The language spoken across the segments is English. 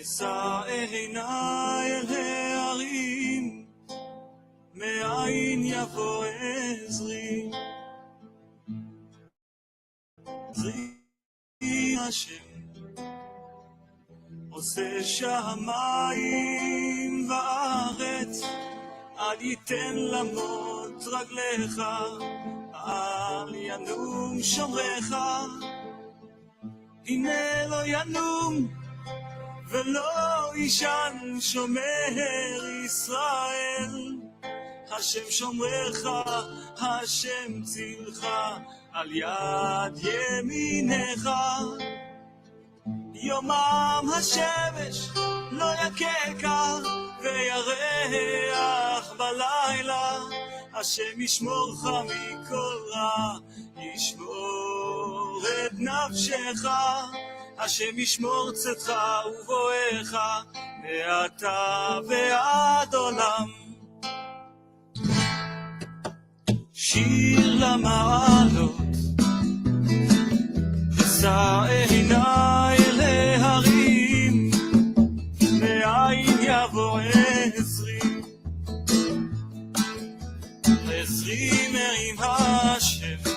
אשא עיניי אל ההרים, מאין יבוא עזרי. עזרי השם, עושה שמיים וארץ, אל ייתן למות רגליך, אל ינום שומרך. הנה לא ינום ולא ישן שומר ישראל, השם שומרך, השם צילך, על יד ימינך. יומם השמש לא יככה, וירח בלילה, השם ישמורך מכל רע, ישמור את נפשך. השם ישמור צאתך ובואך, מעתה ועד עולם. שיר למעלות, אשא עיניי אל ההרים, מאין יבוא עזרי. עזרי מעם השם,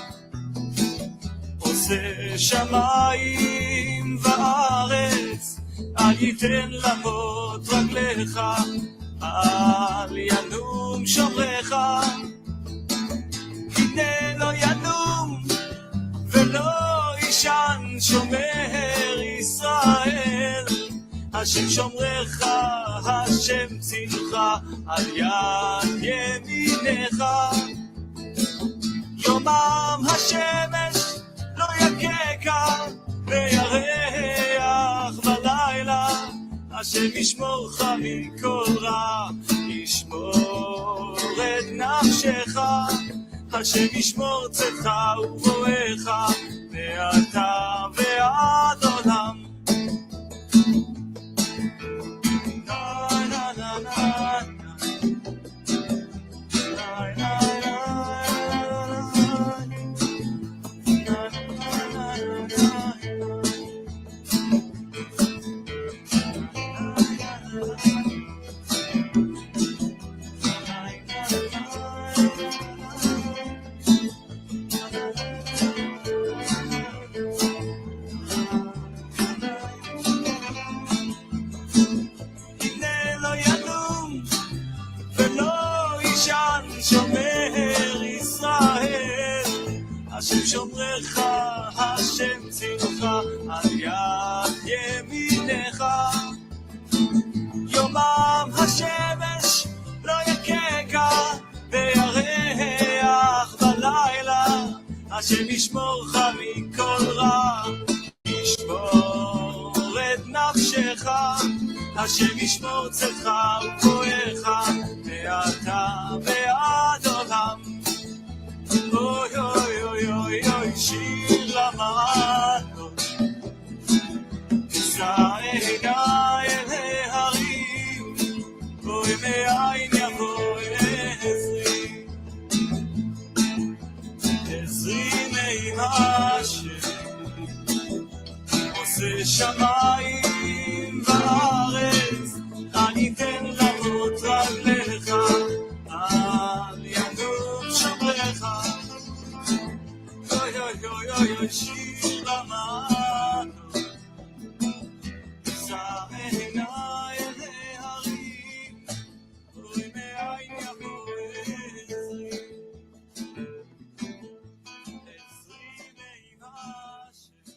עושה שמיים וארץ, אל ייתן למות רגליך, אל ינום שומרך. הנה לא ינום ולא ישן שומר ישראל, השם שומרך, השם צילך, על יד ימינך. יומם השמש לא יככה, וירח בלילה, השם ישמורך מכל רע, ישמור את נפשך. השם ישמור צאתך ובואך, מעתה ועד עולם. שומר ישראל, השם שומרך, השם צילך, על יד ימינך. יומם השמש לא יככה, וירח בלילה, השם ישמורך מכל רע, ישמור את נפשך. השם ישמור צאתך ובואך, מעתה ועד עולם. אוי אוי אוי אוי אוי, שיר למעלות, אשא עיניי אל ההרים, אוי מאין יבוא עזרי. עזרי מעם השם, עושה שמיים וארץ, אל ייתן למות רגליך, אל ינום שומרך. אוי אוי אוי אוי אוי, שיר למעלות, אשא עיניי אל ההרים, אוי מאין יבוא עזרי. עזרי מעם השם.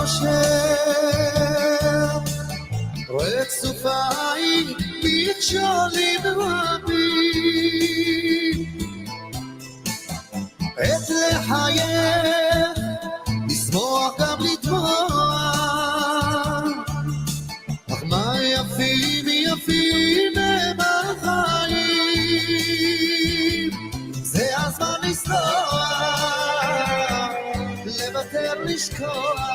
אושר רצופיים מכשולים רבים עת לחייך לשמוח גם לטבוע אך מה יפים יפים הם החיים זה הזמן לסלוח לוותר לשכוח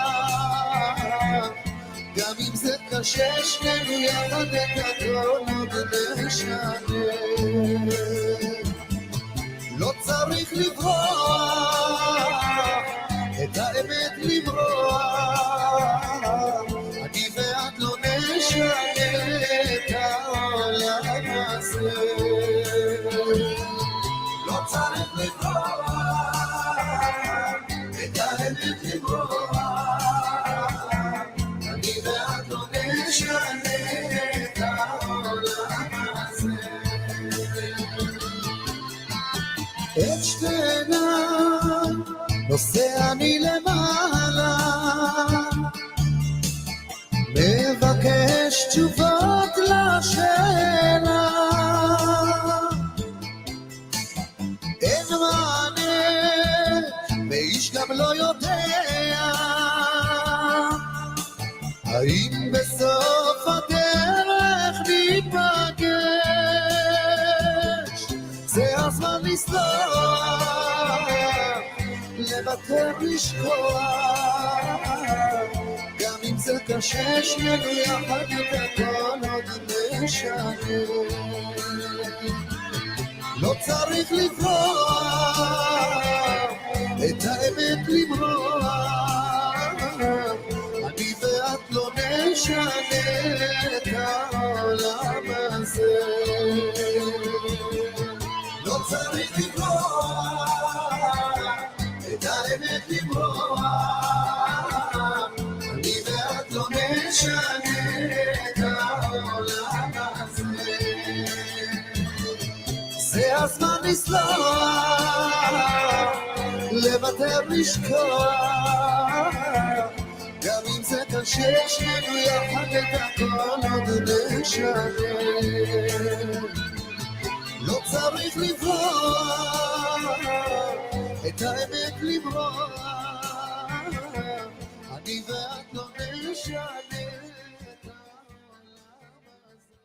גם אם זה קשה שנינו יחד את הכל עוד נשנה לא צריך לברוח את האמת למרוח אני ואת לא נשנה את העולם הזה לא צריך לברוח את האמת למרוח אני ואת לא נשנה את העולם הזה את שתינו נוסע אני למעלה מבקש תשובות לשאלה אין מענה ואיש גם לא יודע האם בסוף הדרך ניפגש זה הזמן לסלוח לוותר לשכוח גם אם זה קשה שנינו יחד את הכל עוד נשנה לא צריך לברוח את האמת למרוח אני ואת לא נשנה את העולם הזה לא צריך לברוח את האמת למרוח אני ואת לא נשנה את העולם הזה זה הזמן לסלוח לוותר לשכוח גם אם זה קשה שנינו יחד את הכל עוד נשנה לא צריך לברוח את האמת לברוח אני ואת לא נשנה את העולם הזה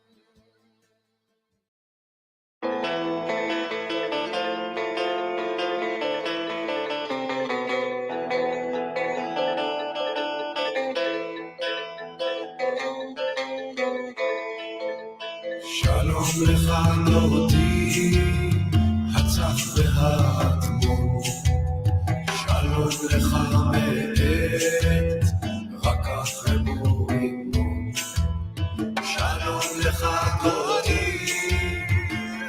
שלום לך דודי הצף והאדמון שלום לך מעת רק אחרי בורימון שלום לך דודי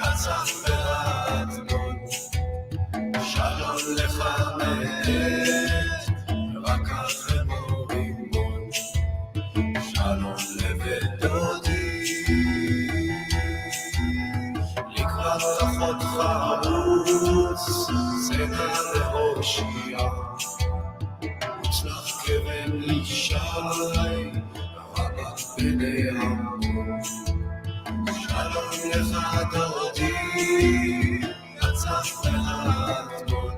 הצף והאדמון שלום לך מעת רק אחרי בורימון שלום לבית דודי לקראת חרוץ סדר להושיע מוצלח כבן לישי רבה בני המון שלום לך דודי הצף והאדמון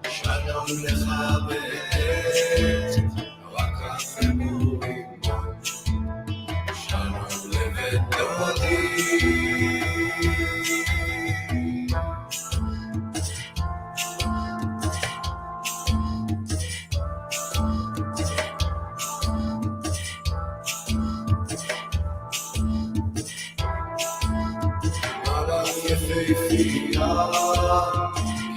שלום לך בעת רק אחרי בורימון שלום לבית דודי יפהפייה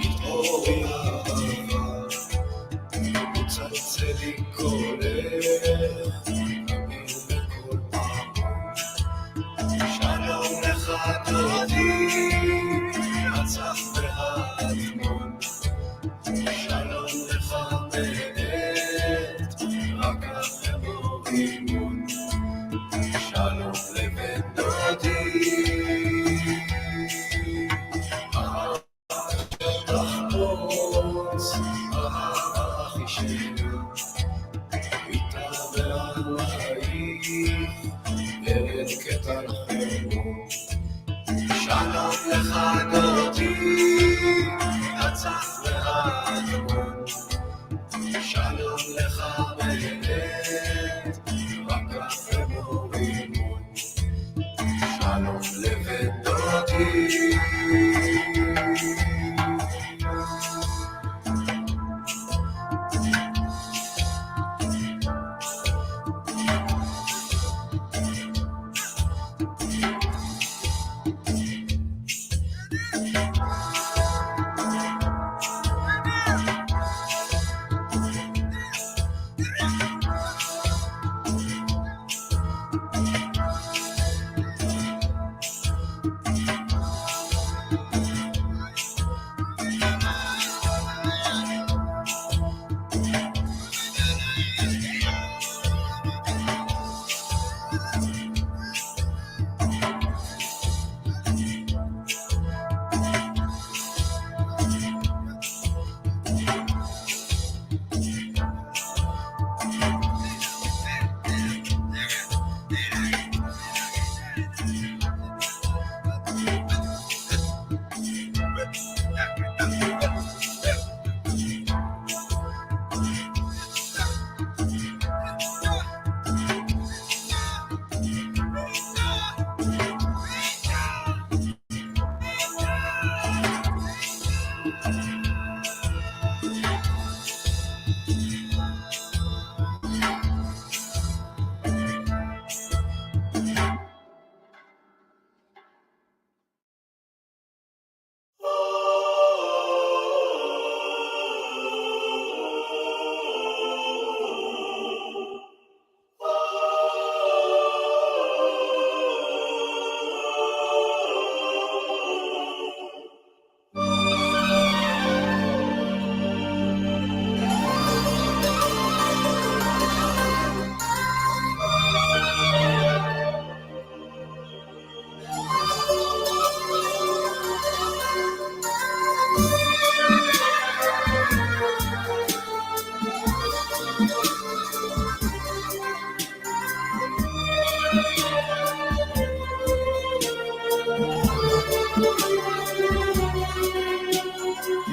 התעוררי אהבה מצלצלי קולך אמיר בכל פעם שלום לך דודי הצף והאדמון שלום לך בעת רק אחרי בורימון שלום לבית דודי כתרחמו. שלום לך דודי, הצח והאדמון. שלום לך באמת, רק אמור אימון. שלום לבן דודי.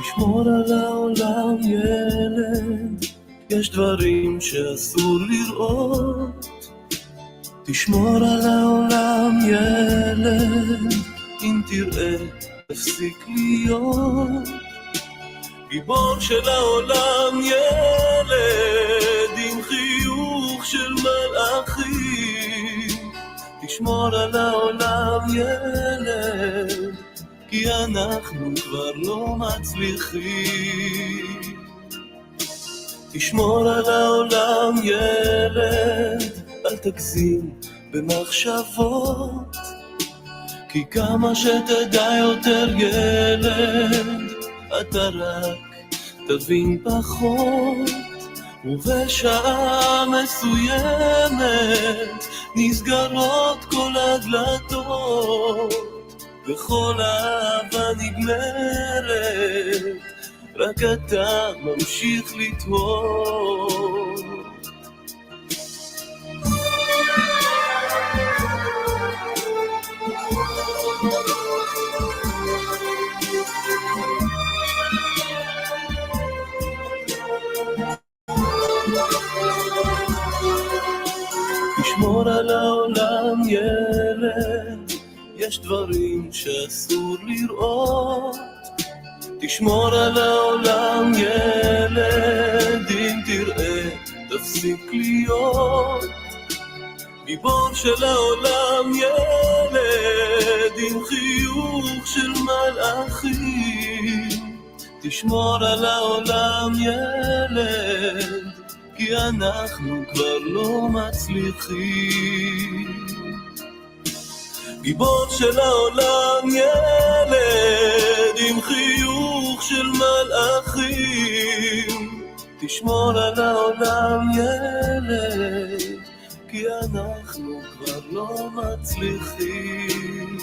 תשמור על העולם ילד, יש דברים שאסור לראות. תשמור על העולם ילד, אם תראה תפסיק להיות גיבור של העולם ילד, עם חיוך של מלאכים. תשמור על העולם ילד, כי אנחנו כבר לא מצליחים. תשמור על העולם ילד, אל תגזים במחשבות, כי כמה שתדע יותר ילד, אתה רק תבין פחות. ובשעה מסוימת נסגרות כל הדלתות, וכל אהבה נגמרת, רק אתה ממשיך לתהות. תשמור על העולם ילד, יש דברים שאסור לראות. תשמור על העולם ילד, אם תראה תפסיק להיות גיבור של העולם ילד, עם חיוך של מלאכים. תשמור על העולם ילד, כי אנחנו כבר לא מצליחים. גיבור של העולם ילד, עם חיוך של מלאכים. תשמור על העולם ילד, כי אנחנו כבר לא מצליחים.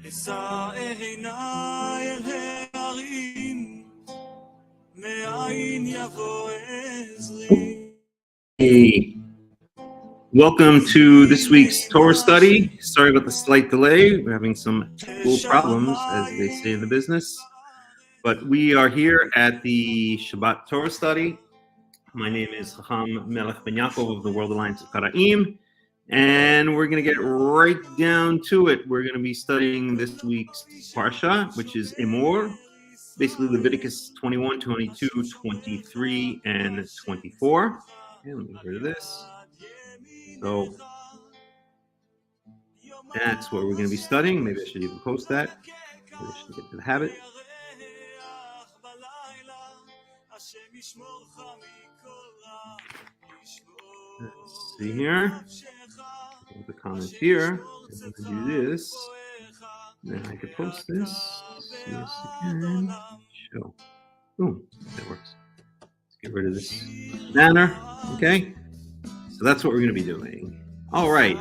אשא עיניי אל ההרים, מאין יבוא עזרי. Hey, welcome to this week's Torah study. Sorry about the slight delay. We're having some technical problems, as they say in the business. But we are here at the Shabbat Torah study. My name is Hakham Melech Ben Yaakov of the World Alliance of Qara'im. And we're going to get right down to it. We're going to be studying this week's Parsha, which is Emor, basically Leviticus 21, 22, 23, and 24. Okay, let me get rid of this. So that's what we're going to be studying. Maybe I should even post that. Maybe I should get to the habit. Let's see here. The comments here. I'm going to do this. Then I can post this. Yes, again. Show. Boom. That works. Let's get rid of this banner. Okay. So that's what we're going to be doing. All right.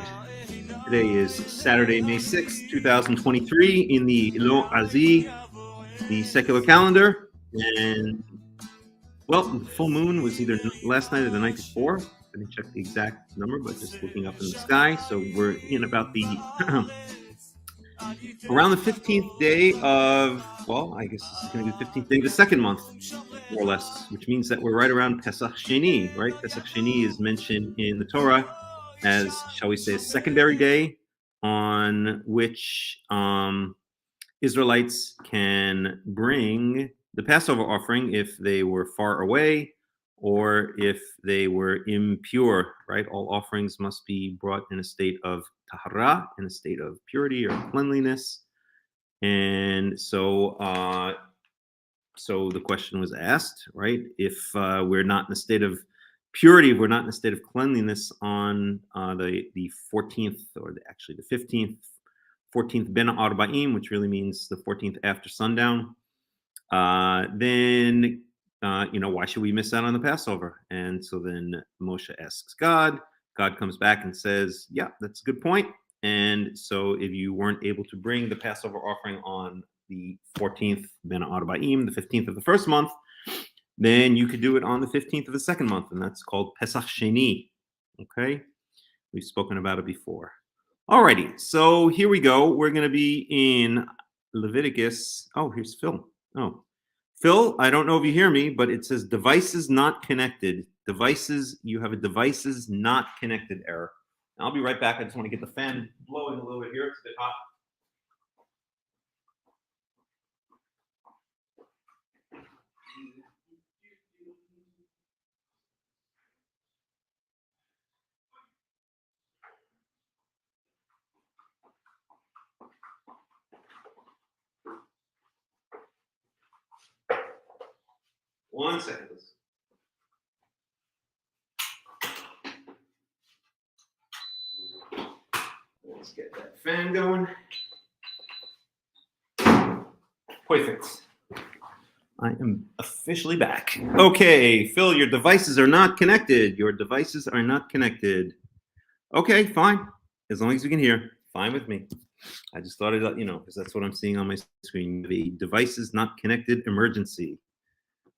Today is Saturday, May 6th, 2023 in the Loazi, the secular calendar. And, well, the full moon was either last night or the night before. I didn't check the exact number, but just looking up in the sky. So we're in about the around the 15th day of, well, I guess this is going to be the 15th day of the second month, more or less, which means that we're right around Pesach Sheni, right? Pesach Sheni is mentioned in the Torah as, shall we say, a secondary day on which Israelites can bring the Passover offering if they were far away, or if they were impure, right? All offerings must be brought in a state of tahara, in a state of purity or cleanliness. And so the question was asked, right? If we're not in a state of purity, if we're not in a state of cleanliness on the 14th, or actually the 15th, 14th Ben Arba'im, which really means the 14th after sundown, then why should we miss out on the Passover? And so then Moshe asks God. God comes back and says, yeah, that's a good point. And so if you weren't able to bring the Passover offering on the 14th Ben Arba'im, the 15th of the first month, then you could do it on the 15th of the second month, and that's called Pesach Sheni. Okay? We've spoken about it before. Alrighty, so here we go. We're going to be in Leviticus. Oh, here's Phil. Oh. Phil, I don't know if you hear me, but it says devices not connected. Devices, you have a devices not connected error. I'll be right back. I just want to get the fan blowing a little bit here. It's a bit hot. One second. Let's get that fan going. Perfect. I am officially back. Okay, Phil, your devices are not connected. Your devices are not connected. Okay, fine. As long as you can hear. Fine with me. I just thought it, because that's what I'm seeing on my screen. The devices not connected emergency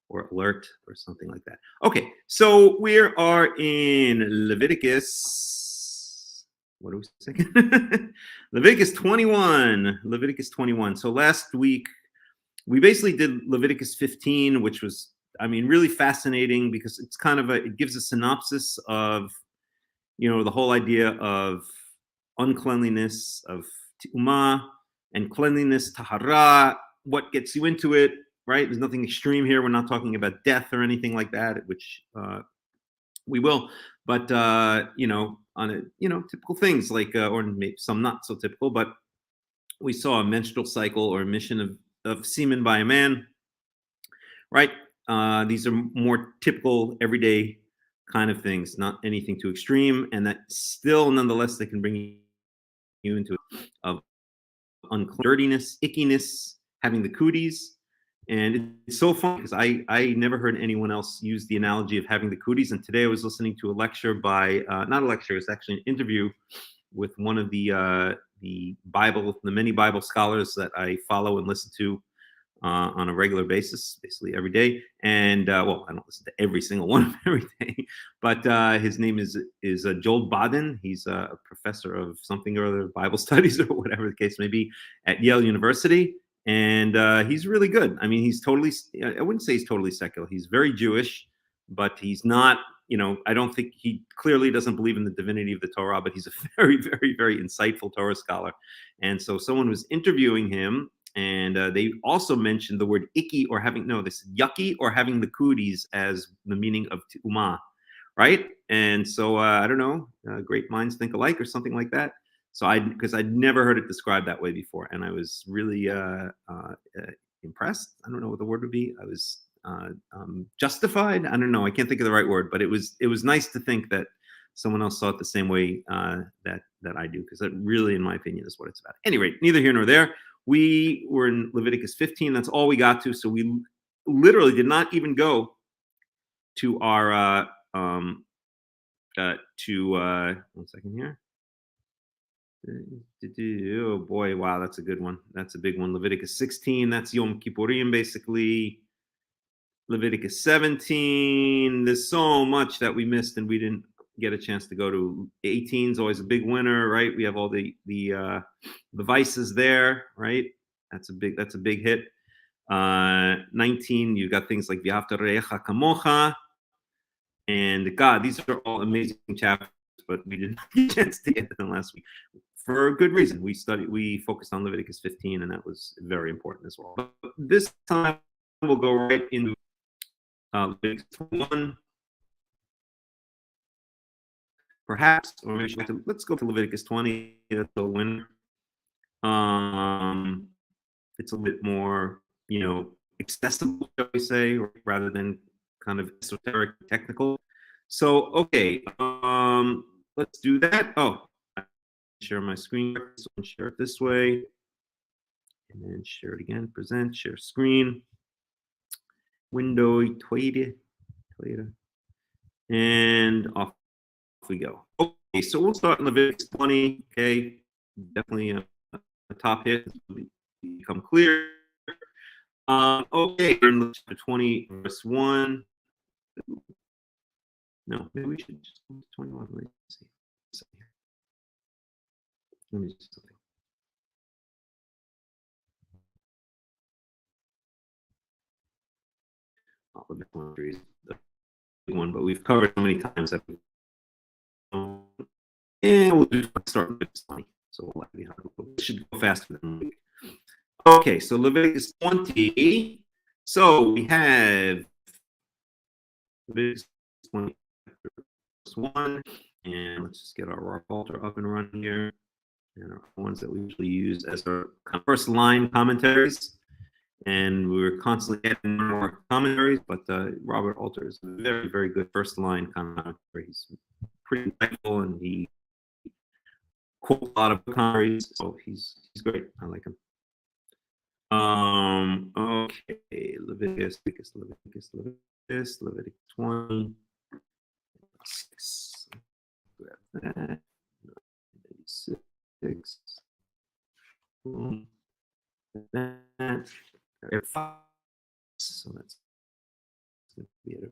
or alert or something like that. Okay, so we are in Leviticus. What are we saying? Leviticus 21. Leviticus 21. So last week, we basically did Leviticus 15, which was, really fascinating because it's kind of it gives a synopsis of, the whole idea of uncleanliness, of tu'umah, and cleanliness, tahara, what gets you into it, right? There's nothing extreme here. We're not talking about death or anything like that, which we will. But, on typical things like, or maybe some not so typical, but we saw a menstrual cycle or emission of semen by a man, right? These are more typical, everyday kind of things, not anything too extreme, and that still, nonetheless, they can bring you into of dirtiness, ickiness, having the cooties. And it's so fun because I never heard anyone else use the analogy of having the cooties. And today I was listening to a lecture by, not a lecture, it's actually an interview with one of the many Bible scholars that I follow and listen to on a regular basis, basically every day. And well, I don't listen to every single one of them every day, but his name is Joel Baden. He's a professor of something or other, Bible studies or whatever the case may be, at Yale University. And he's really good. He's totally, I wouldn't say he's totally secular. He's very Jewish, but he's not, I don't think he clearly doesn't believe in the divinity of the Torah, but he's a very, very, very insightful Torah scholar. And so someone was interviewing him, and they also mentioned the word icky or having, no, they said yucky or having the cooties as the meaning of tu'umah, right? And so I don't know, great minds think alike or something like that. So because I'd never heard it described that way before, and I was really impressed. I don't know what the word would be. I was justified. I don't know. I can't think of the right word, but it was nice to think that someone else saw it the same way that I do, because that really, in my opinion, is what it's about. Anyway, neither here nor there. We were in Leviticus 15. That's all we got to. So we literally did not even go to our one second here. Oh boy, wow, that's a good one. That's a big one. Leviticus 16, that's Yom Kippurim, basically. Leviticus 17, there's so much that we missed and we didn't get a chance to go to. 18 is always a big winner, right? We have all the vices there, right? That's a big hit. 19, you've got things like Haftarah kamocha, and God, these are all amazing chapters, but we didn't get a chance to get to them last week for a good reason. We focused on Leviticus 15, and that was very important as well. But this time we'll go right into Leviticus 21. Perhaps, or maybe let's go to Leviticus 20. That's a winner. It's a bit more, accessible, shall we say, rather than kind of esoteric, technical. So, okay, let's do that. Oh, I share my screen. So I share it this way, and then share it again. Present, share screen, window, Twitter, and off we go. Okay, so we'll start in Leviticus 20. Okay, definitely a top hit. Become clear. Okay, we're in chapter 20, verse 1. No, maybe we should just go to 21. Let me see. Let me just something. Leviticus the big one, but we've covered so many times that and we'll just start with 20. So we should go faster than we. Okay, so Leviticus 20. So we have Leviticus 20, verse 1, and let's just get our altar up and running here, and our ones that we usually use as our first line commentaries. And we were constantly adding more commentaries, but Robert Alter is a very, very good first line commentary. He's pretty insightful, and he quotes a lot of commentaries, so he's great. I like him. Okay, Leviticus 20. 6. Grab that. 96. That. So that's going to be at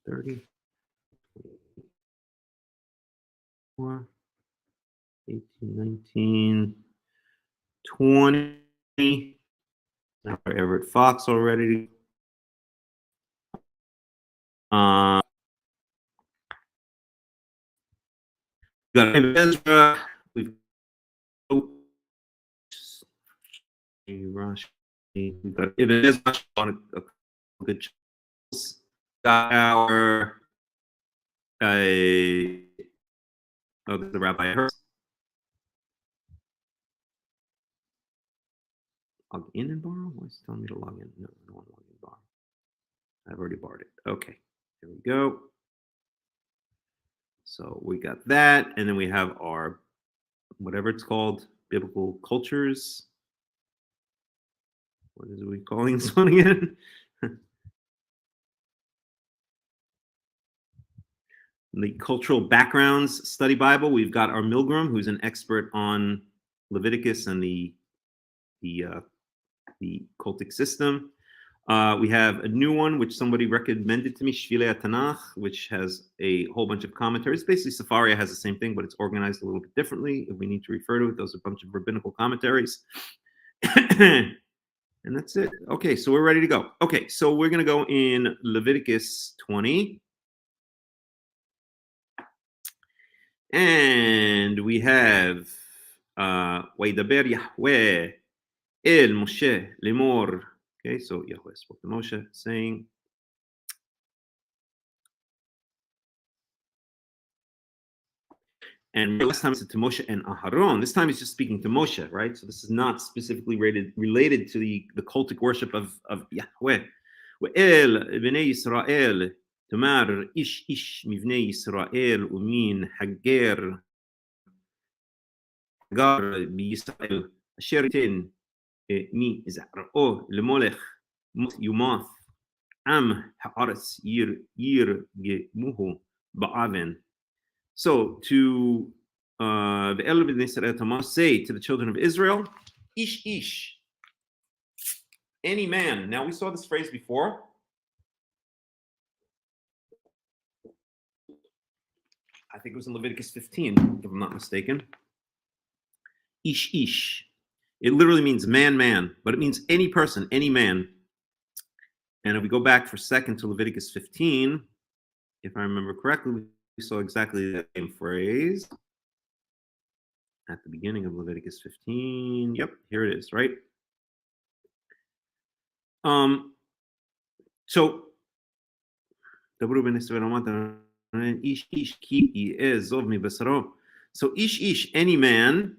30, 24, 18, 19, 20. Now Everett Fox already. We've got Ezra. We've got Ibn Ezra on a good chance. Got our the Rabbi Hurst. Log in and borrow? Why is it telling me to log in? No, I don't want to log in and borrow. I've already borrowed it. Okay, here we go. So we got that, and then we have our whatever it's called, biblical cultures. What is we calling this one again? The Cultural Backgrounds Study Bible. We've got our Milgram, who's an expert on Leviticus and the cultic system. We have a new one, which somebody recommended to me, Shvilei Tanakh, which has a whole bunch of commentaries. Basically, Sefaria has the same thing, but it's organized a little bit differently. If we need to refer to it, those are a bunch of rabbinical commentaries. And that's it. Okay, so we're ready to go. Okay, so we're going to go in Leviticus 20. And we have Vaydaber Yahweh El Moshe Lemor. Okay, so Yahweh spoke to Moshe saying, and last time it's to Moshe and Aharon. This time he's just speaking to Moshe, right? So this is not specifically related to the cultic worship of Yahweh. El Bnei Yisrael Tamar ish mivnei Yisrael umin hager gar b'Yisrael asher tin mi zar'o lemolech yumath am ha'aretz yir gemuhu ba'aven. So to the El Bnei Yisrael Tamar, say to the children of Israel, ish, any man. Now we saw this phrase before. I think it was in Leviticus 15, if I'm not mistaken. Ish. It literally means man, but it means any person, any man. And if we go back for a second to Leviticus 15, if I remember correctly, we saw exactly the same phrase at the beginning of Leviticus 15. Yep, here it is, right? So ish, any man.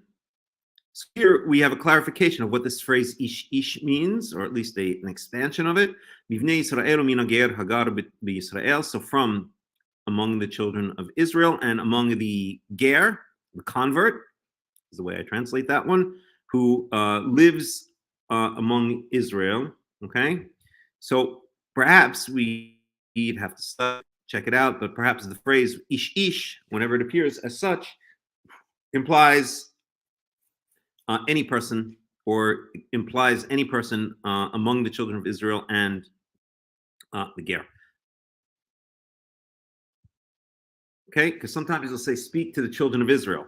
So here we have a clarification of what this phrase ish means, or at least an expansion of it. So from among the children of Israel and among the ger, the convert, is the way I translate that one, who lives among Israel. Okay, so perhaps we'd have to check it out, but perhaps the phrase ish, whenever it appears as such, implies any person, or implies any person among the children of Israel and the ger. Okay, because sometimes it'll say, speak to the children of Israel.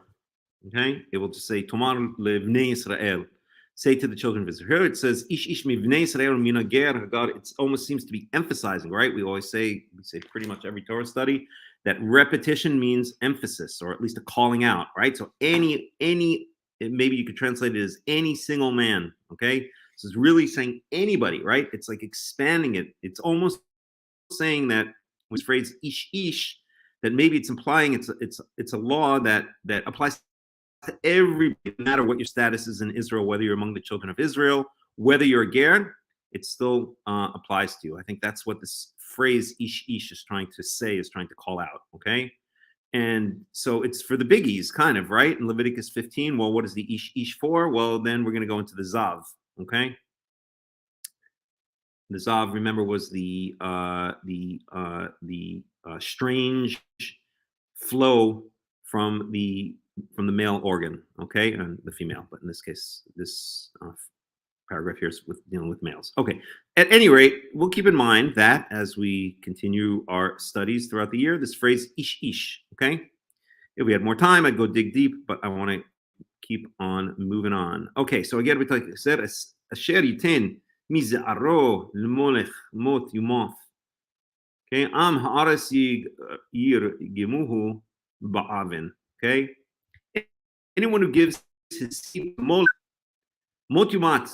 Okay, it will just say, Tomar levnei Israel, say to the children of Israel. Here it says, ish mivnei Israel mina ger hagar. It almost seems to be emphasizing, right? We say pretty much every Torah study that repetition means emphasis, or at least a calling out, right? So any, maybe you could translate it as any single man. Okay, so it's really saying anybody, right? It's like expanding it. It's almost saying that with phrase ish, that maybe it's implying it's a law that applies to everybody, no matter what your status is in Israel, whether you're among the children of Israel, whether you're a ger, it still applies to you. I think that's what this phrase ish is trying to say, is trying to call out. Okay, and so it's for the biggies, kind of, right? In Leviticus 15, well, what is the ish for? Well, then we're going to go into the zav. Okay, the zav, remember, was the strange flow from the male organ, okay, and the female. But in this case, this paragraph here is dealing with males. Okay. At any rate, we'll keep in mind that as we continue our studies throughout the year, this phrase ish. Okay. If we had more time, I'd go dig deep, but I want to keep on moving on. Okay. So again, we said asher yitin mizaro l'molech mot yumoth. Okay. Am haaretz yir gemuhu ba'avin. Okay. Anyone who gives his seed to Molech, Motumat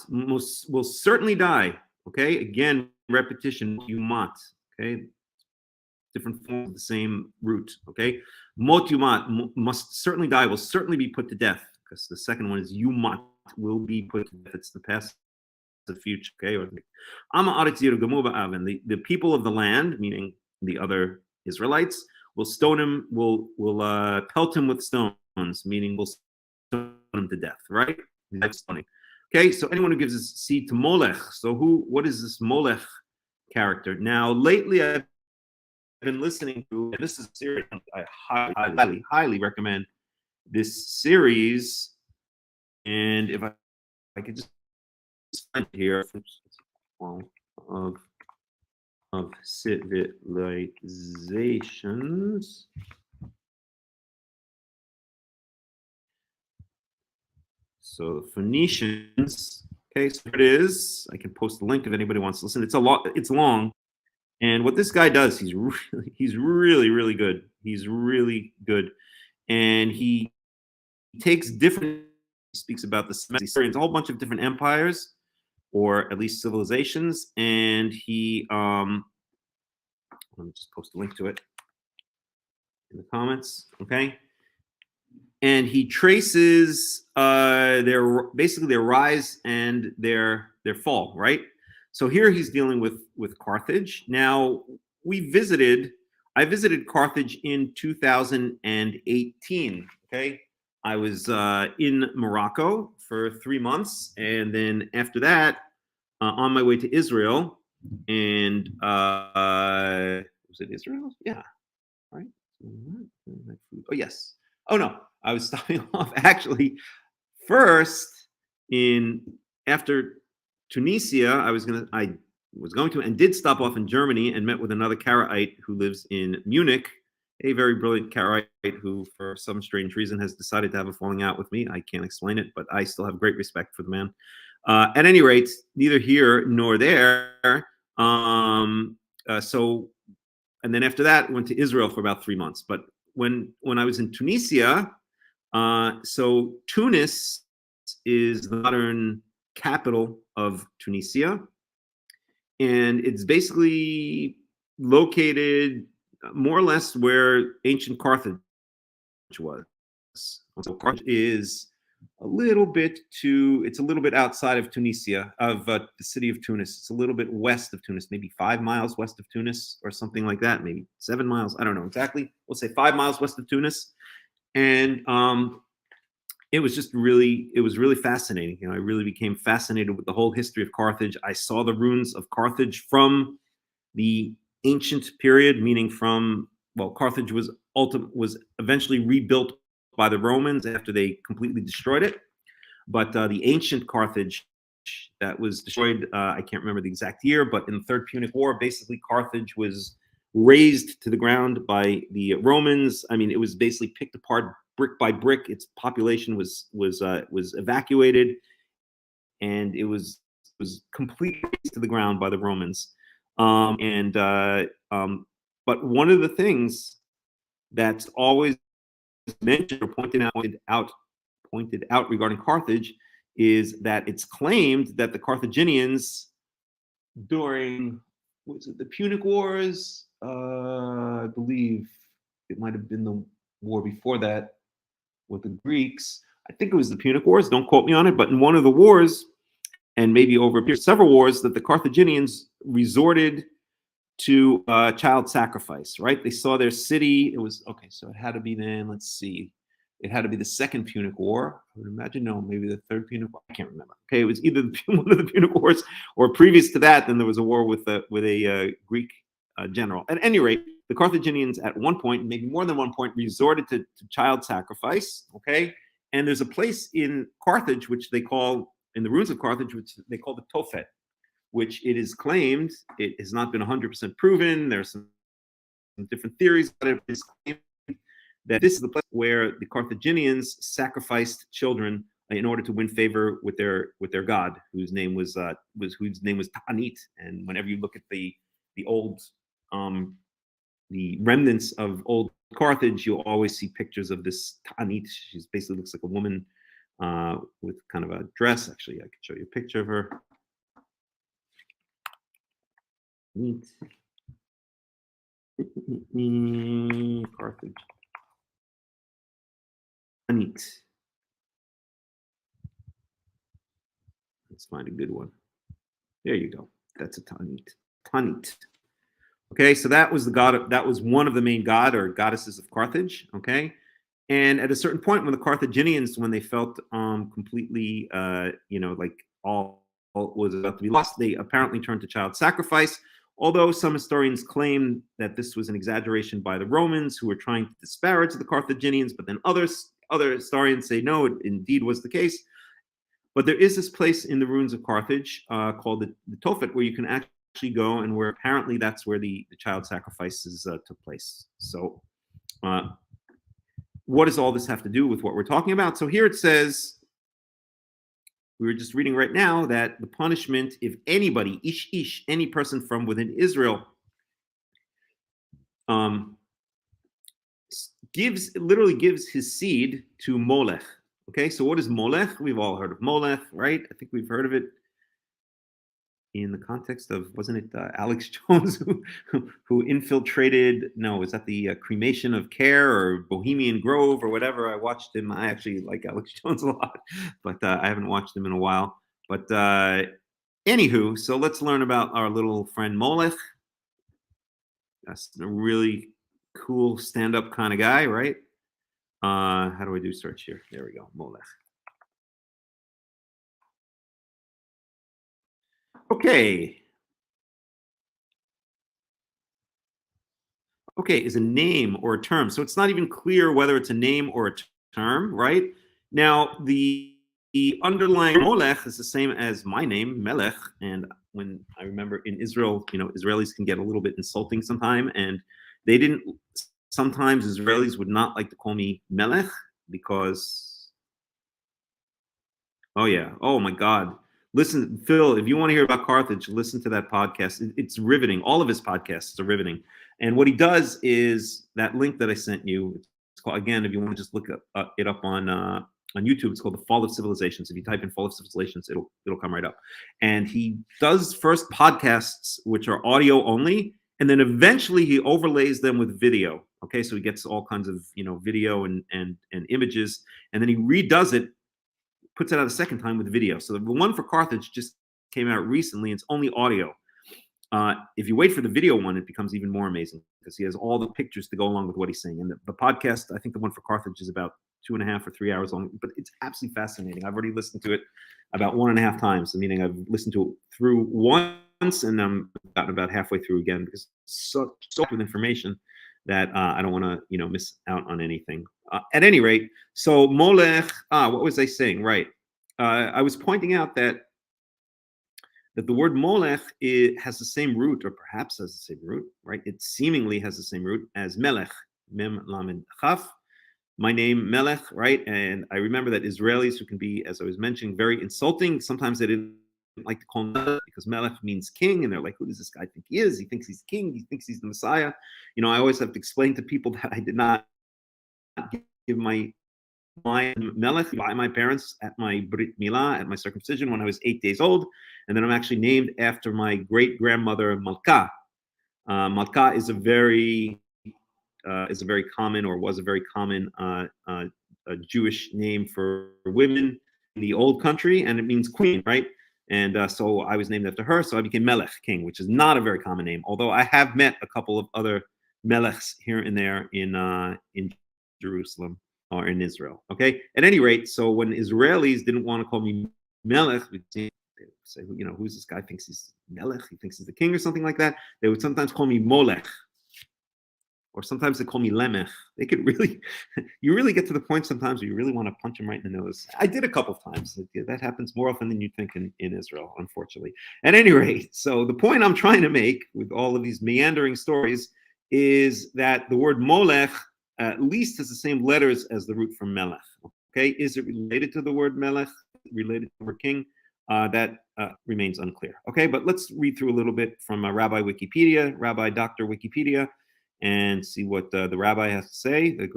will certainly die. Okay, again, repetition. Motumat. Okay, different forms of the same root. Okay, Motumat must certainly die. Will certainly be put to death, because the second one is Yumat, will be put to death. It's the past, the future. Okay, the people of the land, meaning the other Israelites, will stone him. Will pelt him with stones, meaning will stone him to death. Right? That's funny. Okay, so anyone who gives his seed to Molech. So what is this Molech character? Now, lately I've been listening to, and this is a series I highly recommend this series. And if I could just find it here of civilizations. So the Phoenicians, okay, so here it is. I can post the link if anybody wants to listen. It's long. And what this guy does, he's really good. He's really good. And he takes speaks about the Sumerians, a whole bunch of different empires, or at least civilizations. And he, let me just post a link to it in the comments, okay? And he traces their rise and their fall, right? So here he's dealing with Carthage. Now I visited Carthage in 2018. Okay, I was in Morocco for 3 months, and then after that, on my way to Israel. And was it Israel? Yeah, right. Oh yes. Oh no, I was stopping off actually first after Tunisia. I was going to and did stop off in Germany and met with another Karaite who lives in Munich, a very brilliant Karaite who, for some strange reason, has decided to have a falling out with me. I can't explain it, but I still have great respect for the man. At any rate, neither here nor there. So, and then after that, went to Israel for about 3 months. But when I was in Tunisia, so Tunis is the modern capital of Tunisia, and it's basically located more or less where ancient Carthage was. So Carthage is a little bit outside of Tunisia, of the city of Tunis. It's a little bit west of Tunis, maybe 5 miles west of Tunis or something like that, maybe 7 miles. I don't know exactly. We'll say 5 miles west of Tunis. And it was really fascinating. You know, I really became fascinated with the whole history of Carthage. I saw the ruins of Carthage from the ancient period, meaning Carthage was eventually rebuilt by the Romans after they completely destroyed it. But the ancient Carthage that was destroyed, I can't remember the exact year, but in the Third Punic War, basically Carthage was razed to the ground by the Romans. I mean, it was basically picked apart brick by brick. Its population was evacuated, and it was completely razed to the ground by the Romans. But one of the things that's always mentioned or pointed out regarding Carthage is that it's claimed that the Carthaginians during the Punic Wars, I believe it might have been the war before that with the Greeks. I think it was the Punic Wars. Don't quote me on it, but in one of the wars, and maybe over several wars, that the Carthaginians resorted to child sacrifice. Right? They saw their city. It was okay. So it had to be then. Let's see. It had to be the Second Punic War. I would imagine, no, maybe the Third Punic War. I can't remember. Okay, it was either one of the Punic Wars, or previous to that, then there was a war with a Greek general. At any rate, the Carthaginians at one point, maybe more than one point, resorted to child sacrifice. Okay, and there's a place in Carthage which they call, in the ruins of Carthage, which they call the Tophet, which it is claimed, it has not been 100% proven. There's some different theories, but it is claimed that this is the place where the Carthaginians sacrificed children in order to win favor with their god, whose name was Ta'anit. And whenever you look at the old the remnants of old Carthage, you'll always see pictures of this Ta'anit. She basically looks like a woman with kind of a dress. Actually, I could show you a picture of her. Neat. Carthage. Ta'anit. Let's find a good one. There you go. That's a Ta'anit. Ta'anit. Okay, so that was the god. That was one of the main god or goddesses of Carthage. Okay, and at a certain point, when the Carthaginians, when they felt completely, like all was about to be lost, they apparently turned to child sacrifice. Although some historians claim that this was an exaggeration by the Romans, who were trying to disparage the Carthaginians, but then other historians say no, it indeed was the case. But there is this place in the ruins of Carthage called the Tophet, where you can actually go, and where apparently that's where the child sacrifices took place. So what does all this have to do with what we're talking about? So here it says, we were just reading right now, that the punishment, if anybody, any person from within Israel, literally gives his seed to Molech. Okay, so what is Molech? We've all heard of Molech, right? I think we've heard of it in the context of, wasn't it Alex Jones who infiltrated, no, was that the cremation of Care or Bohemian Grove or whatever? I watched him. I actually like Alex Jones a lot, but I haven't watched him in a while. But anywho, so let's learn about our little friend Molech. That's a really cool stand-up kind of guy, right? How do I do search here? There we go, Molech. Okay. Okay, is a name or a term. So it's not even clear whether it's a name or a term, right? Now, the underlying Molech is the same as my name, Melech. And when I remember in Israel, Israelis can get a little bit insulting sometimes. And sometimes Israelis would not like to call me Melech because, oh my God. Listen, Phil, if you want to hear about Carthage, listen to that podcast. It's riveting. All of his podcasts are riveting. And what he does is that link that I sent you. It's called, again, if you want to just look it up on YouTube, it's called The Fall of Civilizations. If you type in Fall of Civilizations, it'll come right up. And he does first podcasts, which are audio only, and then eventually he overlays them with video. Okay, so he gets all kinds of video and images, and then he redoes it, puts it out a second time with video. So the one for Carthage just came out recently. It's only audio. If you wait for the video one, it becomes even more amazing because he has all the pictures to go along with what he's saying. And the podcast, I think the one for Carthage is about 2.5 or 3 hours long, but it's absolutely fascinating. I've already listened to it about 1.5 times. Meaning I've listened to it through once and I'm about halfway through again because it's so with information that I don't want to miss out on anything. At any rate, so Molech, what was I saying? Right. I was pointing out that the word Molech has the same root, or perhaps has the same root, right? It seemingly has the same root as Melech, Mem Lamed Chaf. My name, Melech, right? And I remember that Israelis who can be, as I was mentioning, very insulting. Sometimes they didn't like to call him Melech because Melech means king, and they're like, who does this guy think he is? He thinks he's king. He thinks he's the Messiah. I always have to explain to people that I did not give my Melech by my parents at my Brit Milah, at my circumcision when I was 8 days old. And then I'm actually named after my great-grandmother, Malka. Malka is a very common, or was a very common Jewish name for women in the old country, and it means queen, right? And so I was named after her, so I became Melech, king, which is not a very common name, although I have met a couple of other Melechs here and there in Jerusalem or in Israel. Okay. At any rate, so when Israelis didn't want to call me Melech, they would say, who's this guy? Thinks he's Melech? He thinks he's the king or something like that. They would sometimes call me Molech. or sometimes they call me Lemech. They could really, you really get to the point sometimes where you really want to punch them right in the nose. I did a couple of times. That happens more often than you think in Israel, unfortunately. At any rate, so the point I'm trying to make with all of these meandering stories is that the word Molech at least has the same letters as the root for Melech. Okay, is it related to the word Melech, related to the word king? That remains unclear. Okay, but let's read through a little bit from Rabbi Wikipedia, Rabbi Dr. Wikipedia, and see what the rabbi has to say. The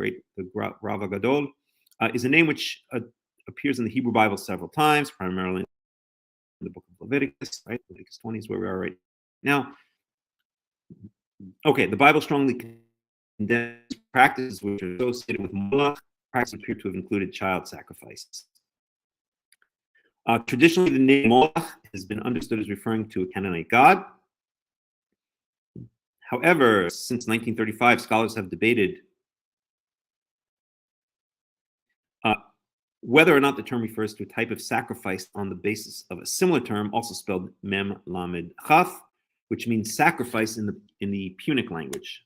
Rav Gadol is a name which appears in the Hebrew Bible several times, primarily in the book of Leviticus, right? Leviticus 20 is where we are right now. Okay, the Bible strongly condemns practices which are associated with Moloch. Practices appear to have included child sacrifices. Traditionally, the name Moloch has been understood as referring to a Canaanite god. However, since 1935, scholars have debated whether or not the term refers to a type of sacrifice on the basis of a similar term, also spelled Mem Lamed Chaf, which means sacrifice in the Punic language.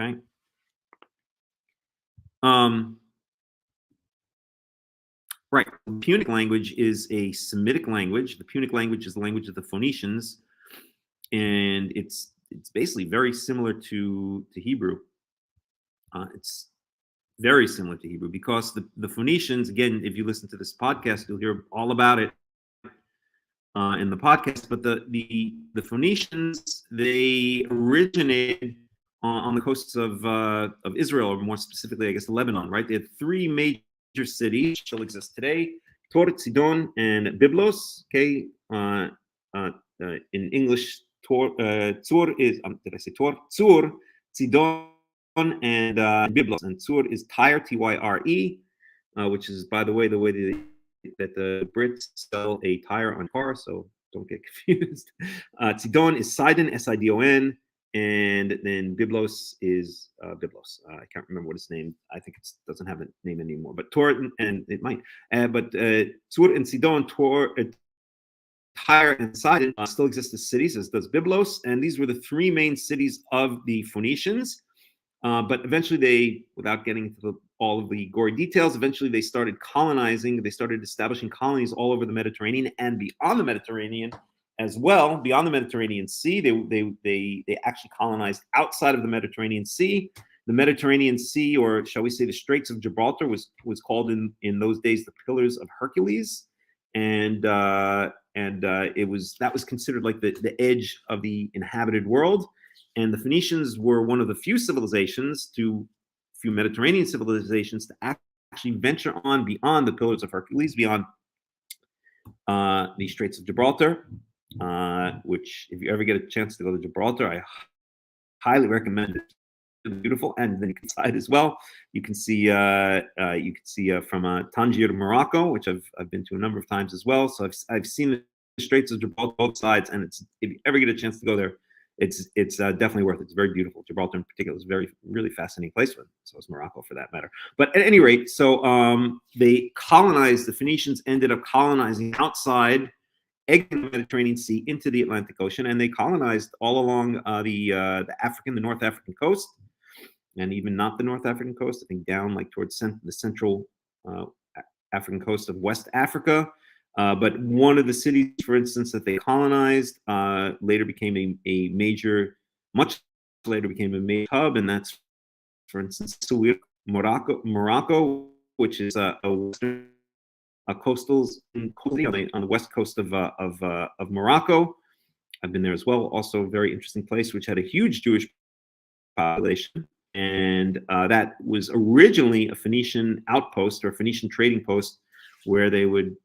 Okay. Right. The Punic language is a Semitic language. The Punic language is the language of the Phoenicians, and it's basically very similar to Hebrew. It's very similar to Hebrew because the Phoenicians, again, if you listen to this podcast, you'll hear all about it in the podcast. But the Phoenicians, they originated on the coasts of Israel, or more specifically, I guess, Lebanon. Right? They had three major cities still exist today: Tor, Sidon, and Byblos. Okay, in English, Tzur is did I say Tor? Tzur, Sidon, and Byblos. And Tzur is Tyre, Tyre, which is, by the way that the Brits sell a tire on car, so don't get confused. Sidon is Sidon, S-I-D-O-N. And then Byblos is Byblos. I can't remember what it's named. I think it doesn't have a name anymore. But Tor, and it might. But Tzur and Sidon, Tyre and Sidon still exist as cities, as does Byblos. And these were the three main cities of the Phoenicians. But eventually they, without getting into all of the gory details, eventually they started colonizing. They started establishing colonies all over the Mediterranean and beyond the Mediterranean as well. Beyond the Mediterranean Sea, they actually colonized outside of the Mediterranean Sea. The Mediterranean Sea, or shall we say the Straits of Gibraltar, was called in those days the Pillars of Hercules, and that was considered like the edge of the inhabited world. And the Phoenicians were one of the few Mediterranean civilizations to actually venture on beyond the Pillars of Hercules, beyond the Straits of Gibraltar, which, if you ever get a chance to go to Gibraltar, I highly recommend it. It's beautiful, and then you can side as well. You can see from Tangier, Morocco, which I've been to a number of times as well. So I've seen the Straits of Gibraltar both sides, and if you ever get a chance to go there, it's definitely worth it. It's very beautiful. Gibraltar in particular is a really fascinating place. So is Morocco, for that matter. But at any rate, so they colonized. The Phoenicians ended up colonizing outside, exiting the Mediterranean Sea into the Atlantic Ocean, and they colonized all along the North African coast, and even not the North African coast. I think down like towards the central African coast of West Africa. But one of the cities, for instance, that they colonized later became a major hub, and that's, for instance, Morocco, which is a coastal on the west coast of Morocco. I've been there as well. Also a very interesting place, which had a huge Jewish population, and that was originally a Phoenician outpost or a Phoenician trading post, where they would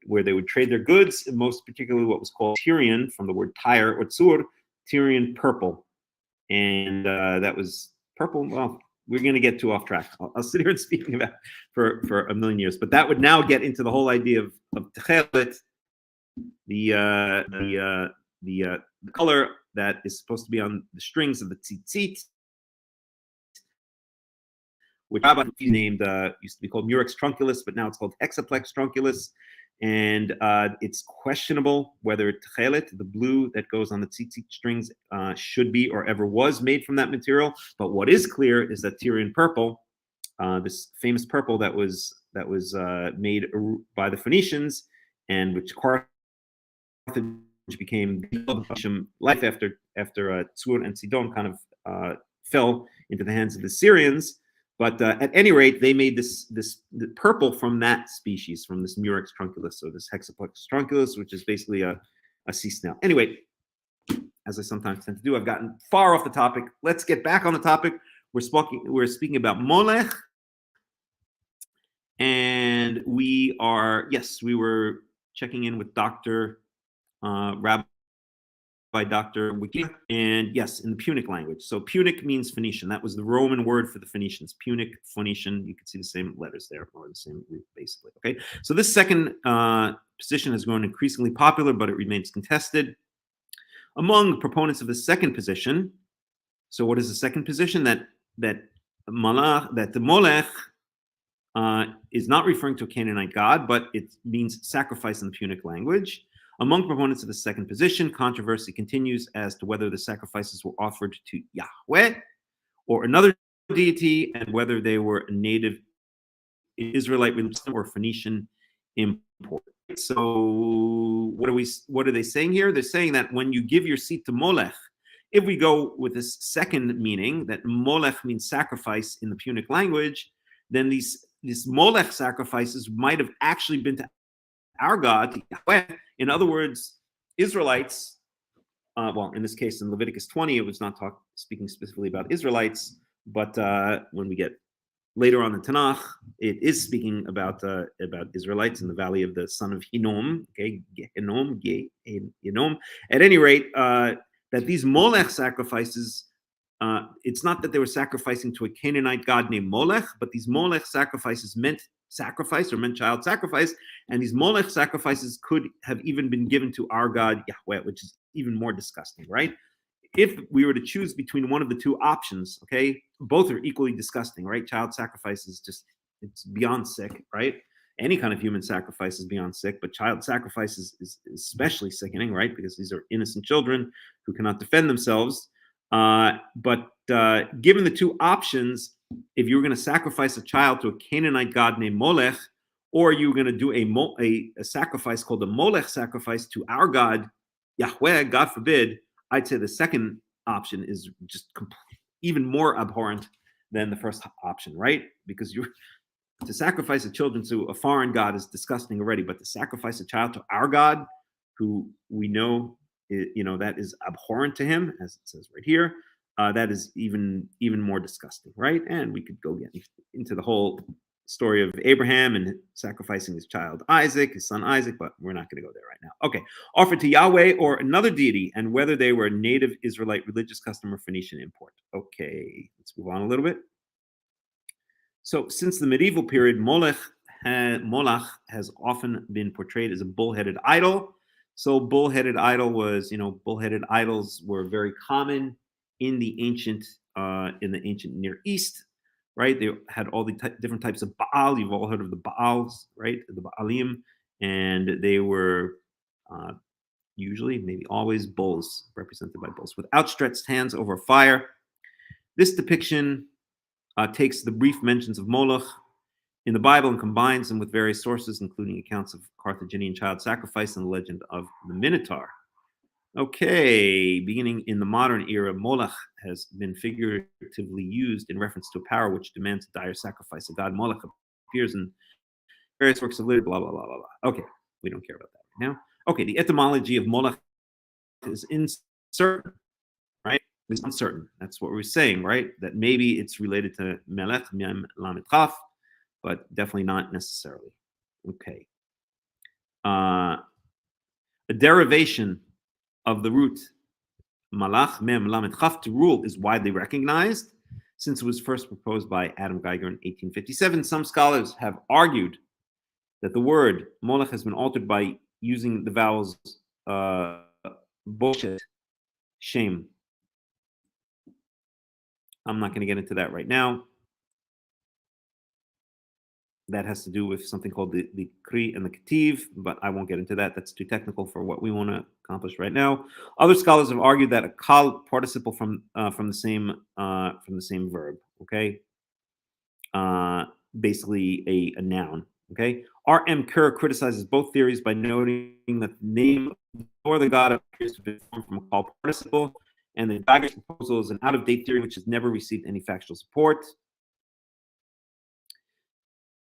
trade their goods, and most particularly what was called Tyrian, from the word Tyre or Tzur, Tyrian purple. And that was purple. Well, we're going to get too off track. I'll sit here and speaking about for a million years, but that would now get into the whole idea of Techelet, the color that is supposed to be on the strings of the tzitzit, which Rabbi named used to be called Murex trunculus, but now it's called Hexaplex trunculus. And it's questionable whether tchelet, the blue that goes on the tzitzit strings, should be or ever was made from that material. But what is clear is that Tyrian purple, this famous purple that was made by the Phoenicians, and which Carthage became the life after Tzur and Sidon kind of fell into the hands of the Syrians. But at any rate, they made the purple from that species, from this Murex trunculus, or this Hexaplex trunculus, which is basically a sea snail. Anyway, as I sometimes tend to do, I've gotten far off the topic. Let's get back on the topic. We're speaking about Molech, and we were checking in with Rabbi Dr. Wiki, and yes, in the Punic language. So Punic means Phoenician. That was the Roman word for the Phoenicians. Punic, Phoenician. You can see the same letters there, or the same root, basically. Okay. So this second position has grown increasingly popular, but it remains contested among proponents of the second position. So what is the second position? That the Molech is not referring to a Canaanite god, but it means sacrifice in the Punic language. Among proponents of the second position, controversy continues as to whether the sacrifices were offered to Yahweh or another deity, and whether they were a native Israelite religion or Phoenician import. So what are they saying here? They're saying that when you give your seed to Molech, if we go with this second meaning, that Molech means sacrifice in the Punic language, then these Molech sacrifices might have actually been to our God, Yahweh. In other words, Israelites, well, in this case, in Leviticus 20, it was not speaking specifically about Israelites, but when we get later on in Tanakh, it is speaking about Israelites in the valley of the son of Hinnom, okay, Hinnom. At any rate, that these Molech sacrifices, it's not that they were sacrificing to a Canaanite god named Molech, but these Molech sacrifices meant sacrifice, or meant child sacrifice, and these Molech sacrifices could have even been given to our God Yahweh, which is even more disgusting, right? If we were to choose between one of the two options, okay, both are equally disgusting, right? Child sacrifice is it's beyond sick, right? Any kind of human sacrifice is beyond sick, but child sacrifice is especially sickening, right? Because these are innocent children who cannot defend themselves. But given the two options, if you were going to sacrifice a child to a Canaanite god named Molech, or you were going to do a sacrifice called the Molech sacrifice to our God, Yahweh, God forbid, I'd say the second option is just even more abhorrent than the first option, right? Because to sacrifice a child to a foreign god is disgusting already, but to sacrifice a child to our God, who we know, that is abhorrent to him, as it says right here, that is even more disgusting, right? And we could go get into the whole story of Abraham and sacrificing his child Isaac, his son Isaac, but we're not going to go there right now. Okay, offered to Yahweh or another deity, and whether they were a native Israelite religious custom or Phoenician import. Okay, let's move on a little bit. So since the medieval period, Moloch has often been portrayed as a bull-headed idol. So bull-headed idols were very common in the ancient Near East, right? They had all the different types of Baal. You've all heard of the Baals, right? The Baalim, and they were usually, maybe always, bulls, represented by bulls, with outstretched hands over fire. This depiction takes the brief mentions of Moloch in the Bible and combines them with various sources, including accounts of Carthaginian child sacrifice and the legend of the Minotaur. Okay, beginning in the modern era, Moloch has been figuratively used in reference to a power which demands a dire sacrifice. The god Moloch appears in various works of literature, blah, blah, blah, blah, blah. Okay, we don't care about that right now. Okay, the etymology of Moloch is uncertain, right? It's uncertain. That's what we're saying, right? That maybe it's related to Melech, Mem, Lamed, Chaf, but definitely not necessarily. Okay. A derivation of the root Malach, Mem, Lamed, Chaf to rule is widely recognized since it was first proposed by Adam Geiger in 1857. Some scholars have argued that the word Molech has been altered by using the vowels Boshet, shame. I'm not going to get into that right now. that has to do with something called the Kri and the Ketiv, but I won't get into that. That's too technical for what we want to accomplish right now. Other scholars have argued that a kal participle from the same verb. Okay, basically a noun. Okay, R.M. Kerr criticizes both theories by noting that the name or the god appears to be formed from a kal participle, and the Dagger's proposal is an out-of-date theory which has never received any factual support.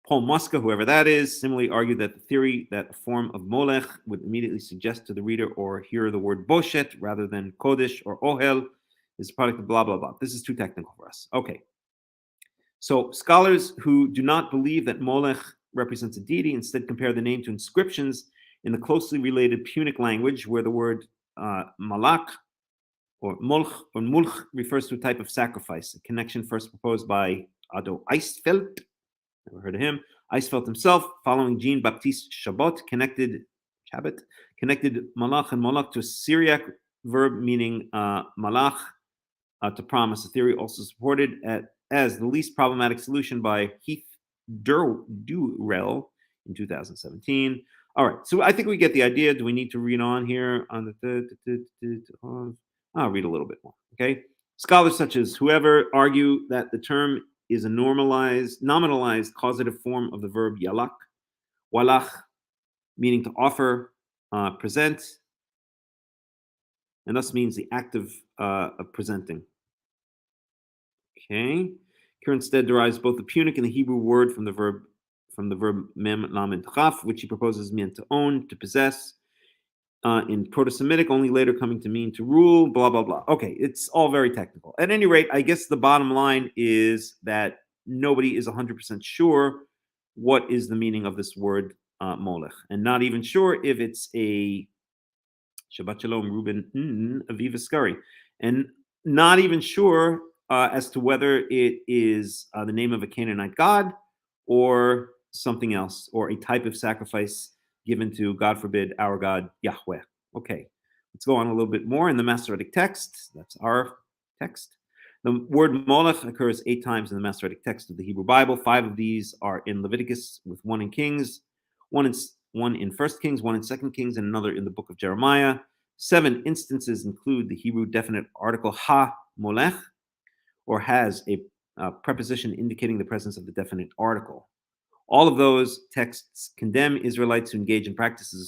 Paul Muska, whoever that is, similarly argued that the theory that a form of Molech would immediately suggest to the reader or hearer the word Boshet rather than Kodesh or Ohel is a product of blah, blah, blah. This is too technical for us. Okay. So scholars who do not believe that Molech represents a deity instead compare the name to inscriptions in the closely related Punic language where the word Malak or Mulch refers to a type of sacrifice, a connection first proposed by Ado Eistfeld. Never heard of him. Eisfeld himself, following Jean-Baptiste Chabot, connected Malach and Moloch to a Syriac verb meaning Malach, to promise. A theory also supported as the least problematic solution by Heath Durrell in 2017. All right, so I think we get the idea. Do we need to read on here? I'll read a little bit more. Okay, scholars such as whoever argue that the term is a nominalized causative form of the verb yalak, walach, meaning to offer, present, and thus means the act of presenting. Okay, Kerr instead derives both the Punic and the Hebrew word from the verb mem lamed chaf, which he proposes meant to own, to possess. In Proto-Semitic, only later coming to mean to rule, blah, blah, blah. Okay, it's all very technical. At any rate, I guess the bottom line is that nobody is 100% sure what is the meaning of this word molech, and not even sure if it's a Shabbat Shalom, Reuben, Aviva Scurry, and not even sure as to whether it is the name of a Canaanite god or something else, or a type of sacrifice given to, God forbid, our God, Yahweh. Okay, let's go on a little bit more in the Masoretic text. That's our text. The word Molech occurs 8 times in the Masoretic text of the Hebrew Bible. 5 of these are in Leviticus, with 1 in Kings, one in 1 Kings, 1 in 2 Kings, and another in the book of Jeremiah. 7 instances include the Hebrew definite article ha molech, or has a preposition indicating the presence of the definite article. All of those texts condemn Israelites who engage in practices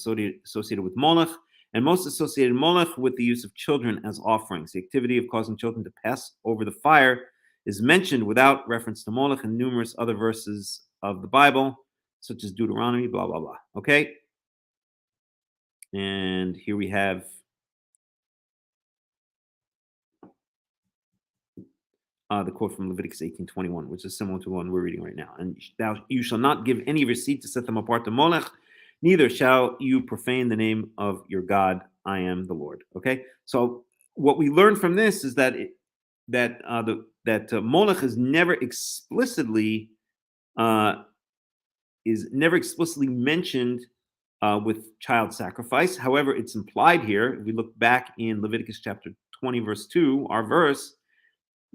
associated with Molech, and most associated Molech with the use of children as offerings. The activity of causing children to pass over the fire is mentioned without reference to Molech in numerous other verses of the Bible, such as Deuteronomy, blah, blah, blah. Okay? And here we have the quote from Leviticus 18:21, which is similar to the one we're reading right now. And you shall not give any of your seed to set them apart to Molech, neither shall you profane the name of your God. I am the Lord. Okay, so what we learn from this is that Molech is never explicitly mentioned with child sacrifice. However, it's implied here. If we look back in Leviticus chapter 20, verse 2, our verse.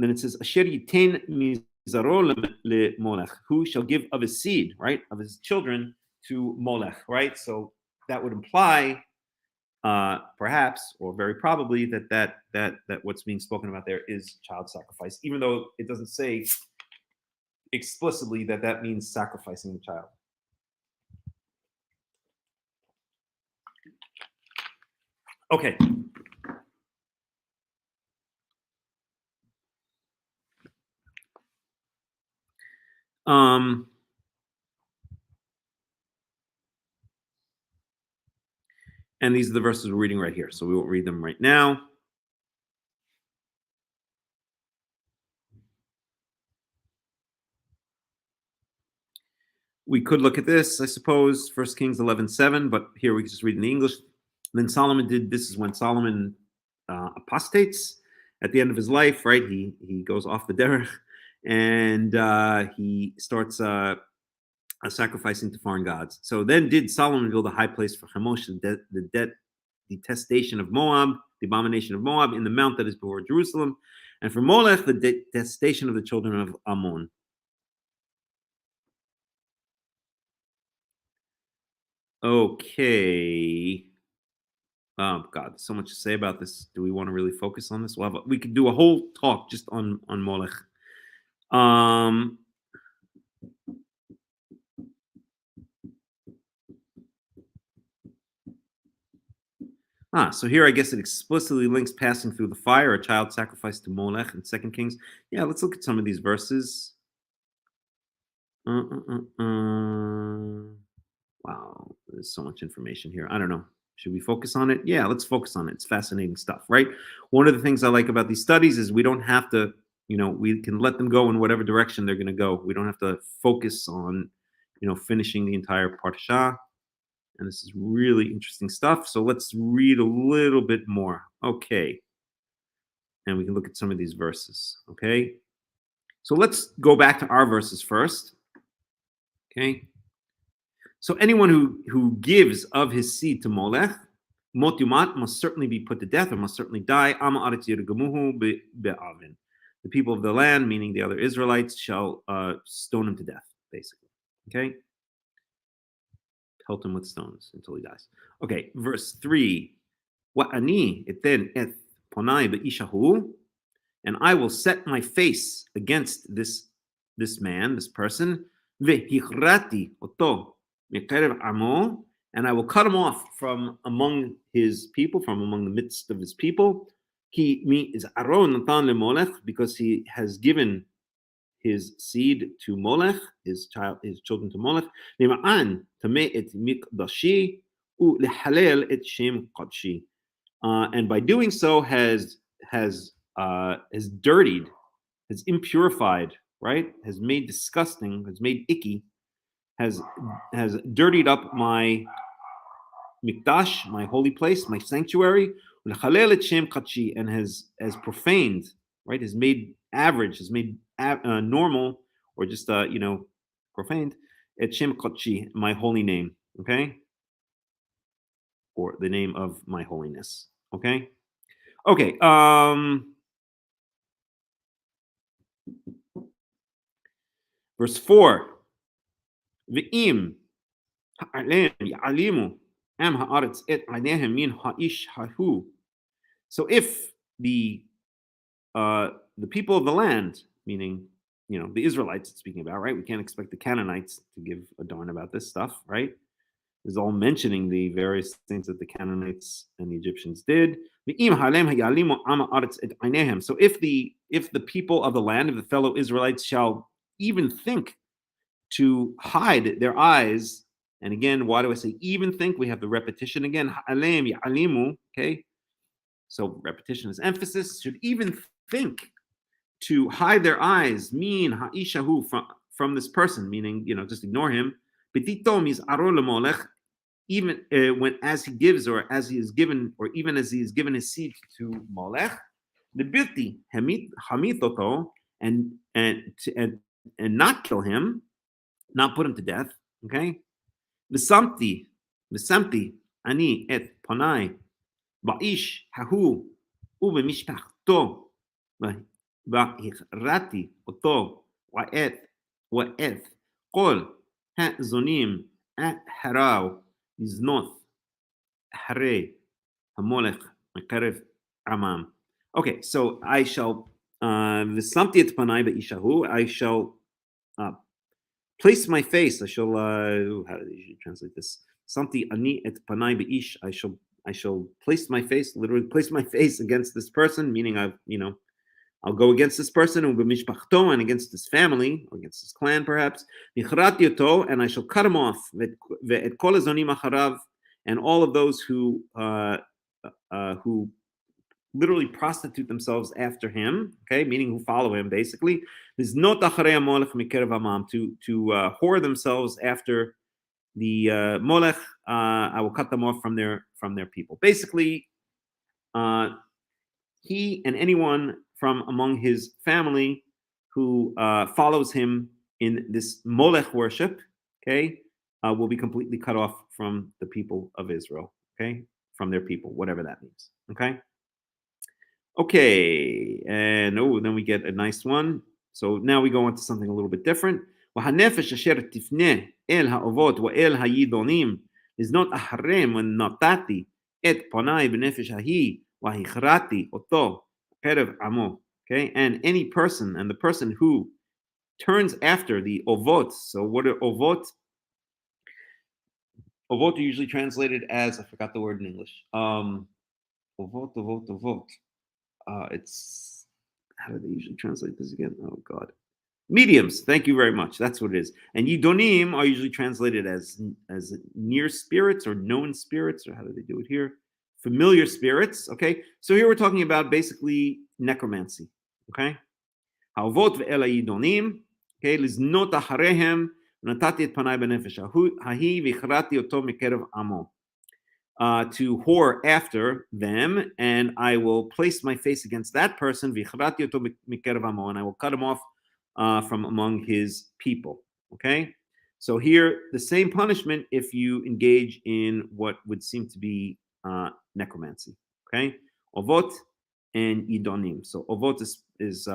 Then it says, Asher yitain mizaro le-molech, who shall give of his seed, right, of his children to Molech, right? So that would imply, perhaps, or very probably, that what's being spoken about there is child sacrifice, even though it doesn't say explicitly that means sacrificing the child. Okay. And these are the verses we're reading right here, so we won't read them right now. We could look at this, I suppose, 1 Kings 11:7, but here we can just read in the English. Then Solomon did, this is when Solomon apostates at the end of his life, right? He goes off the derech, and he starts sacrificing to foreign gods. So then did Solomon build a high place for Chemosh, the detestation of Moab, the abomination of Moab, in the mount that is before Jerusalem, and for Molech, the detestation of the children of Ammon. Okay. Oh God, there's so much to say about this. Do we want to really focus on this? Well, we could do a whole talk just on Molech. So here I guess it explicitly links passing through the fire, a child sacrifice to Molech in 2 Kings. Yeah, let's look at some of these verses. Wow, there's so much information here. I don't know. Should we focus on it? Yeah, let's focus on it. It's fascinating stuff, right? One of the things I like about these studies is we don't have to, we can let them go in whatever direction they're going to go. We don't have to focus on, finishing the entire parasha. And this is really interesting stuff. So let's read a little bit more. Okay. And we can look at some of these verses. Okay. So let's go back to our verses first. Okay. So anyone who gives of his seed to Molech, mot yumat, must certainly be put to death or must certainly die. Ama aretz yirgamuhu be'avin. The people of the land, meaning the other Israelites, shall stone him to death, basically. Okay. Pelt him with stones until he dies. Okay, verse 3. Wa'ani eten et ponai be'ishahu, and I will set my face against this man, this person, ve'hichrati oto mekerev amo, and I will cut him off from among his people, from among the midst of his people. He mi is Aaron natan leMolech, because he has given his seed to Molech, his children to Molech. Lema'an tameh et mikdashi u'lehalel et shem qadshi, and by doing so has dirtied, has impurified, right? Has made disgusting, has made icky, has dirtied up my mikdash, my holy place, my sanctuary, u'lehalel et shem qadshi, and has profaned, right? Has made average, has made normal, or just profaned, et shem qadshi, my holy name, okay, or the name of my holiness, okay. Verse 4. Ve'im ha'alem ya'alimu am ha'aretz et ainehem min ha'ish hahu. So if the people of the land, meaning the Israelites it's speaking about, right? We can't expect the Canaanites to give a darn about this stuff, right? Is all mentioning the various things that the Canaanites and the Egyptians did. So if the people of the land, if the fellow Israelites shall even think to hide their eyes, and again, why do I say even think? We have the repetition again. Okay, so repetition is emphasis. Should even think to hide their eyes, mean ha'ishahu, from this person, meaning just ignore him. Petitom is arol leMolech, even when as he gives, or as he is given, or even as he is given his seed to Molech, the bilti hamitoto, and not kill him, not put him to death. Okay, v'samti ani et ponai ba'ish hahu u'b'mishpachto v'hichrati oto wa'et kol ha'zonim harau Iznoth hare hamolech mekerev amam. Okay, so I shall v'samti et panai be'ishahu. I shall place my face. I shall how do you translate this? Samti ani et panai be'ish. I shall place my face, literally place my face against this person, meaning I'll go against this person, and against his family, or against his clan, perhaps. And I shall cut him off. And all of those who literally prostitute themselves after him, okay, meaning who follow him, basically. There's no to whore themselves after the Molech. I will cut them off from their people. Basically, he and anyone from among his family who follows him in this Molech worship, okay, will be completely cut off from the people of Israel, okay, from their people, whatever that means, okay. Okay, and then we get a nice one. So now we go into something a little bit different. not aharem when natati et panai b'nefesh hahi v'hichrati oto kerev amo. Okay, and any person, and the person who turns after the ovot. So what are ovot? Ovot are usually translated as, I forgot the word in English. Ovot. It's, how do they usually translate this again? Oh God. Mediums. Thank you very much. That's what it is. And yidonim are usually translated as near spirits or known spirits, or how do they do it here? Familiar spirits. Okay. So here we're talking about basically necromancy. Okay. Havot ve'ela yidonim. Okay. Liznot acharehem natati et panai benefesh hahi vichrati oto mikerev amo. To whore after them, and I will place my face against that person, vichrati oto mikerev amo, and I will cut him off from among his people. Okay, so here the same punishment if you engage in what would seem to be necromancy. Okay, ovot and yidonim. So ovot is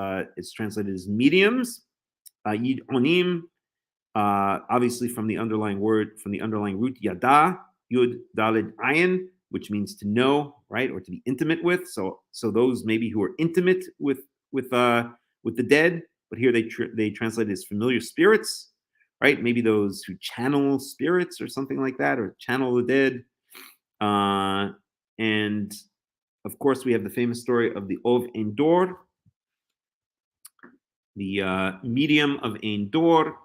translated as mediums. Yidonim, obviously from the underlying root yada, yud dalid ayin, which means to know, right, or to be intimate with. So those maybe who are intimate with the dead. But here they translate it as familiar spirits, right? Maybe those who channel spirits or something like that, or channel the dead. And of course, we have the famous story of the Ov Ein Dor, the medium of Ein Dor.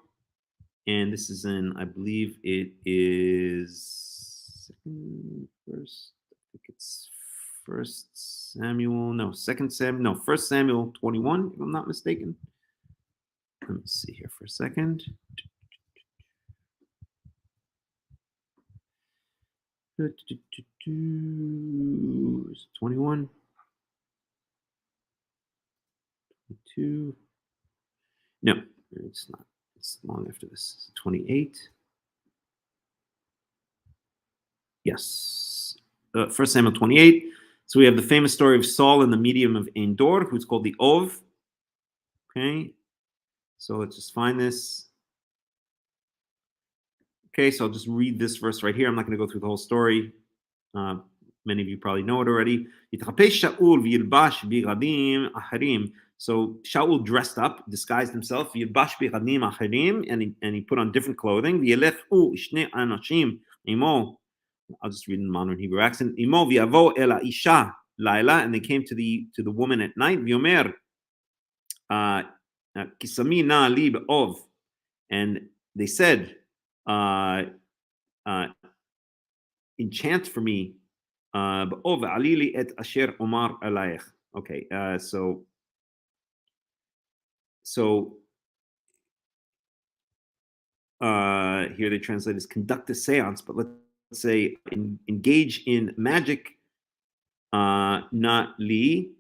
And this is in, I believe it is First Samuel 21, if I'm not mistaken. Let me see here for a second. 21. 22. No, it's not. It's long after this. 28. Yes. 1 Samuel 28. So we have the famous story of Saul and the medium of Ein Dor, who's called the Ov. Okay. So let's just find this. Okay, so I'll just read this verse right here. I'm not going to go through the whole story. Many of you probably know it already. So Shaul dressed up, disguised himself, and he put on different clothing. I'll just read in modern Hebrew accent. And they came to the woman at night. And they said, enchant for me. Okay, so here they translate as conduct a seance, but let's say engage in magic, not li,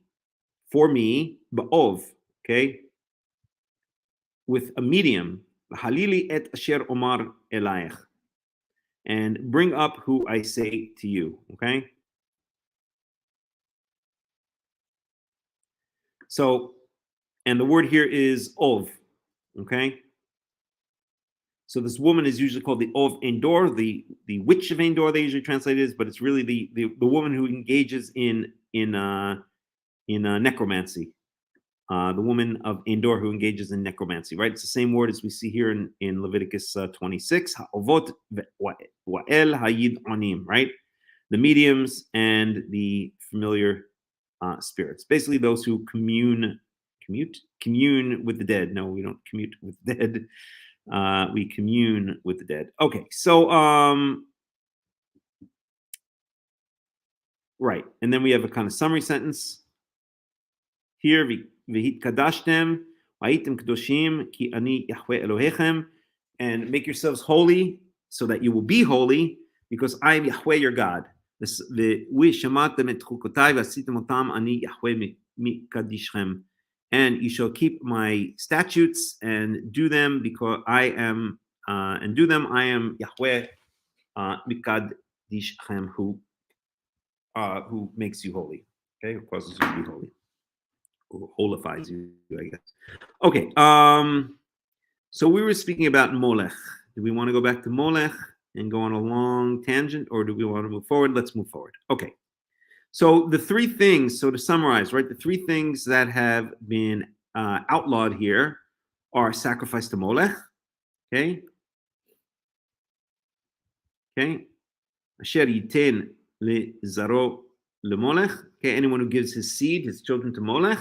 for me, ba'ov, okay, with a medium, halili et asher omar elayech, and bring up who I say to you, okay? So, and the word here is ov, okay? So this woman is usually called the Ov Ein Dor, the witch of Ein Dor, they usually translate it as, but it's really the woman who engages in necromancy. The woman of Ein Dor who engages in necromancy, right? It's the same word as we see here in Leviticus 26, Ha'ovot wa'el hayid onim, right? The mediums and the familiar spirits. Basically those who commune with the dead. No, we don't commute with the dead. We commune with the dead. Okay, so right, and then we have a kind of summary sentence here. V'hit kadashtem, v'hitem kadoshim, ki ani Yahweh Elohechem, and make yourselves holy, so that you will be holy, because I am Yahweh your God. V'shamatem et chukotai v'asitem otam ani Yahweh mikadishchem. And you shall keep my statutes and do them, because I am I am Yahweh mikadishchem, who makes you holy. Okay, who causes you to be holy, who holifies you, I guess. Okay, so we were speaking about Molech. Do we want to go back to Molech? and go on a long tangent, or do we want to move forward? Let's move forward. Okay. So the three things, so to summarize, right, the three things that have been outlawed here are sacrifice to Molech, okay? Okay. Asher yiten lezaro lemolech, okay, anyone who gives his seed, his children to Molech.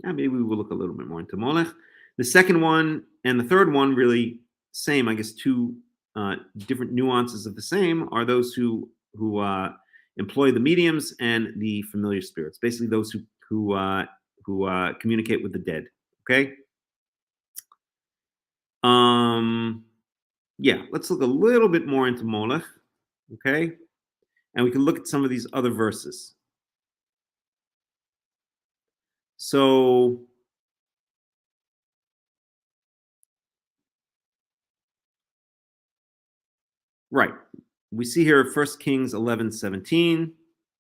Yeah, maybe we will look a little bit more into Molech. The second one and the third one, really same, I guess, two different nuances of the same are those who employ the mediums and the familiar spirits, basically those who communicate with the dead. Okay. Yeah, let's look a little bit more into Molech. Okay, and we can look at some of these other verses. So, right, we see here 1 Kings 11:17.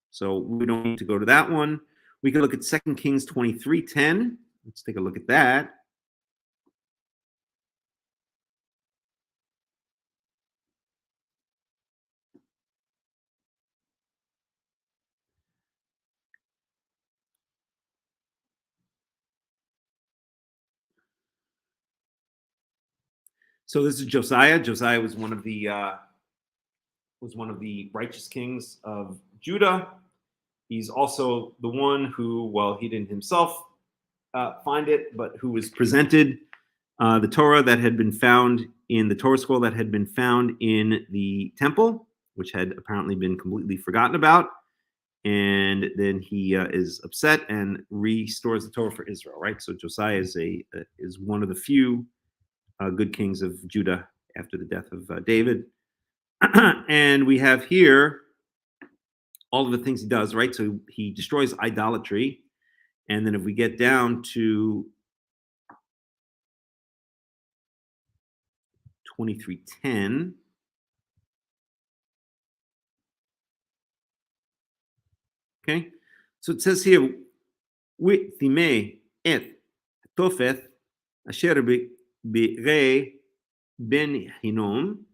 So we don't need to go to that one. We can look at 2 Kings 23:10. Let's take a look at that. So this is Josiah. Josiah was one of the righteous kings of Judah. He's also the one who, well, he didn't himself find it, but who was presented the Torah that had been found in the Torah scroll that had been found in the temple, which had apparently been completely forgotten about. And then he is upset and restores the Torah for Israel, right? So Josiah is one of the few good kings of Judah after the death of David. And we have here all of the things he does, right? So he destroys idolatry. And then if we get down to 23:10, okay? So it says here, "Withime et tofeth asher be're ben Hinnom,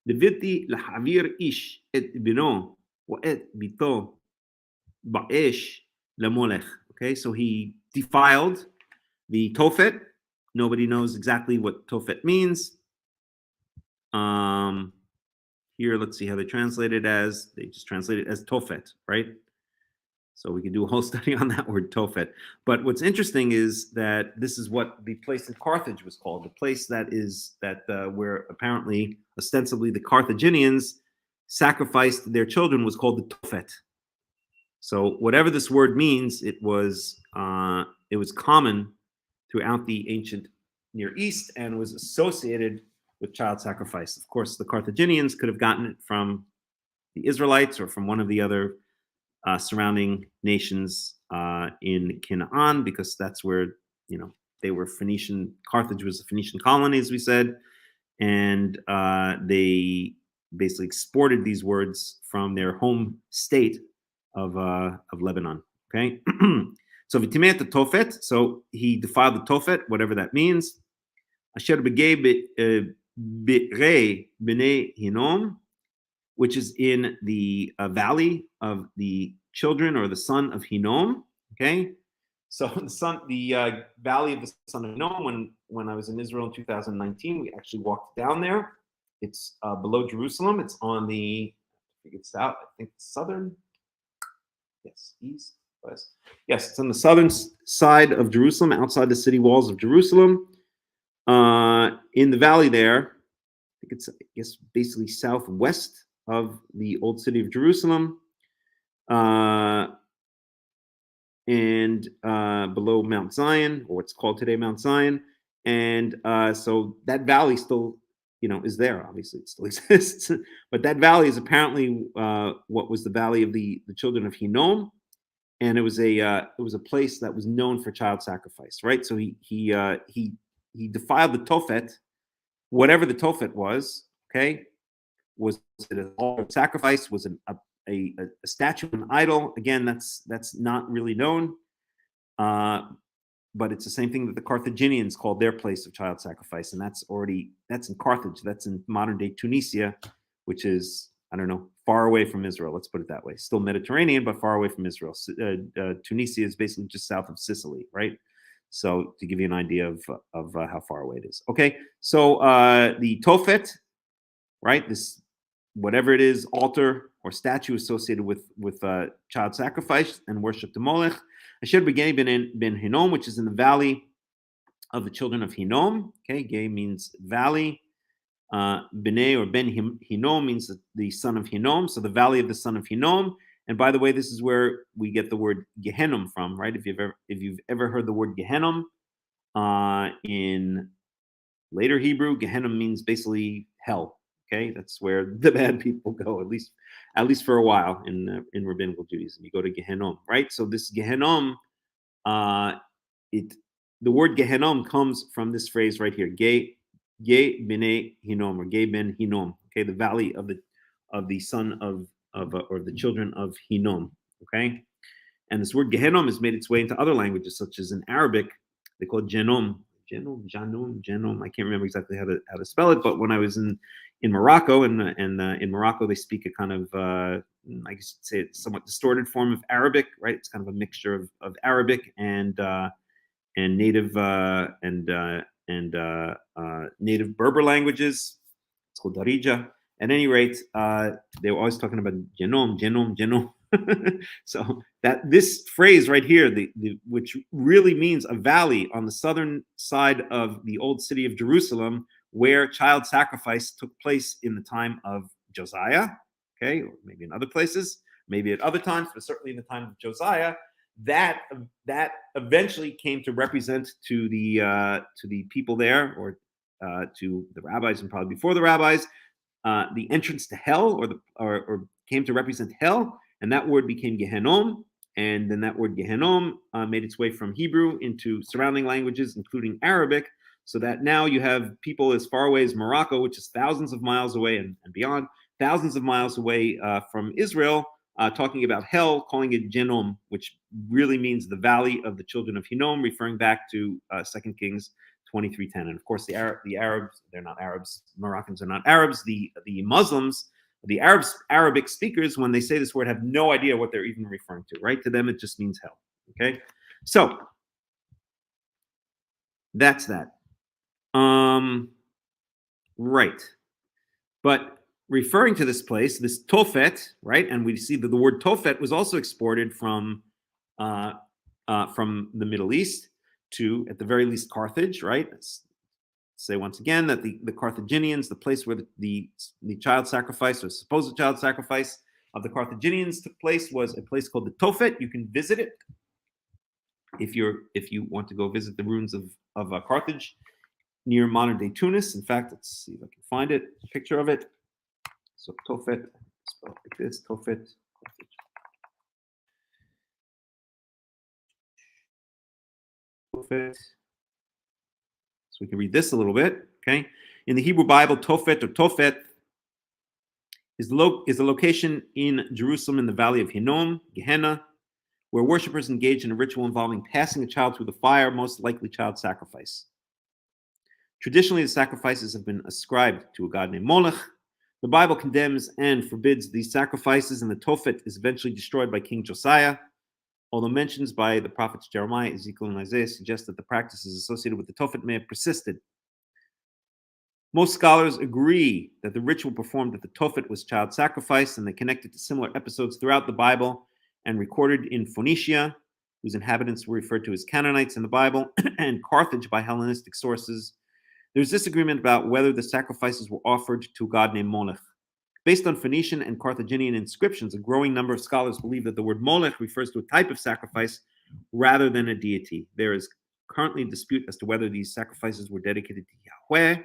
Leviti lahavir ish et bino wa et bito ba'esh lamolech." Okay, so he defiled the Tophet. Nobody knows exactly what Tophet means. Here, let's see how they translate it as. They just translate it as Tophet, right? So we can do a whole study on that word Tophet. But what's interesting is that this is what the place in Carthage was called. The place where apparently, ostensibly, the Carthaginians sacrificed their children was called the Tophet. So whatever this word means, it was common throughout the ancient Near East and was associated with child sacrifice. Of course, the Carthaginians could have gotten it from the Israelites or from one of the other surrounding nations in Canaan, because that's where they were Phoenician. Carthage was a Phoenician colony, as we said, and they basically exported these words from their home state of Lebanon. Okay, so v'timet the Tophet. So he defiled the Tophet, whatever that means. Asher begei be'rei b'nei Hinnom, which is in the valley of the children or the son of Hinnom. Okay, so the valley of the son of Hinnom. When I was in Israel in 2019, we actually walked down there. It's below Jerusalem. It's on the, I think it's out. I think southern. Yes, east, west. Yes, it's on the southern side of Jerusalem, outside the city walls of Jerusalem. In the valley there, I think it's, I guess, basically southwest of the old city of Jerusalem, and below Mount Zion, or what's called today Mount Zion. And so that valley still, is there. Obviously, it still exists. But that valley is apparently what was the valley of the children of Hinnom, and it was a place that was known for child sacrifice. Right. So he defiled the Tophet, whatever the Tophet was. Okay. Was it an altar sacrifice? Was it a statue, an idol? Again, that's not really known. but it's the same thing that the Carthaginians called their place of child sacrifice, and that's in Carthage. That's in modern day Tunisia, which is, I don't know, far away from Israel. Let's put it that way. Still Mediterranean, but far away from Israel. Tunisia is basically just south of Sicily, right? So to give you an idea of how far away it is. Okay, so the Tophet, right? This, whatever it is, altar or statue associated with child sacrifice and worship to Molech. Asher b'gei ben Hinnom, which is in the valley of the children of Hinnom. Okay, Gei means valley. Bnei or Ben Hinnom means the son of Hinnom. So the valley of the son of Hinnom. And by the way, this is where we get the word Gehenna from, right? If you've ever heard the word Gehenna in later Hebrew, Gehenna means basically hell. Okay, that's where the bad people go, at least for a while in rabbinical Judaism. You go to Gehenna, right? So this Gehenna, the word Gehenna comes from this phrase right here, Gei b'nei Hinnom, or Gei ben Hinnom. Okay, the valley of the son of or the children of Hinnom. Okay, and this word Gehenna has made its way into other languages, such as in Arabic, they call it Janum. I can't remember exactly how to spell it, but when I was in Morocco, and in Morocco they speak a kind of I guess you'd say it's somewhat distorted form of Arabic, right? It's kind of a mixture of Arabic and native native Berber languages. It's called Darija. At any rate, they were always talking about genom. So that this phrase right here, which really means a valley on the southern side of the old city of Jerusalem, where child sacrifice took place in the time of Josiah, okay, or maybe in other places, maybe at other times, but certainly in the time of Josiah, that eventually came to represent to the people there, or to the rabbis, and probably before the rabbis, the entrance to hell, or came to represent hell, and that word became Gehenom, and then that word Gehenom made its way from Hebrew into surrounding languages, including Arabic, so that now you have people as far away as Morocco, which is thousands of miles away and beyond, thousands of miles away from Israel, talking about hell, calling it Genom, which really means the valley of the children of Hinnom, referring back to 2 Kings 23:10. And of course, the Arabs, they're not Arabs. Moroccans are not Arabs. The Muslims, the Arabic speakers, when they say this word, have no idea what they're even referring to, right? To them, it just means hell. Okay, so that's that. Right, but referring to this place, this Tophet, right? And we see that the word Tophet was also exported from the Middle East to, at the very least, Carthage, right? Let's say once again that the Carthaginians, the place where the child sacrifice, or supposed child sacrifice of the Carthaginians took place, was a place called the Tophet. You can visit it if you want to go visit the ruins of Carthage near modern day Tunis. In fact, let's see if I can find it, a picture of it. So Tophet, spelled like this, Tophet. Tophet. So we can read this a little bit, okay? In the Hebrew Bible, Tophet or Tophet is the location in Jerusalem in the valley of Hinnom, Gehenna, where worshippers engage in a ritual involving passing a child through the fire, most likely child sacrifice. Traditionally, the sacrifices have been ascribed to a god named Molech. The Bible condemns and forbids these sacrifices, and the Tophet is eventually destroyed by King Josiah, although mentions by the prophets Jeremiah, Ezekiel, and Isaiah suggest that the practices associated with the Tophet may have persisted. Most scholars agree that the ritual performed at the Tophet was child sacrifice, and they connect it to similar episodes throughout the Bible and recorded in Phoenicia, whose inhabitants were referred to as Canaanites in the Bible, and Carthage by Hellenistic sources. There's disagreement about whether the sacrifices were offered to a god named Molech. Based on Phoenician and Carthaginian inscriptions, a growing number of scholars believe that the word Molech refers to a type of sacrifice rather than a deity. There is currently a dispute as to whether these sacrifices were dedicated to Yahweh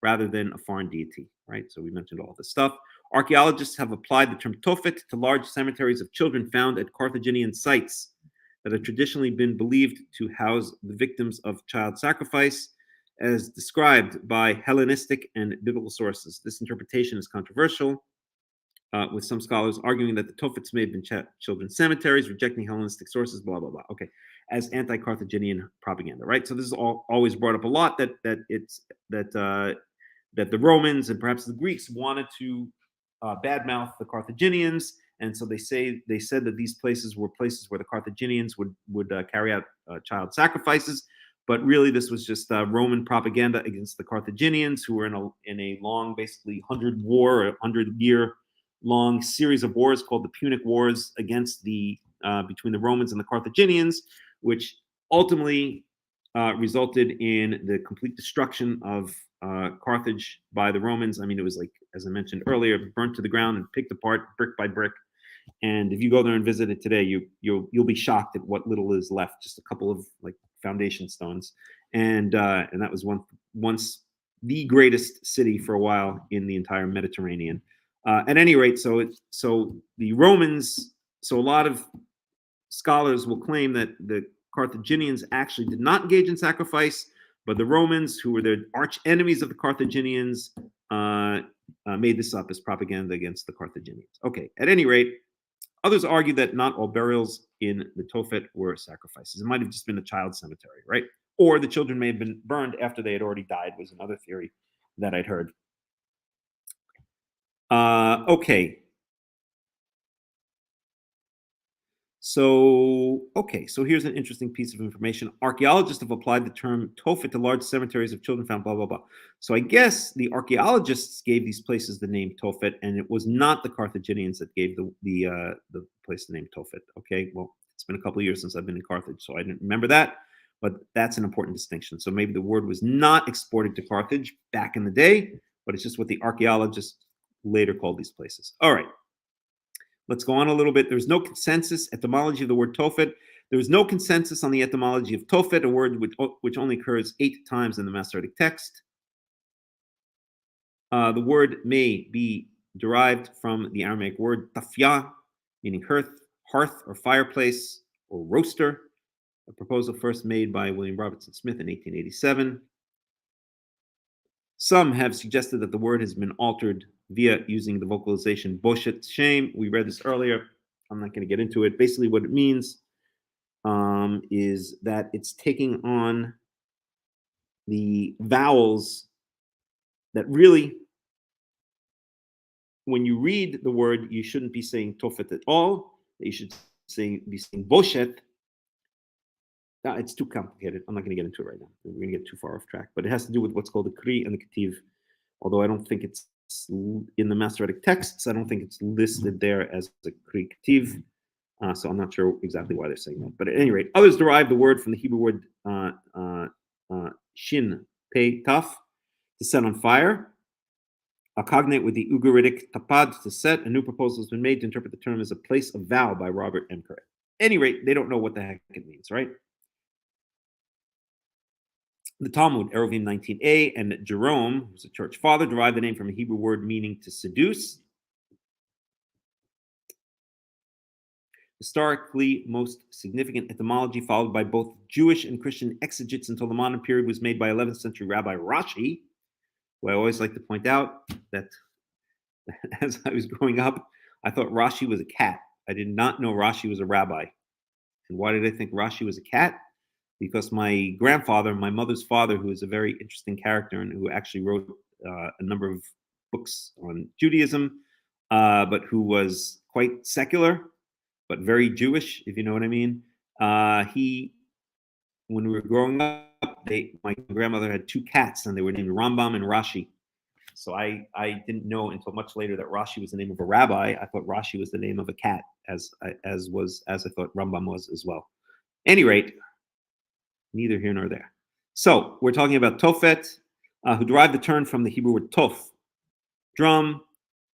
rather than a foreign deity, right? So we mentioned all this stuff. Archaeologists have applied the term Tophet to large cemeteries of children found at Carthaginian sites that have traditionally been believed to house the victims of child sacrifice, as described by Hellenistic and biblical sources. This interpretation is controversial. with some scholars arguing that the Tophets may have been children's cemeteries, rejecting Hellenistic sources, blah, blah, blah. Okay, as anti-Carthaginian propaganda, right? So this is always brought up a lot, that the Romans and perhaps the Greeks wanted to badmouth the Carthaginians, and so they said that these places were places where the Carthaginians would carry out child sacrifices. But really, this was just Roman propaganda against the Carthaginians, who were in a long, basically 100-year long series of wars called the Punic Wars against between the Romans and the Carthaginians, which ultimately resulted in the complete destruction of Carthage by the Romans. I mean, it was like, as I mentioned earlier, burnt to the ground and picked apart brick by brick. And if you go there and visit it today, you'll be shocked at what little is left. Just a couple of like foundation stones, and that was once the greatest city for a while in the entire Mediterranean. At any rate, so the Romans. So a lot of scholars will claim that the Carthaginians actually did not engage in sacrifice, but the Romans, who were the arch enemies of the Carthaginians, made this up as propaganda against the Carthaginians. Okay, at any rate, others argue that not all burials in the Tophet were sacrifices. It might have just been a child cemetery, right? Or the children may have been burned after they had already died, was another theory that I'd heard. Okay. So here's an interesting piece of information. Archaeologists have applied the term Tophet to large cemeteries of children found, blah, blah, blah. So I guess the archaeologists gave these places the name Tophet, and it was not the Carthaginians that gave the place the name Tophet. Okay, well, it's been a couple of years since I've been in Carthage, so I didn't remember that, but that's an important distinction. So maybe the word was not exported to Carthage back in the day, but it's just what the archaeologists later called these places. All right. Let's go on a little bit. There's no consensus etymology of the word Tophet. There is no consensus on the etymology of Tophet, a word which only occurs 8 times in the Masoretic text. The word may be derived from the Aramaic word tafya, meaning hearth or fireplace or roaster, a proposal first made by William Robertson Smith in 1887. Some have suggested that the word has been altered via using the vocalization boshet shame. We read this earlier. I'm not going to get into it. Basically, what it means is that it's taking on the vowels that really, when you read the word, you shouldn't be saying tofet at all. You should be saying boshet. It's too complicated. I'm not going to get into it right now. We're going to get too far off track. But it has to do with what's called the kri and the ketiv. Although I don't think it's in the Masoretic texts, I don't think it's listed there as a kri ketiv. So I'm not sure exactly why they're saying that. But at any rate, others derive the word from the Hebrew word shin, pei, taf, to set on fire. A cognate with the Ugaritic tapad, to set. A new proposal has been made to interpret the term as a place of vow by Robert M. Curry. At any rate, they don't know what the heck it means, right? The Talmud, Eruvin 19a, and Jerome, who's a church father, derived the name from a Hebrew word meaning to seduce. Historically, most significant etymology followed by both Jewish and Christian exegetes until the modern period was made by 11th century Rabbi Rashi, who I always like to point out that as I was growing up, I thought Rashi was a cat. I did not know Rashi was a rabbi. And why did I think Rashi was a cat? Because my grandfather, my mother's father, who is a very interesting character and who actually wrote a number of books on Judaism, but who was quite secular, but very Jewish, if you know what I mean. When we were growing up, my grandmother had 2 cats, and they were named Rambam and Rashi. So I didn't know until much later that Rashi was the name of a rabbi. I thought Rashi was the name of a cat, as I thought Rambam was as well. Any rate, neither here nor there. So we're talking about Tophet, who derived the term from the Hebrew word tof, drum,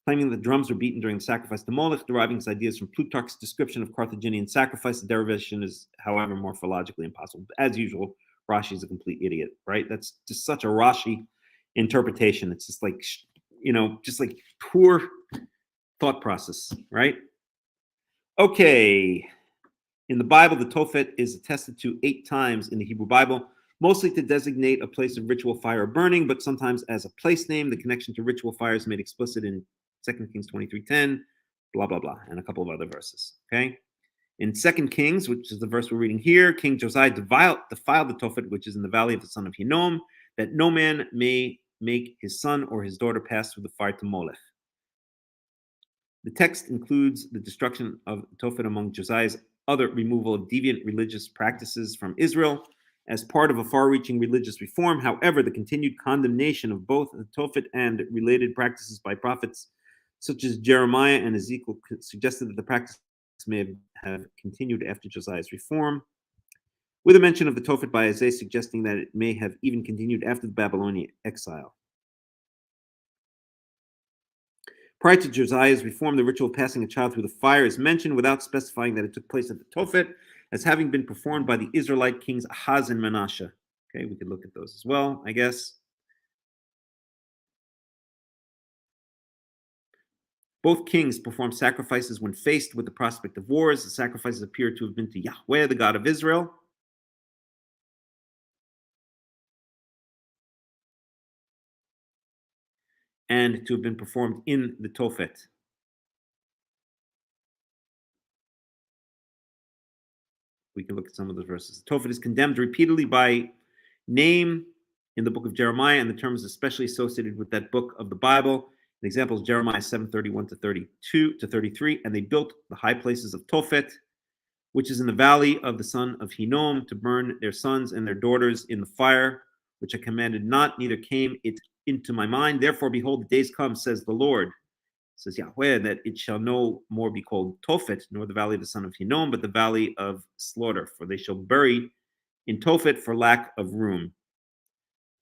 claiming that drums were beaten during the sacrifice to Molech, deriving his ideas from Plutarch's description of Carthaginian sacrifice. The derivation is, however, morphologically impossible. As usual, Rashi is a complete idiot, right? That's just such a Rashi interpretation. It's just like, just like poor thought process, right? Okay. In the Bible, the Tophet is attested to 8 times in the Hebrew Bible, mostly to designate a place of ritual fire or burning, but sometimes as a place name. The connection to ritual fire is made explicit in 2 Kings 23:10, blah, blah, blah, and a couple of other verses, okay? In 2 Kings, which is the verse we're reading here, King Josiah defiled the Tophet, which is in the valley of the son of Hinnom, that no man may make his son or his daughter pass through the fire to Molech. The text includes the destruction of Tophet among Josiah's other removal of deviant religious practices from Israel as part of a far-reaching religious reform. However, the continued condemnation of both the Tophet and related practices by prophets such as Jeremiah and Ezekiel suggested that the practice may have continued after Josiah's reform, with a mention of the Tophet by Isaiah suggesting that it may have even continued after the Babylonian exile. Prior to Josiah's reform, the ritual of passing a child through the fire is mentioned without specifying that it took place at the Tophet, as having been performed by the Israelite kings Ahaz and Manasseh. Okay, we could look at those as well, I guess. Both kings performed sacrifices when faced with the prospect of wars. The sacrifices appear to have been to Yahweh, the God of Israel. And to have been performed in the Tophet. We can look at some of those verses. The Tophet is condemned repeatedly by name in the book of Jeremiah, and the term is especially associated with that book of the Bible. An example is Jeremiah 7:31 to 32 to 33, and they built the high places of Tophet, which is in the valley of the son of Hinnom, to burn their sons and their daughters in the fire, which I commanded not, neither came it into my mind. Therefore, behold, the days come, says the Lord, says Yahweh, that it shall no more be called Tophet, nor the valley of the son of Hinnom, but the valley of slaughter, for they shall bury in Tophet for lack of room.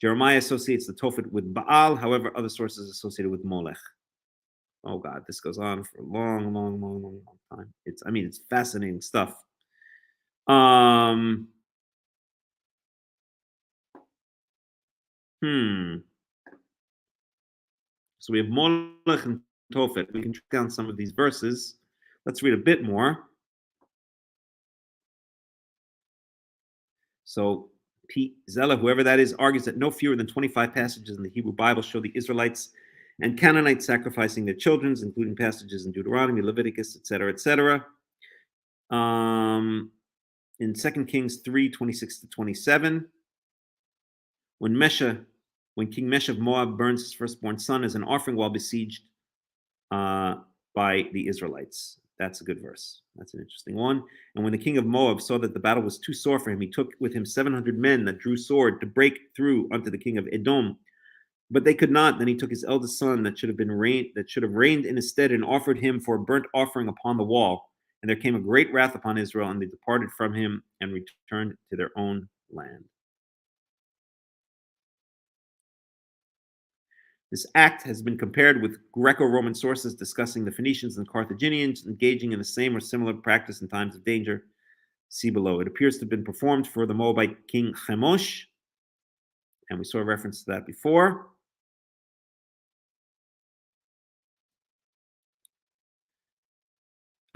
Jeremiah associates the Tophet with Baal, however, other sources associated with Molech. Oh God, this goes on for a long, long, long, long, long time. It's fascinating stuff. So we have Molech and Tophet. We can track down some of these verses. Let's read a bit more. So P. Zella, whoever that is, argues that no fewer than 25 passages in the Hebrew Bible show the Israelites and Canaanites sacrificing their children, including passages in Deuteronomy, Leviticus, etc., etc. In 2 Kings 3:26 to 27, when King Mesh of Moab burns his firstborn son as an offering while besieged by the Israelites. That's a good verse. That's an interesting one. And when the king of Moab saw that the battle was too sore for him, he took with him 700 men that drew sword to break through unto the king of Edom. But they could not. Then he took his eldest son that should have reigned in his stead, and offered him for a burnt offering upon the wall. And there came a great wrath upon Israel, and they departed from him and returned to their own land. This act has been compared with Greco-Roman sources discussing the Phoenicians and Carthaginians engaging in the same or similar practice in times of danger. See below. It appears to have been performed for the Moabite king Chemosh, and we saw a reference to that before.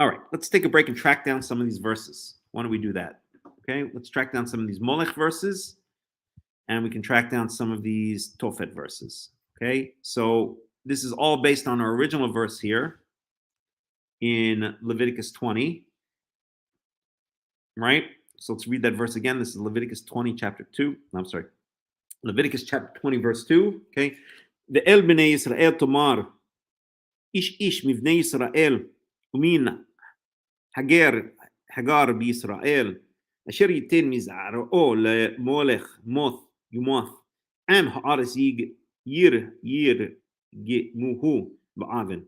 All right, let's take a break and track down some of these verses. Why don't we do that? Okay, let's track down some of these Molech verses, and we can track down some of these Tophet verses. Okay, so this is all based on our original verse here in Leviticus 20, right? So let's read that verse again. This is Leviticus 20, chapter 2. I'm sorry, Leviticus chapter 20, verse 2. Okay, the El Bnei Yisrael Tomar, Ish Mivnei Yisrael, Umin Hagar BiYisrael, Asher Yitin Mizaro LeMolech Moth Yumoth, Am Haaretz Yir Gemuhu Ba'avin.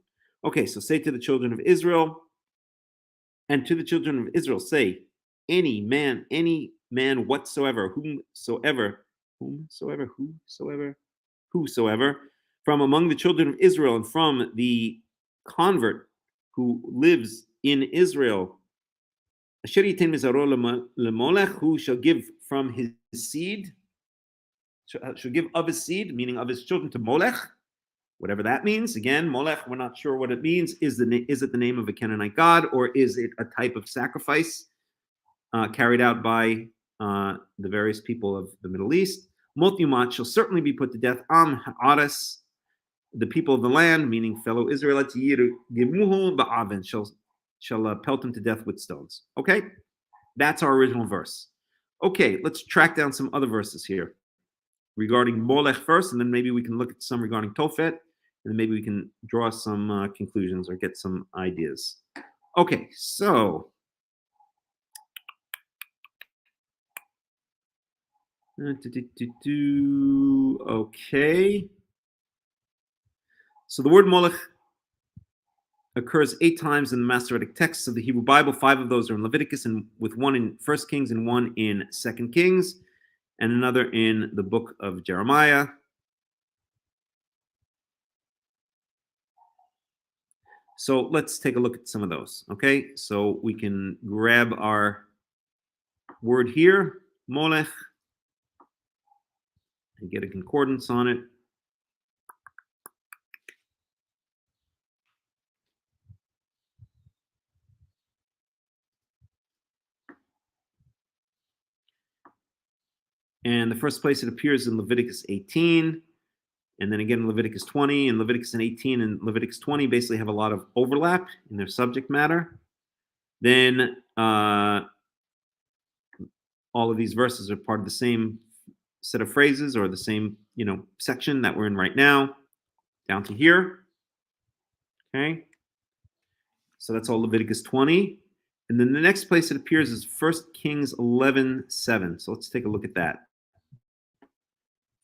Okay, so say to the children of Israel, and to the children of Israel say, any man whatsoever, whosoever, from among the children of Israel and from the convert who lives in Israel, Asher yitin mizaro lemolech, who shall give from his seed, shall give of his seed, meaning of his children, to Molech, whatever that means. Again, Molech, we're not sure what it means. Is it the name of a Canaanite god, or is it a type of sacrifice carried out by the various people of the Middle East? Mot yumat shall certainly be put to death. Am ha'aretz, the people of the land, meaning fellow Israelites, shall pelt him to death with stones. Okay, that's our original verse. Okay, let's track down some other verses here regarding Molech first, and then maybe we can look at some regarding Tophet, and then maybe we can draw some conclusions or get some ideas. Okay, so okay. So the word Molech occurs 8 times in the Masoretic texts of the Hebrew Bible. 5 of those are in Leviticus, and with 1 in 1 Kings and 1 in 2 Kings, and another in the book of Jeremiah. So let's take a look at some of those. Okay, so we can grab our word here, Molech, and get a concordance on it. And the first place it appears in Leviticus 18, and then again in Leviticus 20, and Leviticus 18 and Leviticus 20 basically have a lot of overlap in their subject matter. Then all of these verses are part of the same set of phrases or the same, section that we're in right now, down to here. Okay, so that's all Leviticus 20. And then the next place it appears is 1 Kings 11:7. So let's take a look at that.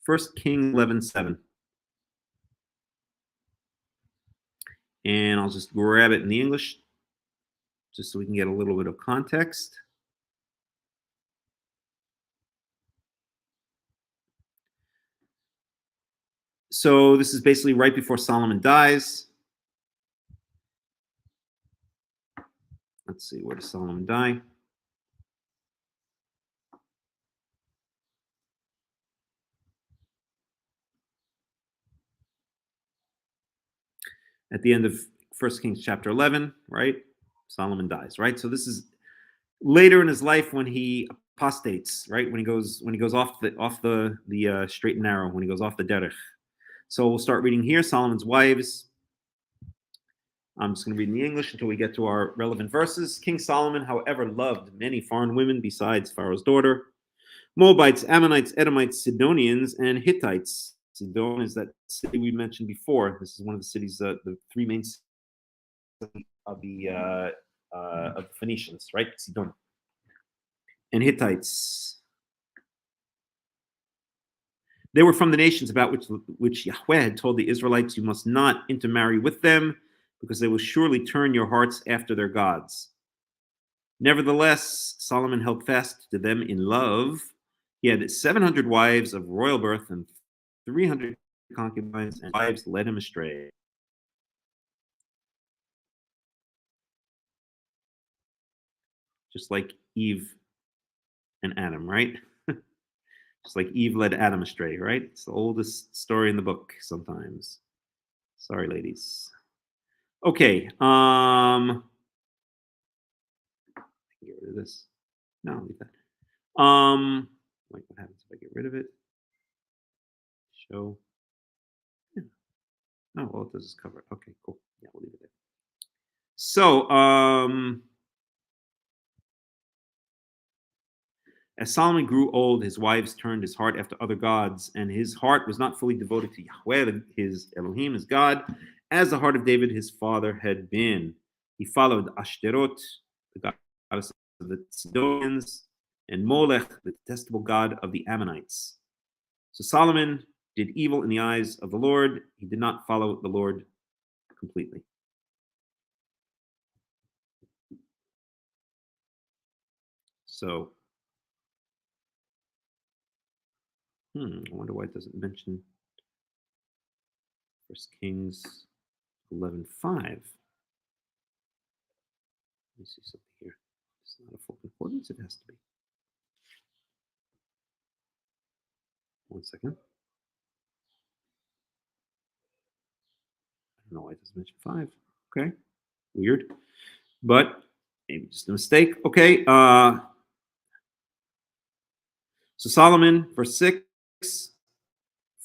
1 Kings 11:7. And I'll just grab it in the English just so we can get a little bit of context. So this is basically right before Solomon dies. Let's see, where does Solomon die? At the end of 1 Kings chapter 11, right? Solomon dies, right? So this is later in his life when he apostates, right? When he goes off the straight and narrow, when he goes off the derech. So we'll start reading here. Solomon's wives. I'm just going to read in the English until we get to our relevant verses. King Solomon, however, loved many foreign women besides Pharaoh's daughter: Moabites, Ammonites, Edomites, Sidonians, and Hittites. Sidon is that city we mentioned before. This is one of the cities, the 3 main cities of the Phoenicians, right? Sidon and Hittites. They were from the nations about which Yahweh had told the Israelites, "You must not intermarry with them, because they will surely turn your hearts after their gods." Nevertheless, Solomon held fast to them in love. He had 700 wives of royal birth and 300 concubines, and wives led him astray. Just like Eve and Adam, right? Just like Eve led Adam astray, right? It's the oldest story in the book sometimes. Sorry, ladies. Okay. Get rid of this. No, leave that. Like what happens if I get rid of it? Show. Yeah. Oh, well, it does is cover it. Okay, cool. Yeah, we'll leave it there. So, as Solomon grew old, his wives turned his heart after other gods, and his heart was not fully devoted to Yahweh, his Elohim, his God, as the heart of David, his father, had been. He followed Ashtaroth, the goddess of the Sidonians, and Molech, the detestable god of the Ammonites. So Solomon did evil in the eyes of the Lord. He did not follow the Lord completely. So, I wonder why it doesn't mention 1 Kings 11:5. Let me see something here. It's not a full concordance. It has to be. 1 second. I don't know why it doesn't mention 5. Okay. Weird. But maybe just a mistake. Okay. So Solomon, verse 6,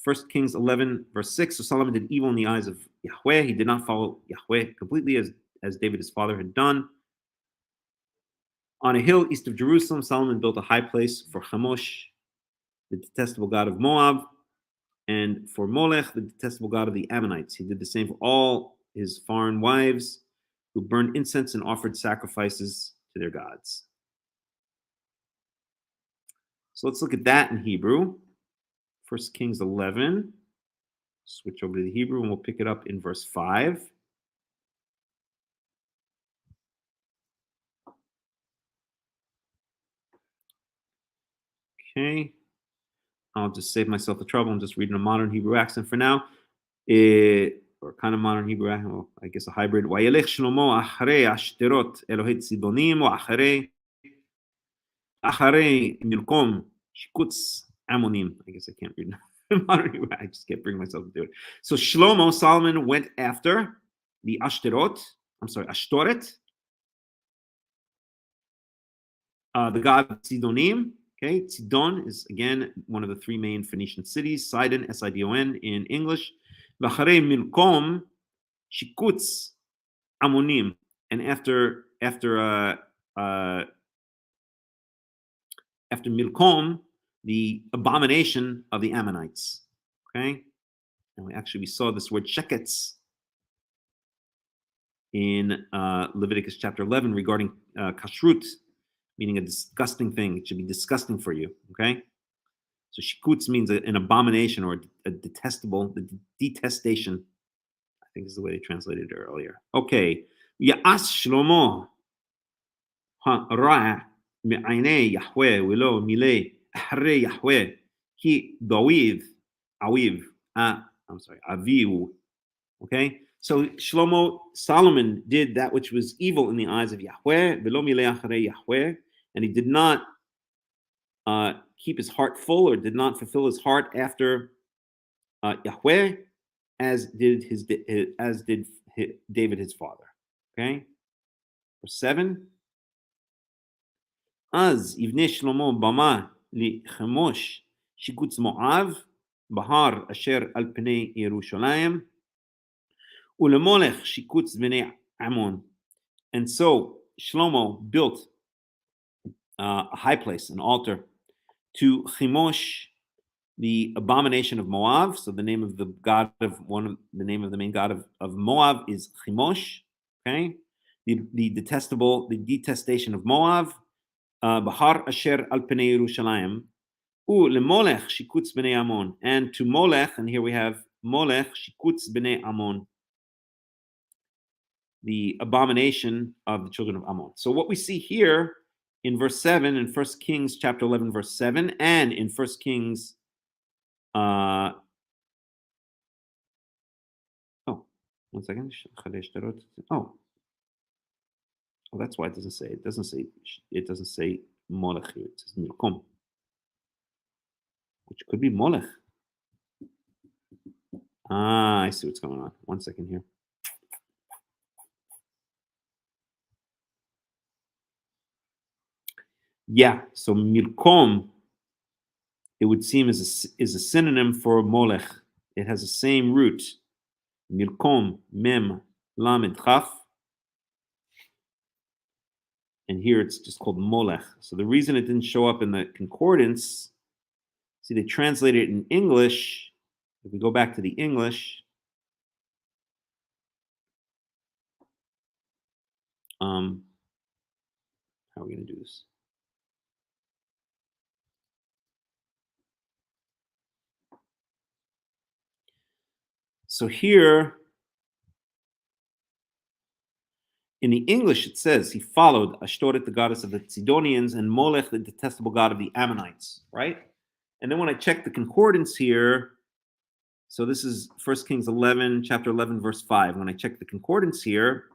1 Kings 11, verse 6. So Solomon did evil in the eyes of Yahweh. He did not follow Yahweh completely as David, his father, had done. On a hill east of Jerusalem, Solomon built a high place for Chemosh, the detestable god of Moab, and for Molech, the detestable god of the Ammonites. He did the same for all his foreign wives who burned incense and offered sacrifices to their gods. So let's look at that in Hebrew. 1 Kings 11. Switch over to the Hebrew and we'll pick it up in verse 5. Okay. I'll just save myself the trouble and just read in a modern Hebrew accent for now. Or kind of modern Hebrew accent, well, I guess a hybrid. וילך שלמה אחרי השטרות אלוהי צידונים אחרי מלקום שיקוץ עמונים. I guess I can't read modern Hebrew. I just can't bring myself to do it. So Solomon went after the Ashtoreth, the god of Sidonim. Okay, Sidon is again one of the three main Phoenician cities. Sidon, S-I-D-O-N in English. V'acharei milkom shikutz amonim, and after milkom, the abomination of the Ammonites. Okay, and we saw this word sheketz in Leviticus chapter 11 regarding kashrut, meaning a disgusting thing. It should be disgusting for you, okay? So shikutz means an abomination or a detestable, the detestation. I think is the way they translated it earlier. Okay. Ya'as Shlomo ha'ra me'aynei Yahweh v'lo milei ahrei Yahweh ki aviv, aviu. Okay? So Solomon did that which was evil in the eyes of Yahweh, v'lo milei ahrei Yahweh, and he did not keep his heart full or did not fulfill his heart after Yahweh, as did David his father. Okay, verse 7. Az yivnei Shlomo bama li Chemosh shikutz Moav bahar asher al pnei Yerushalayim ulemolech shikutz bnei Ammon. And so Shlomo built a high place, an altar, to Chemosh, the abomination of Moab. So the name of the name of the main god of Moab is Chemosh. Okay, the detestation of Moab. Bahar asher al pnei Yerushalayim. Lemolech shikutz bnei Ammon, and to Molech, and here we have Molech shikutz bnei Ammon, the abomination of the children of Ammon. So what we see here in verse 7 in 1 Kings chapter 11 verse 7 and in 1 Kings one second. Oh, that's why it doesn't say Molech here. It says Milkom, which could be Molech. I see what's going on. One second here. Yeah, so Milkom, it would seem is a synonym for Molech. It has the same root. Milkom, Mem, Lamed, Chaf. And here it's just called Molech. So the reason it didn't show up in the concordance, see, they translated it in English. If we go back to the English, how are we going to do this? So here, in the English, it says he followed Ashtoreth, the goddess of the Sidonians, and Molech, the detestable god of the Ammonites, right? And then when I check the concordance here, so this is 1 Kings 11, chapter 11, verse 5. When I check the concordance here,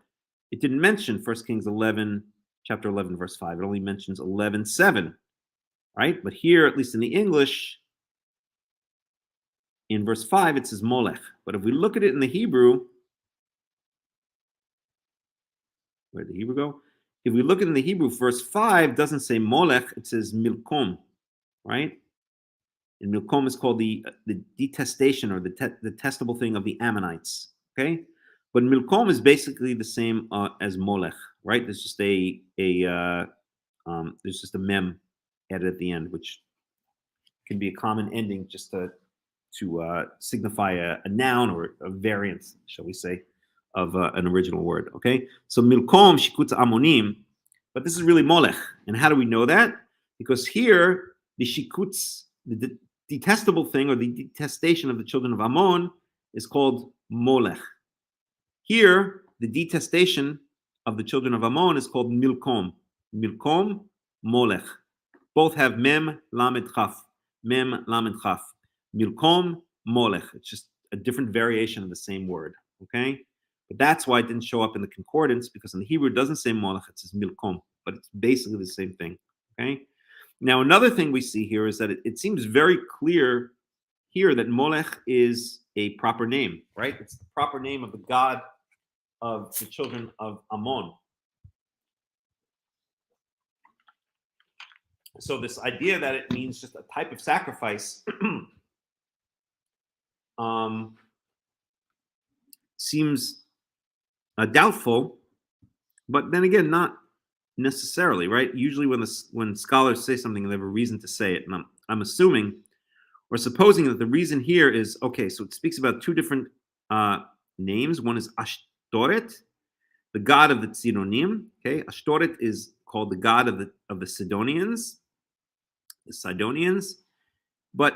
it didn't mention 1 Kings 11, chapter 11, verse 5. It only mentions 11:7, right? But here, at least in the English, in verse 5, it says Molech. But if we look at it in the Hebrew, where'd the Hebrew go? If we look at it in the Hebrew, verse 5 doesn't say Molech, it says Milkom, right? And milkom is called the detestation or the detestable thing of the Ammonites. Okay, but milkom is basically the same as molech, right? There's just a mem added at the end, which can be a common ending just to signify a noun or a variant, shall we say, of an original word. Okay, so milkom shikutz amonim, but this is really molech. And how do we know that? Because here the shikutz, the detestable thing or the detestation of the children of Ammon is called molech. Here, the detestation of the children of Ammon is called milkom. Milkom, molech. Both have mem, lamed, chaf. Mem, lamed, chaf. Milkom, molech. It's just a different variation of the same word. Okay? But that's why it didn't show up in the concordance, because in the Hebrew it doesn't say molech, it says milkom. But it's basically the same thing. Okay? Now, another thing we see here is that it seems very clear here that molech is a proper name, right? It's the proper name of the god of the children of Ammon. So this idea that it means just a type of sacrifice seems doubtful, but then again, not necessarily, right? Usually when scholars say something, they have a reason to say it. And I'm assuming or supposing that the reason here is, okay, so it speaks about two different names. One is Ashtoret, the god of the Tsidonim. Okay, Ashtoret is called the god of the Sidonians, but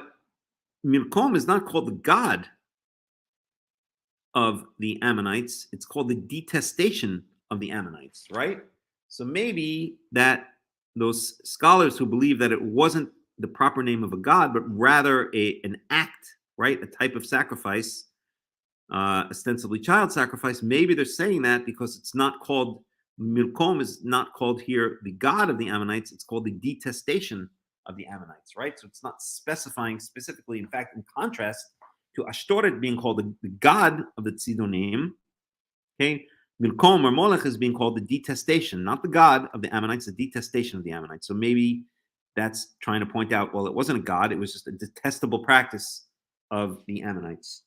Milkom is not called the god of the Ammonites. It's called the detestation of the Ammonites, right? So maybe that those scholars who believe that it wasn't the proper name of a god, but rather an act, right, a type of sacrifice, ostensibly child sacrifice, maybe they're saying that because it's not called, Milkom is not called here the god of the Ammonites, it's called the detestation of the Ammonites, right? So it's not specifying specifically. In fact, in contrast to Ashtoret being called the god of the Tzidonim, okay, Milkom or Molech is being called the detestation, not the god of the Ammonites, the detestation of the Ammonites. So maybe that's trying to point out, well, it wasn't a god, it was just a detestable practice of the Ammonites.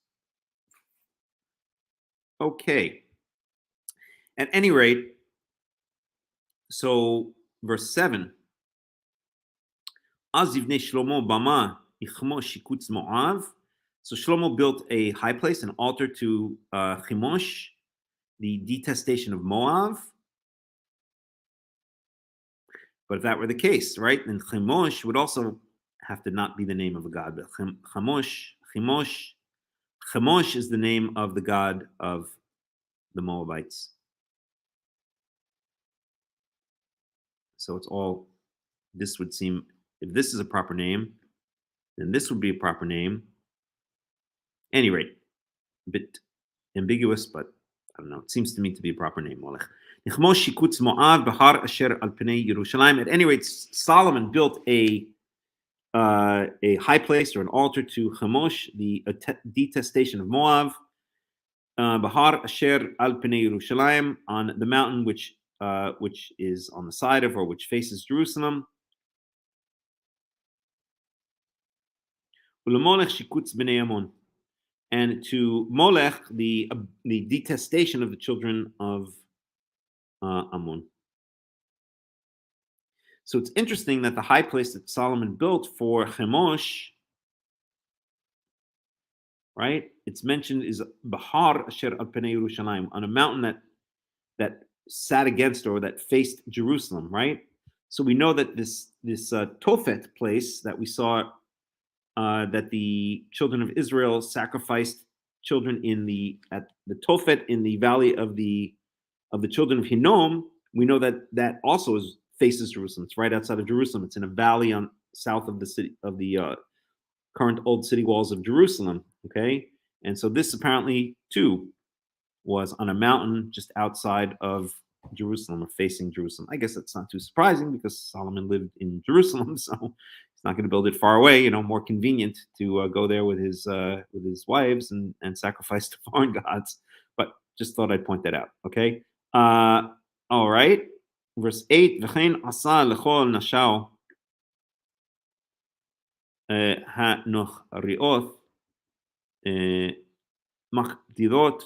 Okay. At any rate, so verse 7. Azivne Shlomo Bama Ichmo Shikutz Moav. So Shlomo built a high place, an altar to Chemosh, the detestation of Moab. But if that were the case, right, then Chemosh would also have to not be the name of a god. But Chemosh is the name of the god of the Moabites. So it's all, this would seem, if this is a proper name, then this would be a proper name. At any rate, a bit ambiguous, but I don't know. It seems to me to be a proper name. At any rate, Solomon built a high place or an altar to Chemosh, the detestation of Moab, Bahar Asher al Pnei Yerushalayim, on the mountain which is on the side of or which faces Jerusalem. Ulemolech shikutz bnei Ammon, and to Molech the detestation of the children of Ammon. So it's interesting that the high place that Solomon built for Chemosh, right? It's mentioned is Bahar Asher al Pnei Yerushalayim, on a mountain that sat against or that faced Jerusalem, right? So we know that this Tophet place that we saw, that the children of Israel sacrificed children at the Tophet in the valley of the children of Hinnom. We know that also faces Jerusalem. It's right outside of Jerusalem. It's in a valley on south of the city of the current old city walls of Jerusalem. Okay, and so this apparently too was on a mountain just outside of Jerusalem or facing Jerusalem. I guess that's not too surprising because Solomon lived in Jerusalem, so he's not going to build it far away. More convenient to go there with his wives and sacrifice to foreign gods. But just thought I'd point that out. Okay. All right. Verse 8. V'chein asa lechol nashao הנוכריות מקדירות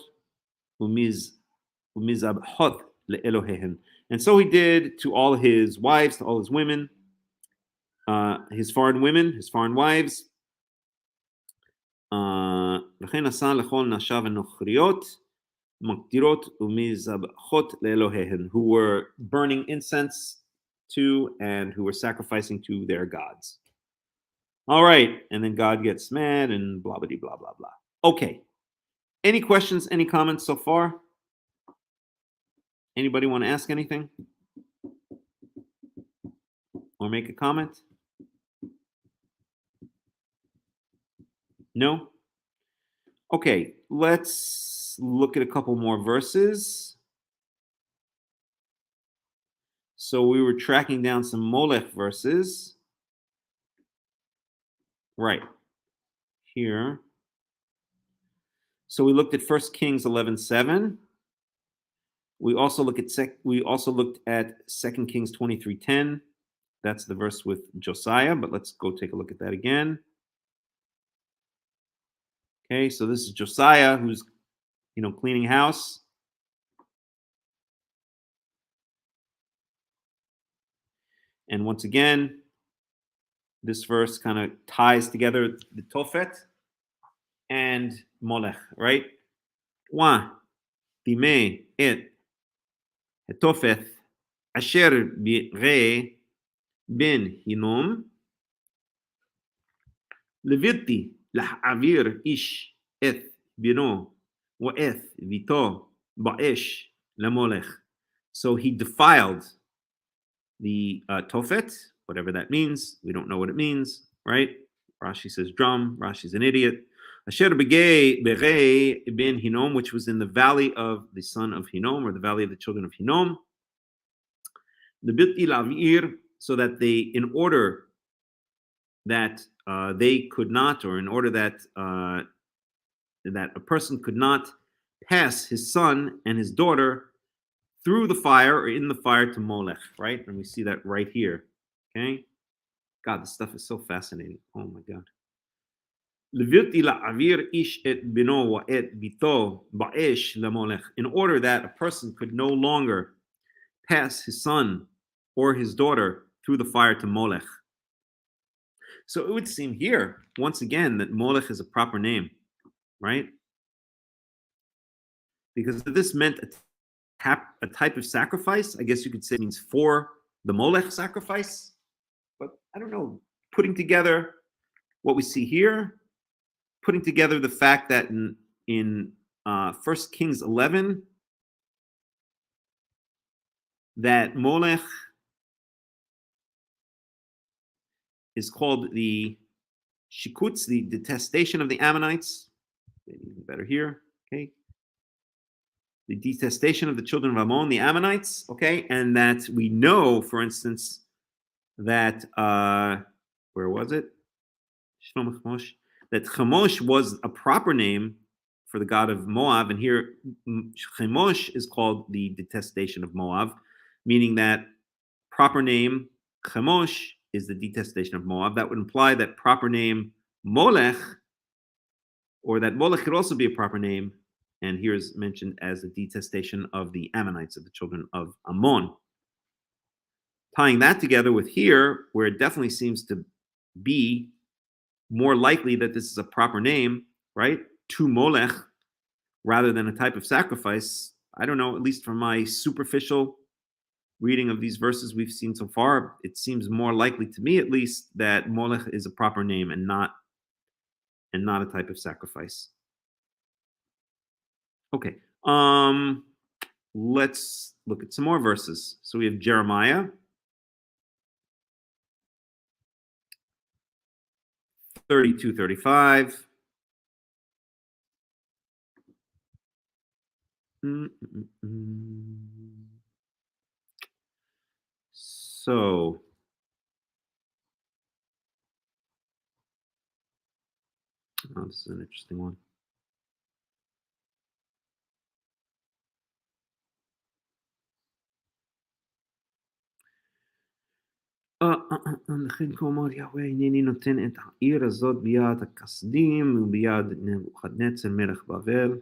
ומזבחות לאלוהיהן. And so he did to all his wives, to all his women, his foreign women, his foreign wives. לכן עשה לכל נשיו הנוכריות מקדירות ומזבחות לאלוהיהן, who were burning incense to and who were sacrificing to their gods. All right, and then God gets mad and blah blah blah blah blah. Okay, any questions, any comments so far? Anybody want to ask anything or make a comment? No? Okay, let's look at a couple more verses. So we were tracking down some Molech verses. Right. Here. So we looked at 1 Kings 11:7. We also looked at 2 Kings 23:10. That's the verse with Josiah, but let's go take a look at that again. Okay, so this is Josiah who's, cleaning house. And once again, this verse kind of ties together the Tophet and Molech, right? Wa bime et Tophet asher b're ben Hinnom Leviti להעביר איש את בנו ואת ביתו באש למולech. So he defiled the Tophet, whatever that means. We don't know what it means, right? Rashi says drum. Rashi's an idiot. Asher begay ben Hinnom, which was in the valley of the son of Hinnom, or the valley of the children of Hinnom. Leviti lavir, so that they, in order that they could not, or in order that that a person could not pass his son and his daughter through the fire or in the fire to Molech, right? And we see that right here. Okay, God, this stuff is so fascinating. Oh my God. In order that a person could no longer pass his son or his daughter through the fire to Molech. So it would seem here, once again, that Molech is a proper name, right? Because if this meant a type of sacrifice, I guess you could say it means for the Molech sacrifice. But I don't know, putting together what we see here, putting together the fact that in 1 Kings 11, that Molech is called the shikutz, the detestation of the Ammonites. Even better here, okay? The detestation of the children of Ammon, the Ammonites, okay? And that we know, for instance, that, where was it? That Chemosh was a proper name for the god of Moab, and here Chemosh is called the detestation of Moab, meaning that proper name Chemosh is the detestation of Moab. That would imply that proper name Molech, or that Molech could also be a proper name, and here is mentioned as the detestation of the Ammonites, of the children of Ammon. Tying that together with here, where it definitely seems to be more likely that this is a proper name, right, to Molech, rather than a type of sacrifice. I don't know, at least from my superficial reading of these verses we've seen so far, it seems more likely to me, at least, that Molech is a proper name and not a type of sacrifice. Okay, let's look at some more verses. So we have Jeremiah 32:35. So this is an interesting one. לכן כה אמר יהוה, הנני נותן את העיר הזאת ביד הכסדים וביד נבוכדנצר מלך בבל.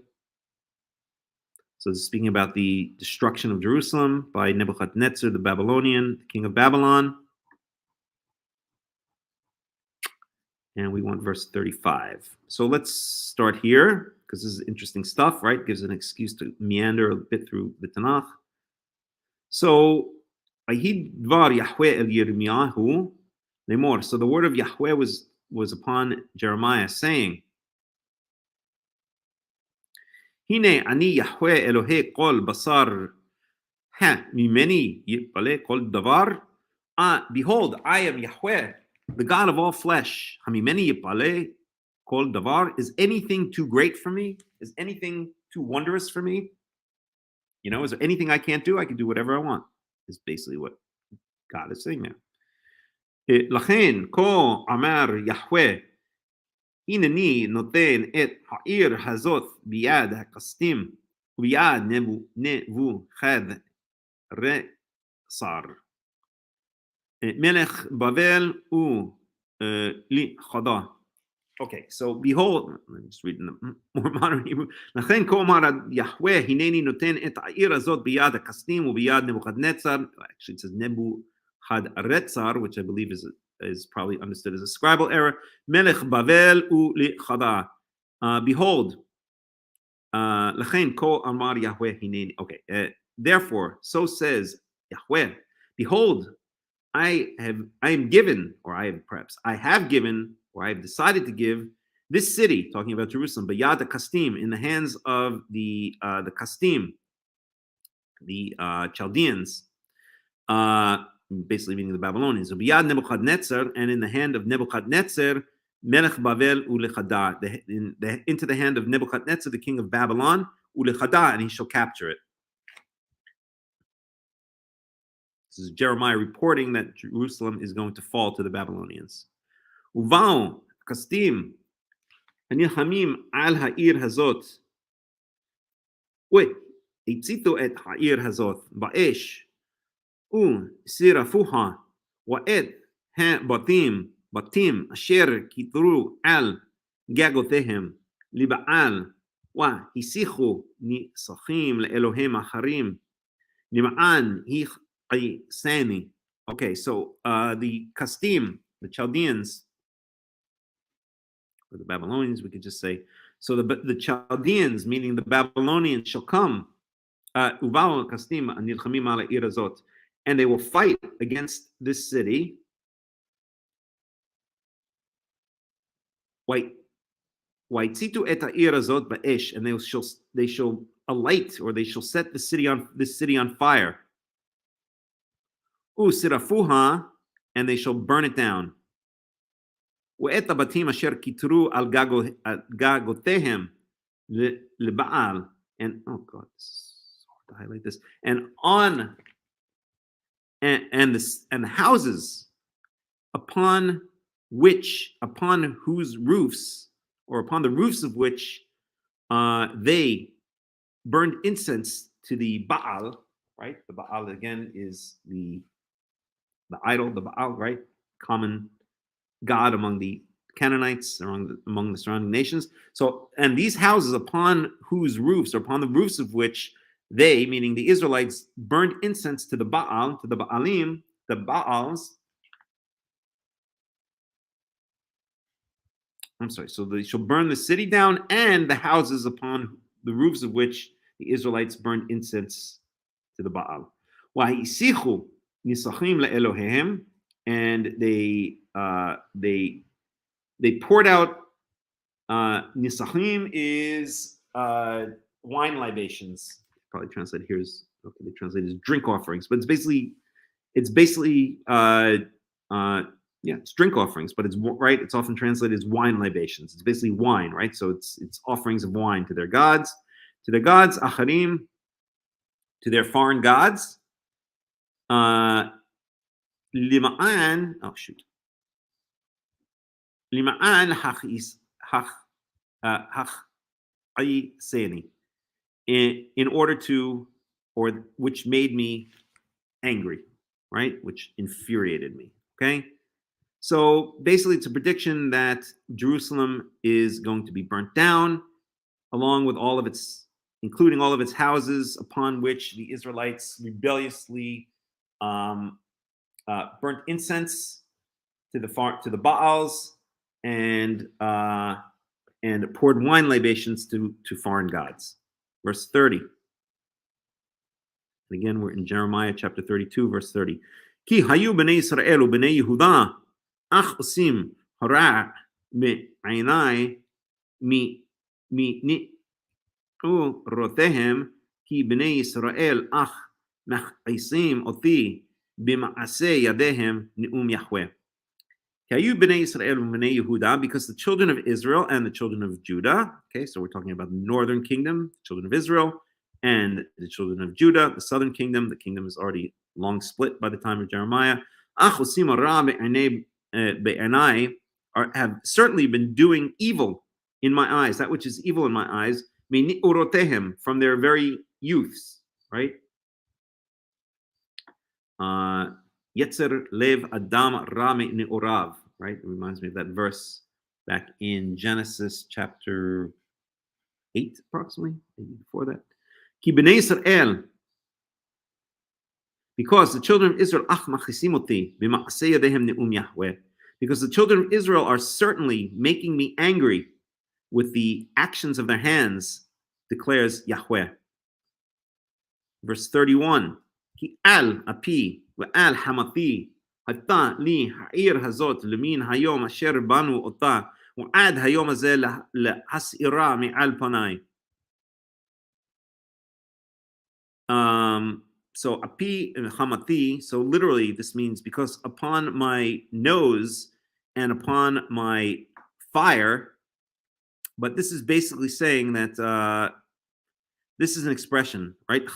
So this is speaking about the destruction of Jerusalem by Nebuchadnezzar the Babylonian, the king of Babylon. And we want verse 35. So let's start here, because this is interesting stuff, right? Gives an excuse to meander a bit through the Tanakh. So, Vayhi dvar Yahweh el Yirmiyahu lemor. So the word of Yahweh was upon Jeremiah, saying, Hine ani Yahweh Elohe kol basar ha mimeni yipale kol davar. Behold, I am Yahweh, the God of all flesh. Hamimeni yipale kol davar. Is anything too great for me? Is anything too wondrous for me? You know, is there anything I can't do? I can do whatever I want. Is basically what God is saying there. Lachen ko amar Yahweh. Hineni noten et ha'ir hazot biyad hakastim biyad nevu chad resar melech bavel u li chada. Okay, so behold, I'm just reading the more modern Hebrew. Lachen ko amar Yahweh hineni noten et ha'ir hazot biyad hakastim u biyad Nebuchadnezzar. Actually, it says Nebuchadrezzar, which I believe is probably understood as a scribal error. Melech Bavel u lichada. Behold, lachen ko amar Yahweh hineni. Okay, therefore, so says Yahweh. Behold, I have given, or I have given, or I have decided to give this city, talking about Jerusalem, Bayad Kastim, in the hands of the Kastim, the Chaldeans. Basically meaning the Babylonians. So biyad Nebuchadnezzar, and in the hand of Nebuchadnezzar, Melech Bavel ulechada, into the hand of Nebuchadnezzar, the king of Babylon, ulechada, and he shall capture it. This is Jeremiah reporting that Jerusalem is going to fall to the Babylonians. Uvau kastim hanilhamim al ha'ir hazot. Wait, itzitu et ha'ir hazot ba'esh. Sirafuha wa'ed batim asher kitru al gagotehem liba'al wa hisichu nisachim le'elohem acharim nima'an hiqisani. Okay, so the Kastim, the Chaldeans, or the Babylonians, we could just say. So the Chaldeans, meaning the Babylonians, shall come. Uvav Kastim anilchamim ala ir hazot. And they will fight against this city. And they shall alight, or they shall set this city on fire. Sirafuha, and they shall burn it down. And oh God, this is so hard to highlight this. And the houses upon whose roofs, or upon the roofs of which they burned incense to the Baal, right? The Baal again is the idol, the Baal, right? Common god among the Canaanites, among the surrounding nations. So, and these houses upon whose roofs, or upon the roofs of which they, meaning the Israelites, burned incense to the Baal, to the Baalim, the Baals. I'm sorry, so they shall burn the city down and the houses upon the roofs of which the Israelites burned incense to the Baal. Wahisichu nisachim le'eloheim, and they poured out, nisachim is wine libations. Probably translated here as, okay, they translated as drink offerings, but it's basically it's drink offerings, but it's right. It's often translated as wine libations. It's basically wine, right? So it's offerings of wine to their gods, acharim, to their foreign gods. Lima'an, Lima'an hach'iseni, in order to, or which made me angry, right? Which infuriated me. Okay? So basically, it's a prediction that Jerusalem is going to be burnt down, along with all of its, including all of its houses, upon which the Israelites rebelliously burnt incense to the Baals and poured wine libations to foreign gods. Verse 30. And again, we're in Jeremiah chapter 32, verse 30. Ki hayu b'nei Yisrael u'b'nei Yehuda ach osim hara me'ainai mi rotehem ki b'nei Yisrael ach machaisim oti b'ma'aseh yadehem ne'um Yahweh. Kayu b'nei Yisrael u'b'nei Yehuda, because the children of Israel and the children of Judah. Okay, so we're talking about the northern kingdom, the children of Israel, and the children of Judah, the southern kingdom. The kingdom is already long split by the time of Jeremiah. Have certainly been doing evil in my eyes, that which is evil in my eyes, from their very youths, right? Yetzer lev adam ra me'orav, right? It reminds me of that verse back in Genesis chapter 8, approximately, maybe before that. Ki b'nei Yisrael, because the children of Israel, because the children of Israel are certainly making me angry with the actions of their hands, declares Yahweh. Verse 31, Ki al api ve'al hamati hatta li ha'ir hazot lemin hayom asher banu ota u'ad hayom hazeh lehas'ira mi'al panai. So api and hamati, so literally this means because upon my nose and upon my fire, but this is basically saying that this is an expression, right?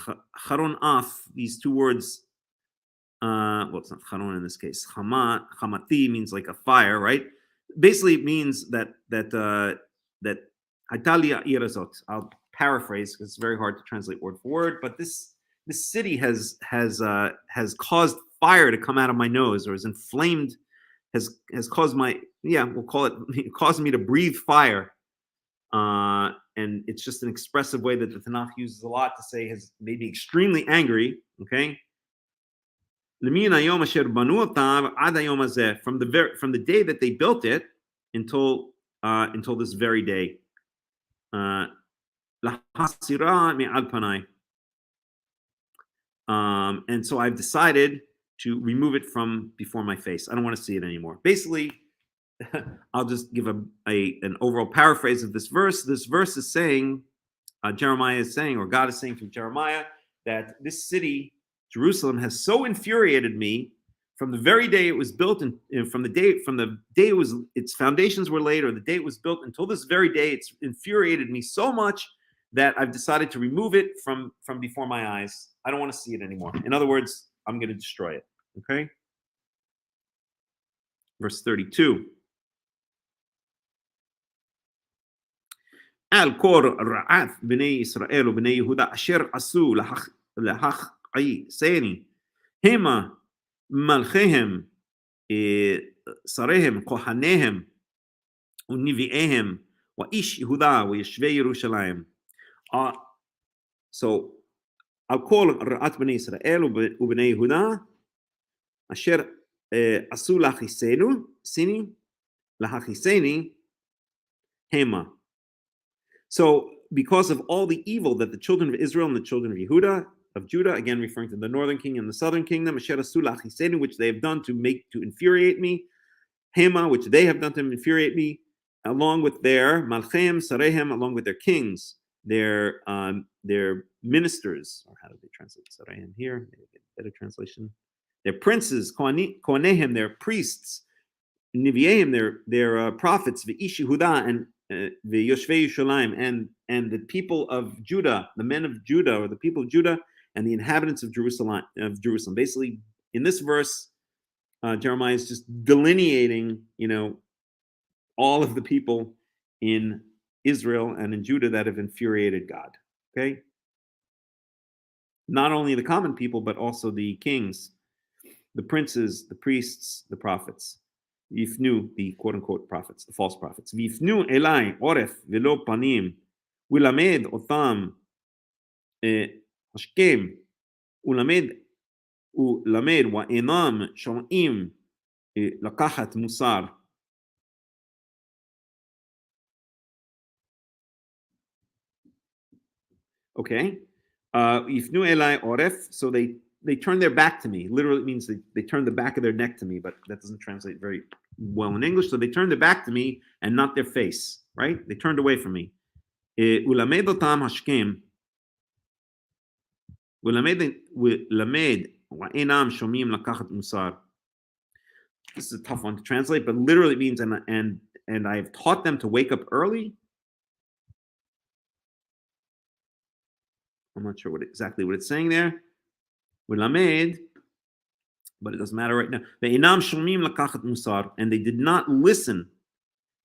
Charon af, these two words, well, it's not charon in this case. Hamati means like a fire, right? Basically, it means that Italia irazot. I'll paraphrase because it's very hard to translate word for word, but this city has caused fire to come out of my nose, or is inflamed, has caused my, we'll call it, caused me to breathe fire. And it's just an expressive way that the Tanakh uses a lot to say has made me extremely angry. Okay. From the day that they built it until this very day. And so I've decided to remove it from before my face. I don't want to see it anymore. Basically, I'll just give an overall paraphrase of this verse. This verse is saying, Jeremiah is saying, or God is saying through Jeremiah, that this city, Jerusalem, has so infuriated me from the very day it was built, and from the day it was, its foundations were laid, or the day it was built, until this very day, it's infuriated me so much that I've decided to remove it from before my eyes. I don't want to see it anymore. In other words, I'm going to destroy it. Okay. Verse 32. Al kor ra'ath b'nei Yisrael u'b'nei Yehuda asher asu lahach'iseni hema malchehem sarehem kohanehem u'nivi'ehem wa'ish Yehuda wa'yeshvei Yerushalayim. So al kol ra'at b'nei Yisrael u'b'nei Yehuda asher asu lahachiseni hema. So, because of all the evil that the children of Israel and the children of Judah, again referring to the northern kingdom and the southern kingdom, which they have done to infuriate me, Hema, which they have done to infuriate me, along with their Malchem, Sarehem, along with their kings, their ministers, or how do they translate Sarehem here? Maybe get a better translation. Their princes, Kohanehem, their priests, Nivieim, their prophets, V'ish Yehuda, and the Yoshvei Yerushalayim, and the people of Judah, the men of Judah, or the people of Judah, and the inhabitants of Jerusalem. Basically, in this verse, Jeremiah is just delineating, all of the people in Israel and in Judah that have infuriated God. Okay, not only the common people, but also the kings. the princes, the priests, the prophets. Yifnu, the quote-unquote prophets, the false prophets. Yifnu elai oref velo panim, wilamed otam hashkem, ulamed wa enam shom'im לקחת musar. Okay. Yifnu elai oref, so they turn their back to me. Literally, it means they turn the back of their neck to me, but that doesn't translate very well in English. So they turned their back to me and not their face, right? They turned away from me. Ulamed otam hashkem, ulamed wa'enam shomim lakachat musar. This is a tough one to translate, but literally it means and I have taught them to wake up early. I'm not sure exactly what it's saying there. Wilamed, but it doesn't matter right now. Ve'inam shomim lakachat musar, and they did not listen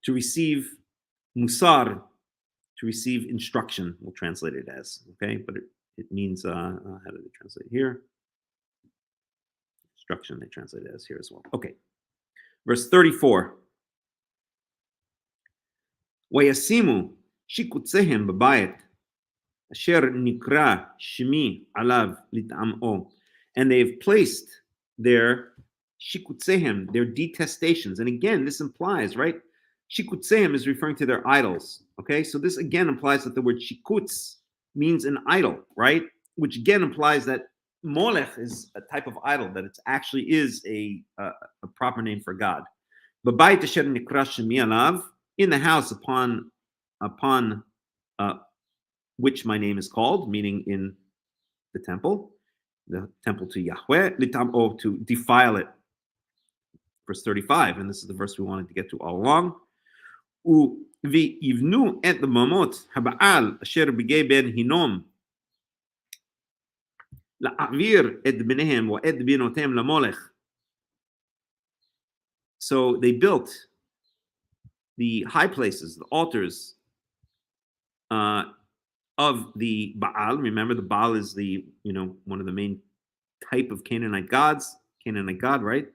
to receive musar, to receive instruction. We'll translate it as, okay, but it means how do they translate here? Instruction, they translate it as here as well. Okay, verse 34. Wayasimu shikutzehem b'bayit asher nikra shemi alav lit'am'o, and they've placed their shikutzehem, their detestations. And again, this implies, right? Shikutzehem is referring to their idols. Okay, so this again implies that the word shikutz means an idol, right? Which again implies that Molech is a type of idol, that it actually is a proper name for God. B'bayit asher nikra shemi alav, in the house upon which my name is called, meaning in the temple to Yahweh, litam'o, to defile it. Verse 35, and this is the verse we wanted to get to all along. V'yivnu et mamot haba'al asher b'gei ben hinom la'avir et b'nehem wa et b'notem lamolech. So they built the high places, the altars of the Baal. Remember, the Baal is the, one of the main type of Canaanite god, right?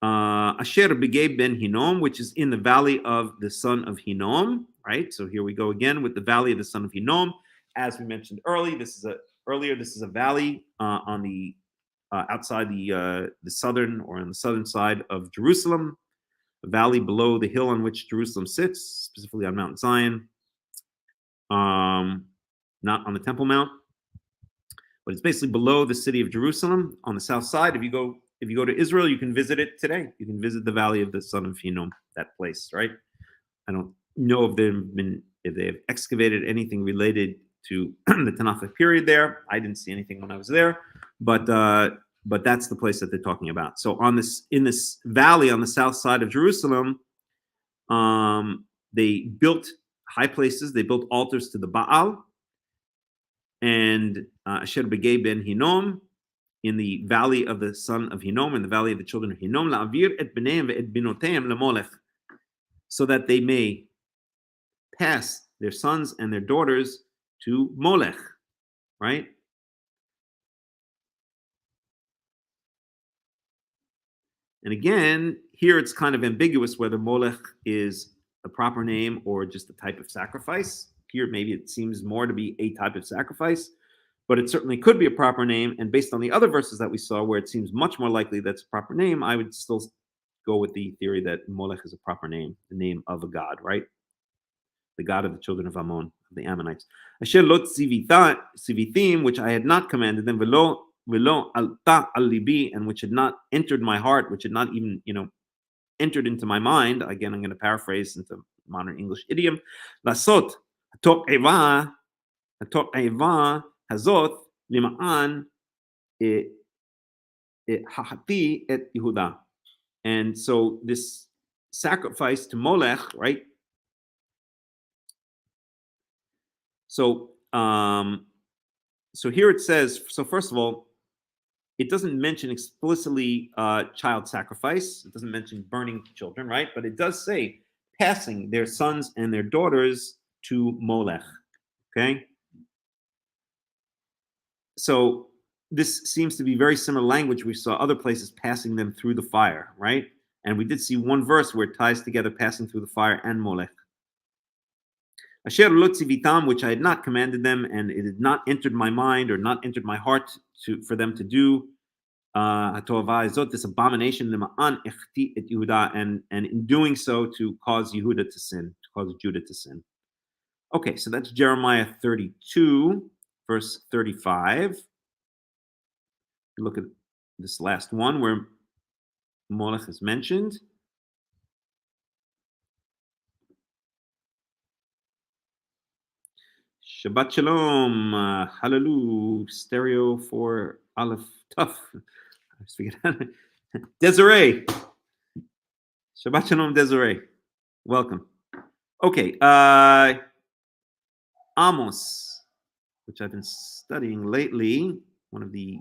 Asher b'gei ben Hinnom, which is in the valley of the son of Hinnom, right? So here we go again with the valley of the son of Hinnom. As we mentioned earlier, this is a valley on the outside the southern, or on the southern side of Jerusalem, a valley below the hill on which Jerusalem sits, specifically on Mount Zion. Not on the Temple Mount, but it's basically below the city of Jerusalem on the south side. If you go to Israel, you can visit it today. You can visit the valley of the son of Hinnom, that place, right? I don't know if they have excavated anything related to the Tanakhic period there. I didn't see anything when I was there, but that's the place that they're talking about. So in this valley on the south side of Jerusalem, they built high places. They built altars to the Baal, and Asher b'gei ben Hinnom, in the valley of the son of Hinnom, in the valley of the children of Hinnom, la'avir et b'nehem ve'et binotehem lemolech, so that they may pass their sons and their daughters to Molech, right? And again, here it's kind of ambiguous whether Molech is a proper name or just a type of sacrifice. Here, maybe it seems more to be a type of sacrifice, but it certainly could be a proper name. And based on the other verses that we saw, where it seems much more likely that's a proper name, I would still go with the theory that Molech is a proper name, the name of a god, right? The god of the children of Ammon, of the Ammonites. Asher lo tzivithim, which I had not commanded them, velo alta al libi, and which had not entered my heart, which had not even, entered into my mind. Again, I'm going to paraphrase into modern English idiom. Lasot hato'eva hazot lima'an hahati et Yehuda. And so this sacrifice to Molech, right? So here it says, so first of all, it doesn't mention explicitly child sacrifice. It doesn't mention burning children, right? But it does say passing their sons and their daughters to Molech, okay? So this seems to be very similar language. We saw other places passing them through the fire, right? And we did see one verse where it ties together passing through the fire and Molech. Asher lo tzivitam, which I had not commanded them, and it had not entered my mind or not entered my heart for them to do. This abomination, and in doing so to cause Yehuda to sin, to cause Judah to sin. Okay, so that's Jeremiah 32, verse 35. Look at this last one where Molech is mentioned. Shabbat Shalom, Hallelujah, stereo for Aleph Tough. I forget that. Desiree. Shabbat Shalom, Desiree. Welcome. Okay, Amos, which I've been studying lately, one of the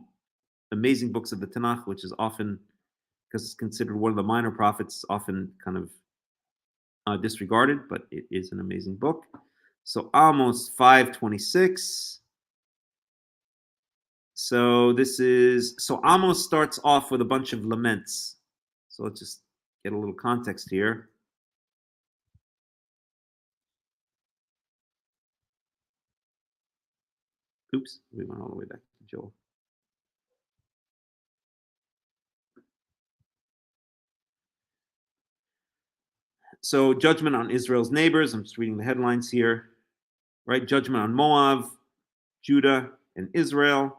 amazing books of the Tanakh, which is often, because it's considered one of the minor prophets, often kind of disregarded, but it is an amazing book. So Amos 5:26. So Amos starts off with a bunch of laments. So let's just get a little context here. Oops, we went all the way back to Joel. So judgment on Israel's neighbors. I'm just reading the headlines here. Right? Judgment on Moab, Judah, and Israel.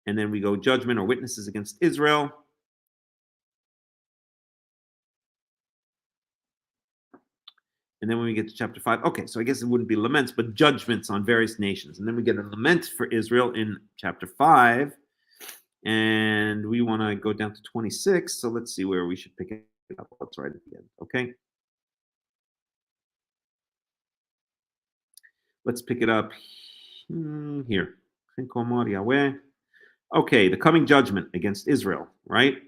And then we go judgment or witnesses against Israel. And then when we get to chapter 5, okay, so I guess it wouldn't be laments, but judgments on various nations. And then we get a lament for Israel in chapter 5. And we want to go down to 26. So let's see where we should pick it up. Let's right at the end, okay? Let's pick it up here. Okay, the coming judgment against Israel, right?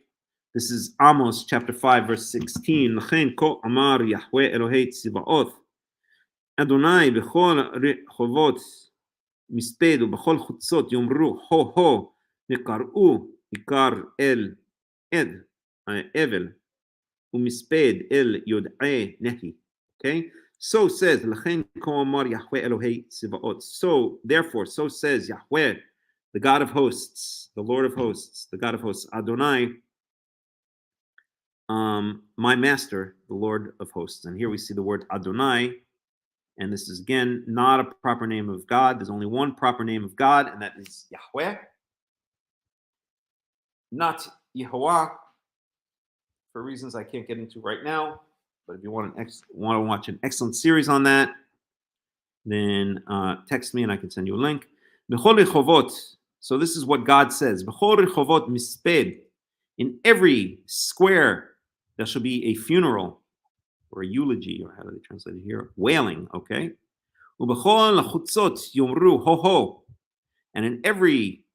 This is Amos chapter 5, verse 16. L'chen ko amar Yahweh Elohei Tzivaoth Adonai b'chol rechovot misped u'b'chol chutzot yomru ho ho nekar'u ikar el ed evel u'misped el yod'eh nehi. Okay? So says L'chen ko amar Yahweh Elohei Tzivaoth. So therefore, so says Yahweh, the God of hosts, the Lord of hosts, the God of hosts, Adonai, my master, the Lord of hosts. And here we see the word Adonai, and this is again not a proper name of God. There's only one proper name of God, and that is Yahweh, not Yehovah, for reasons I can't get into right now. But if you want to watch an excellent series on that, then text me and I can send you a link. B'chol rechovot. So this is what God says. B'chol rechovot misped. In every square, there shall be a funeral or a eulogy, or how do they translate it here? Wailing, okay? Ubechol chutzot yomru ho ho. And in every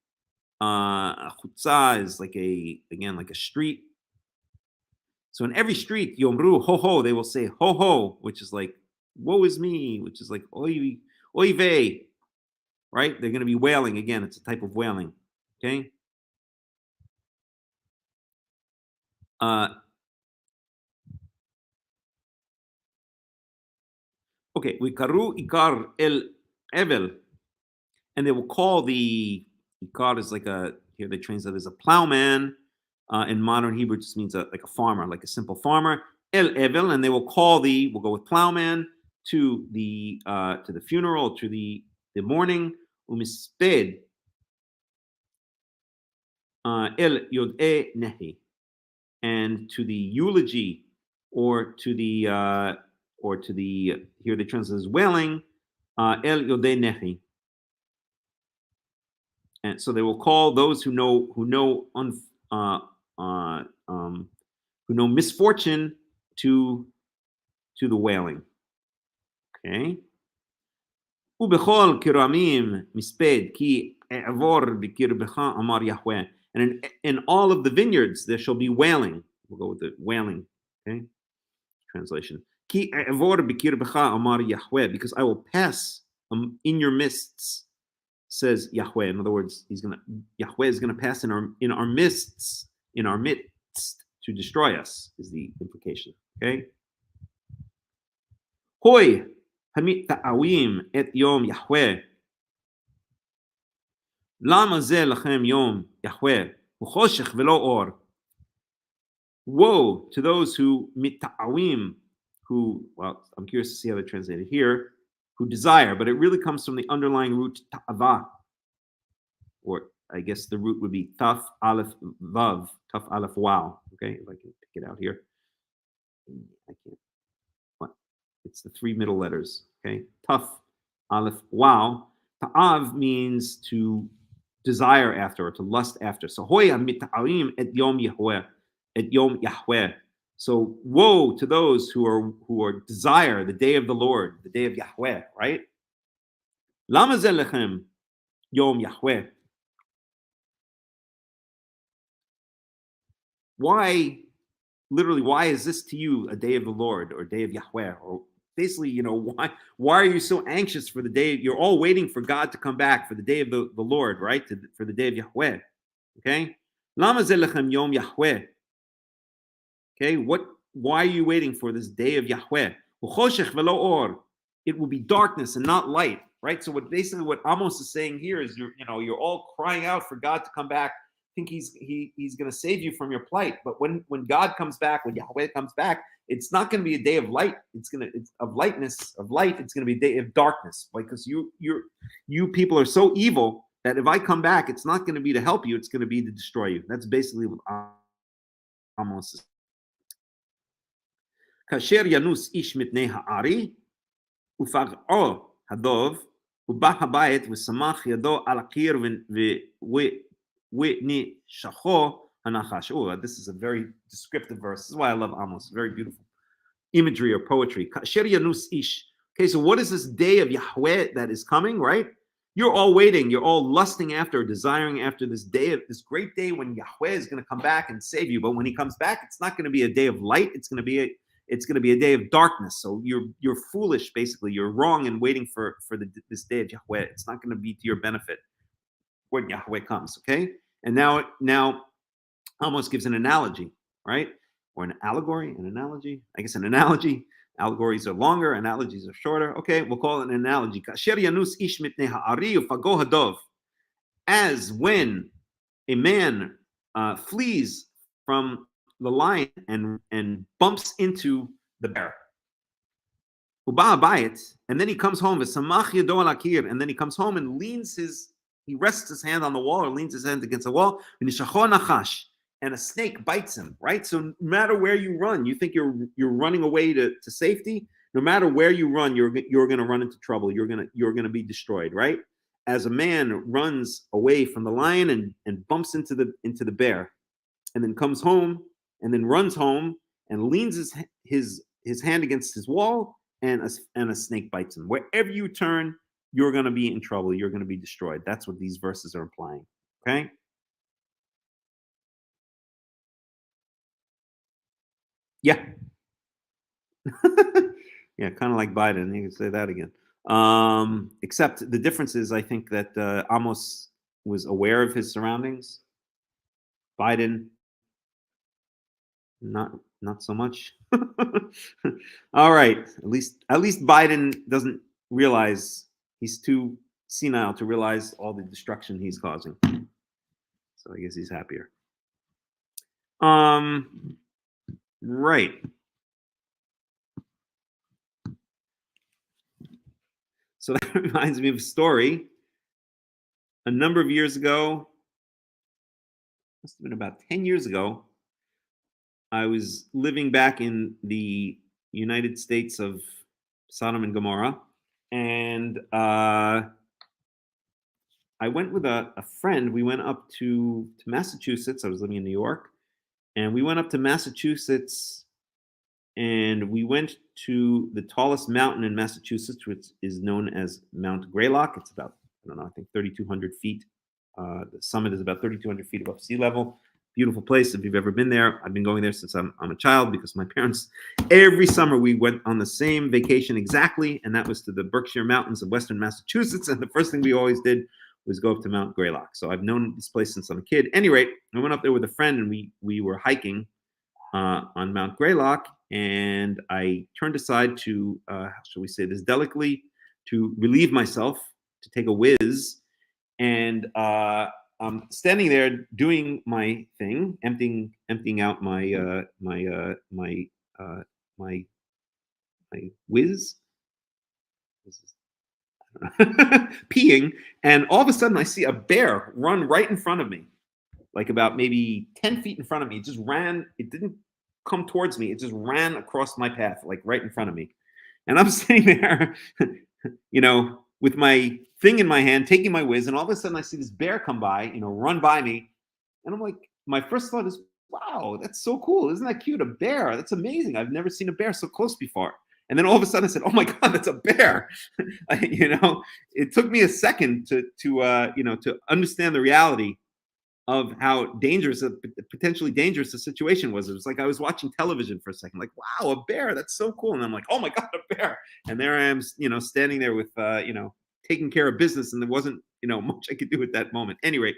chutzah is like a street. So in every street, yomru ho ho, they will say ho ho, which is like woe is me, which is like oy vey, right? They're going to be wailing again. It's a type of wailing, okay? Okay, we karu ikar el evel, and they will call the ikar is like a, here they translate as a plowman. In modern Hebrew, it just means like a farmer, like a simple farmer. El evel, and they will call we'll go with plowman to the funeral, to the mourning. Umisped el yod'eh nehi, and to the eulogy, or to the here they translate as wailing, el yod'eh nehi. And so they will call those who know misfortune to the wailing. Okay. Ubechol kiramim misped ki e'avor b'kirbecha amar Yahweh. And in all of the vineyards there shall be wailing. We'll go with the wailing. Okay. Translation. Ki e'avor b'kirbecha amar Yahweh, because I will pass in your midst, says Yahweh. In other words, Yahweh is gonna pass in our midst to destroy us, is the implication. Okay. Hoi hamit ta'awim et yom Yahweh. Lama zeh lachem yom Yahweh uchoshech velo or. Woe to those who mita'awim, who, well, I'm curious to see how they translate it here, who desire, but it really comes from the underlying root ta'ava, or I guess the root would be taf aleph vav, taf aleph wow. Okay, if I can pick it out here. I can't. What? It's the three middle letters. Okay, taf aleph wow. Ta'av means to desire after or to lust after. So hoya mita'awim et yom Yahweh. At Yom Yahweh. So woe to those who are desire the day of the Lord, the day of Yahweh, right? Lama zeh lechem Yom Yahweh. Why, literally, why is this to you a day of the Lord or day of Yahweh? Or basically, why are you so anxious for the day? You're all waiting for God to come back for the day of the Lord, right? For the day of Yahweh. Okay? Lama zeh lechem Yom Yahweh. Okay, why are you waiting for this day of Yahweh? It will be darkness and not light, right? So what Amos is saying here is you're all crying out for God to come back, think he's going to save you from your plight. But when God comes back, when Yahweh comes back, it's not going to be a day of light. It's of lightness, of light. It's going to be a day of darkness, because you people are so evil that if I come back, it's not going to be to help you. It's going to be to destroy you. That's basically what Amos is. כאשר ינוס איש מפני הארי, ופגעו הדוב, ובא הבית ושמח ידו על הקיר ונשכו הנחש. Oh, this is a very descriptive verse. This is why I love Amos. Very beautiful imagery or poetry. כאשר ינוס איש. Okay, so what is this day of Yahweh that is coming, right? You're all waiting. You're all lusting after, desiring after this great day when Yahweh is going to come back and save you. But when he comes back, it's not going to be a day of light. It's going to be a day of darkness. So you're foolish, basically. You're wrong in waiting for this day of Yahweh. It's not going to be to your benefit when Yahweh comes, okay? And now Amos gives an analogy, right? Or an allegory, an analogy? I guess an analogy. Allegories are longer, analogies are shorter. Okay, we'll call it an analogy. As when a man flees from the lion and bumps into the bear. And then he comes home, and then he comes home and he rests his hand on the wall or leans his hand against the wall, and a snake bites him, right? So no matter where you run, you think you're running away to safety. No matter where you run, you're going to run into trouble. You're going to be destroyed, right? As a man runs away from the lion and bumps into the bear, and then comes home and then runs home and leans his hand against his wall, and a snake bites him. Wherever you turn, you're going to be in trouble. You're going to be destroyed. That's what these verses are implying. Okay. Yeah. Yeah, kind of like Biden. You can say that again. Except the difference is, I think that Amos was aware of his surroundings. Biden, not so much. All right. At least Biden doesn't realize, he's too senile to realize all the destruction he's causing. So I guess he's happier. Right. So that reminds me of a story. A number of years ago, must have been about 10 years ago, I was living back in the United States of Sodom and Gomorrah, and I went with a friend. We went up to Massachusetts. I was living in New York. And we went up to Massachusetts, and we went to the tallest mountain in Massachusetts, which is known as Mount Greylock. It's about, I think 3,200 feet. The summit is about 3,200 feet above sea level. Beautiful place. If you've ever been there, I've been going there since I'm a child, because my parents, every summer we went on the same vacation exactly, and that was to the Berkshire Mountains of Western Massachusetts. And the first thing we always did was go up to Mount Greylock. So I've known this place since I'm a kid. At any rate, I went up there with a friend, and we were hiking on Mount Greylock, and I turned aside to, how shall we say this delicately, to relieve myself, to take a whiz, and I'm standing there doing my thing, emptying out my whiz. Peeing, and all of a sudden I see a bear run right in front of me, like about maybe 10 feet in front of me. It just ran. It didn't come towards me. It just ran across my path, like right in front of me. And I'm sitting there, with my thing in my hand, taking my whiz, and all of a sudden I see this bear come by, run by me. And I'm like, my first thought is, wow, that's so cool. Isn't that cute? A bear. That's amazing. I've never seen a bear so close before. And then all of a sudden I said, oh my God, that's a bear. It took me a second to understand the reality of how potentially dangerous the situation was. It was like I was watching television for a second, like, wow, a bear, that's so cool. And I'm like, oh my God, a bear. And there I am, standing there with, taking care of business. And there wasn't, much I could do at that moment. Anyway,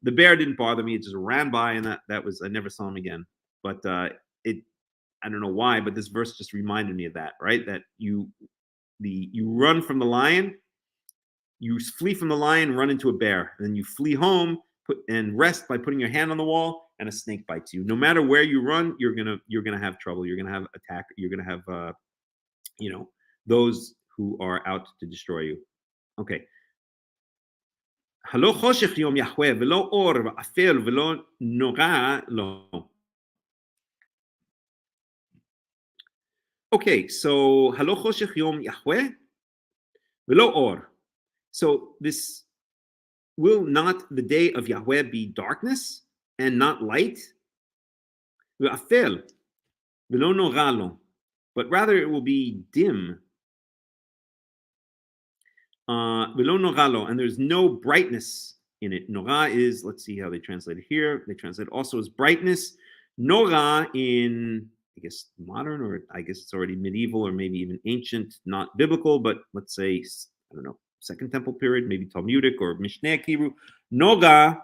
the bear didn't bother me. It just ran by, and that was, I never saw him again. But I don't know why, but this verse just reminded me of that, right? That you run from the lion, you flee from the lion, run into a bear, and then you flee home, and rest by putting your hand on the wall, and a snake bites you. No matter where you run, you're gonna have trouble. You're gonna have attack. You're gonna have those who are out to destroy you. Okay. הלא חושך יום יחווה ולא אור ואפל ולא נורא לו. Okay, so halo choshech yom Yahweh velo or. So this will not the day of Yahweh be darkness and not light? Ve'afel velo nora lo, but rather it will be dim. Velo nora lo, and there's no brightness in it. Nora is, let's see how they translate it here. They translate it also as brightness. Nora in, I guess, modern, or I guess it's already medieval, or maybe even ancient, not biblical, but let's say, I don't know, Second Temple period, maybe Talmudic or Mishnaic Hebrew. Noga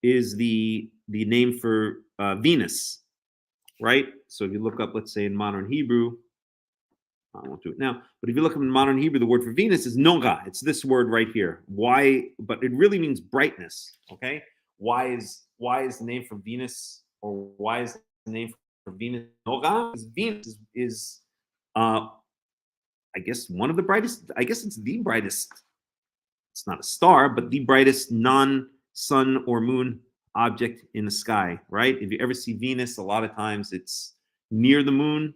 is the name for Venus, right? So if you look up, let's say in modern Hebrew, I won't do it now, but if you look up in modern Hebrew, the word for Venus is Noga. It's this word right here. Why? But it really means brightness, okay? Why is the name for Venus, or why is the name for Venus Noga? Because Venus is I guess one of the brightest, I guess it's the brightest, it's not a star, but the brightest non-sun or moon object in the sky, right? If you ever see Venus, a lot of times it's near the moon,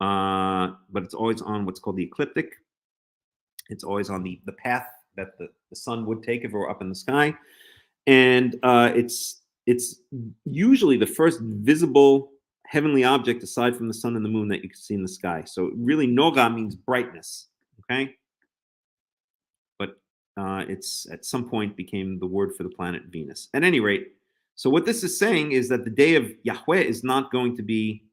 but it's always on what's called the ecliptic. It's always on the path that the sun would take if it were up in the sky. And it's usually the first visible heavenly object aside from the sun and the moon that you can see in the sky. So really, Noga means brightness, okay? But it's at some point became the word for the planet Venus. At any rate, so what this is saying is that the day of Yahweh is not going to be,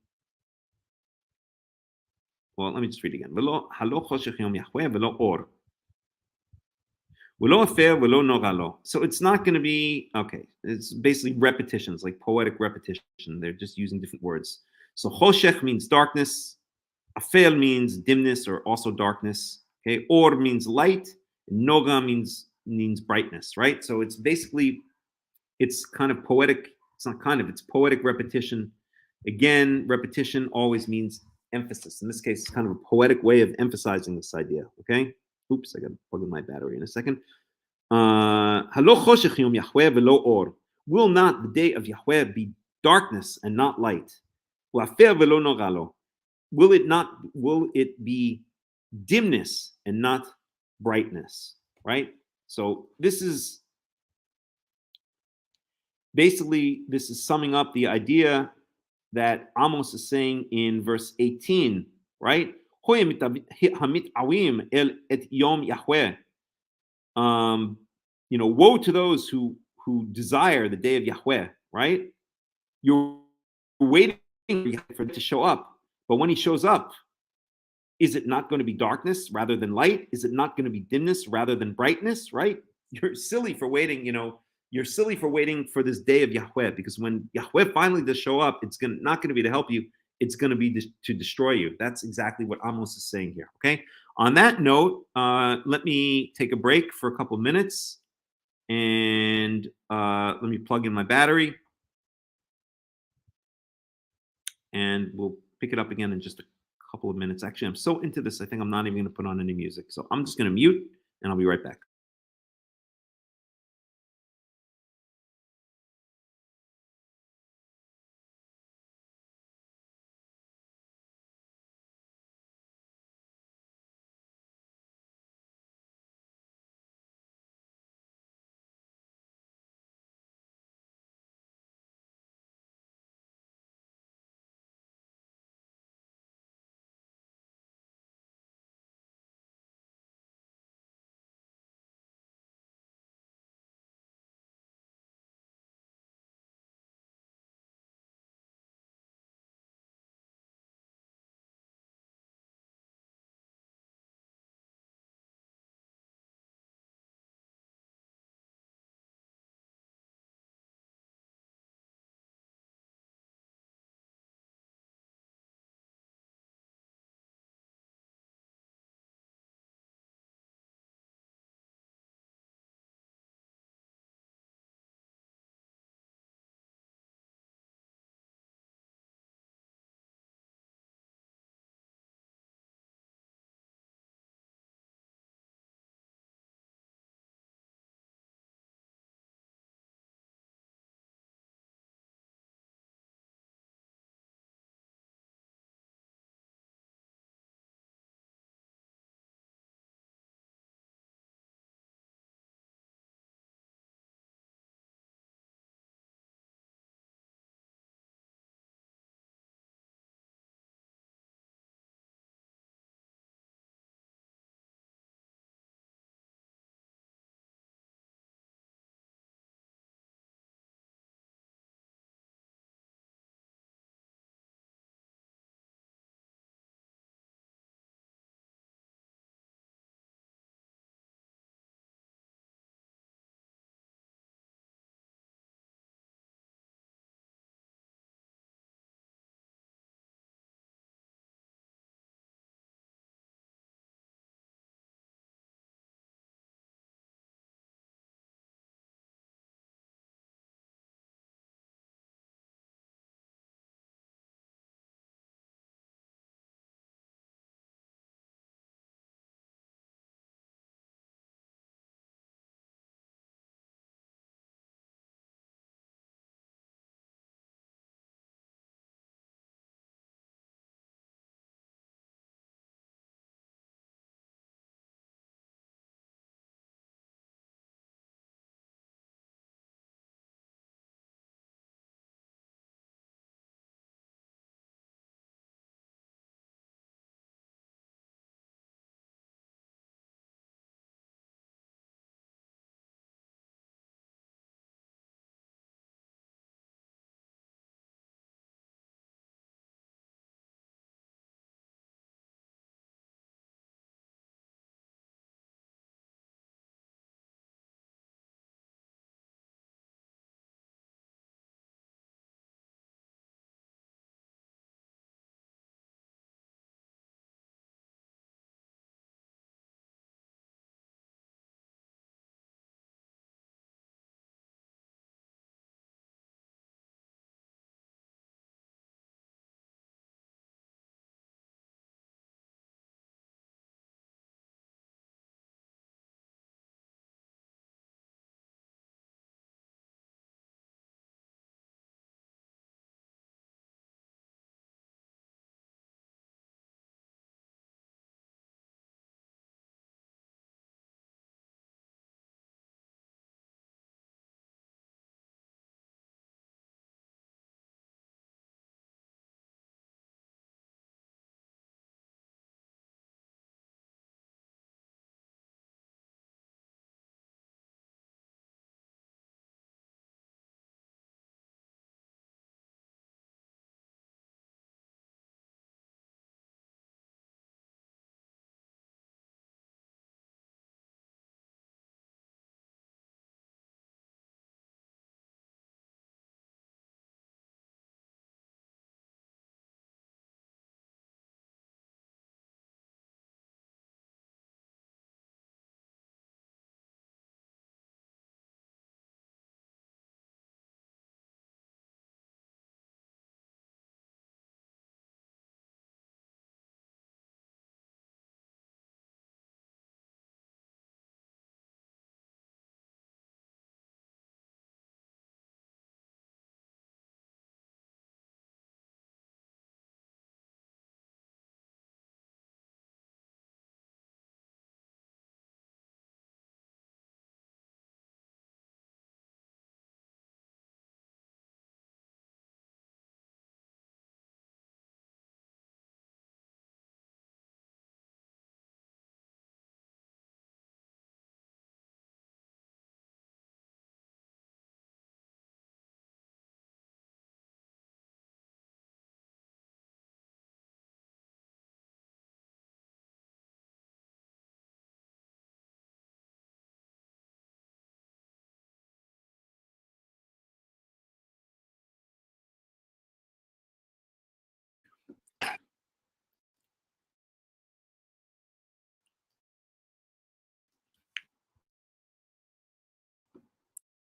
well, let me just read it again. Velo halo choshech yom Yahweh velo or. So it's not going to be, okay, it's basically repetitions, like poetic repetition. They're just using different words. So choshech means darkness, afel means dimness or also darkness, okay? Or means light, and noga means brightness, right? So it's basically, it's kind of poetic, it's not kind of, it's poetic repetition. Again, repetition always means emphasis. In this case, it's kind of a poetic way of emphasizing this idea, okay? Oops, I got to plug in my battery in a second. Halo choshech yom Yahweh velo or. Will not the day of Yahweh be darkness and not light? U'afer velo nora lo. Will it be dimness and not brightness? Right? So this is basically, this is summing up the idea that Amos is saying in verse 18, right? Woe to those who desire the day of Yahweh, right? You're waiting for it to show up, but when he shows up, is it not going to be darkness rather than light? Is it not going to be dimness rather than brightness, right? you're silly for waiting. You're silly for waiting for this day of Yahweh, because when Yahweh finally does show up, it's not going to be to help you. It's going to be to destroy you. That's exactly what Amos is saying here. Okay. On that note, let me take a break for a couple of minutes, and let me plug in my battery, and we'll pick it up again in just a couple of minutes. Actually, I'm so into this, I think I'm not even going to put on any music. So I'm just going to mute, and I'll be right back.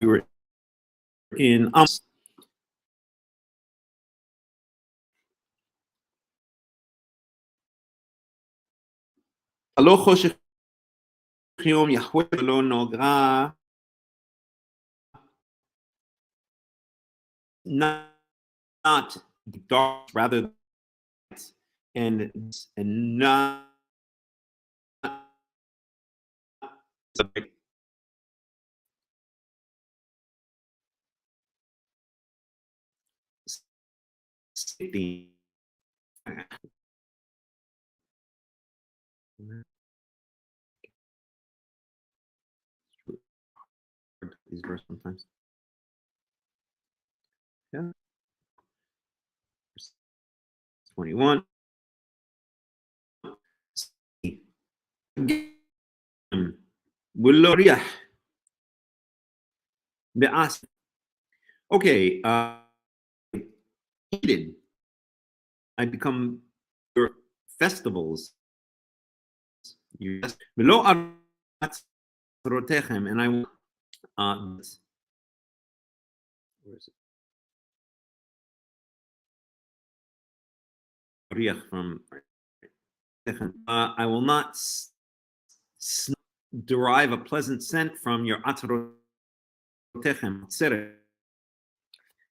we were in הלא חושך יום יחווה ולא נוגה, not dark, rather and not safety. These verses sometimes. Yeah. 21. Okay, heated. I become your festivals. You and I will where is it? From I will not derive a pleasant scent from your atzarotechem.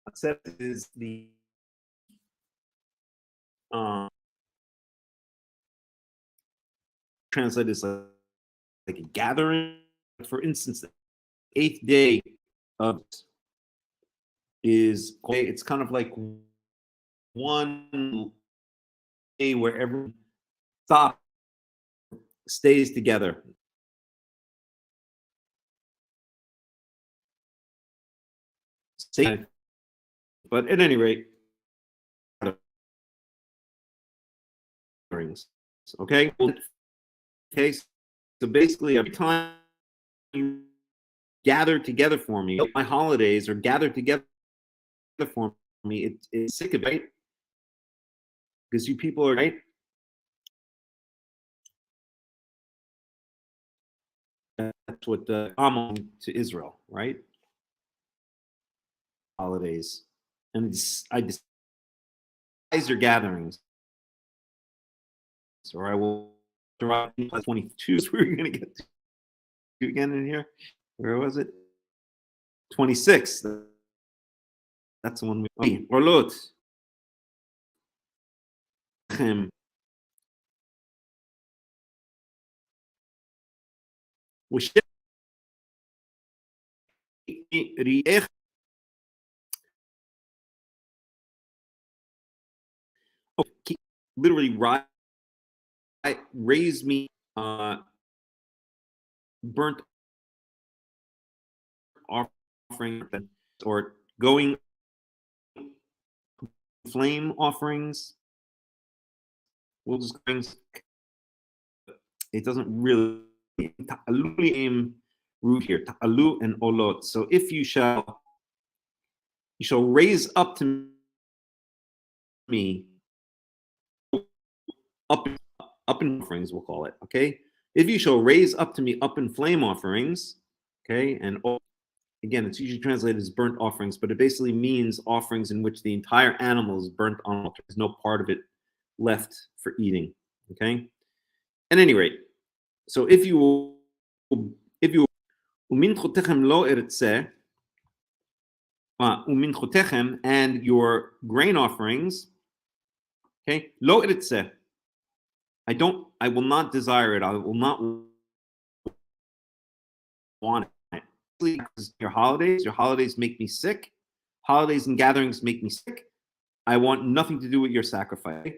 Atzeret is the translated as like a gathering. For instance, the 8th day of is it's kind of like one day where everyone stays together. But at any rate, okay. Okay. So basically, every time you gather together for me, my holidays are gathered together for me. It's sick of it, because you people are right. That's what I'm on to Israel, right? Holidays, and I despise your gatherings, or I will drop 22. So we're going to get to again in here. Where was it? 26. That's the one we or Lot. Literally raise me burnt offering or going flame offerings. We'll just it doesn't really root here, ta'alu and olot. So if you shall raise up to me up in offerings, we'll call it, okay? If you shall raise up to me up in flame offerings, okay, and again, it's usually translated as burnt offerings, but it basically means offerings in which the entire animal is burnt on altar. There's no part of it left for eating, okay? At any rate, so if you umin chotechem lo eretzeh, umin chotechem, and your grain offerings, okay, lo eretzeh, I will not desire it. I will not want it. Your holidays make me sick. Holidays and gatherings make me sick. I want nothing to do with your sacrifice.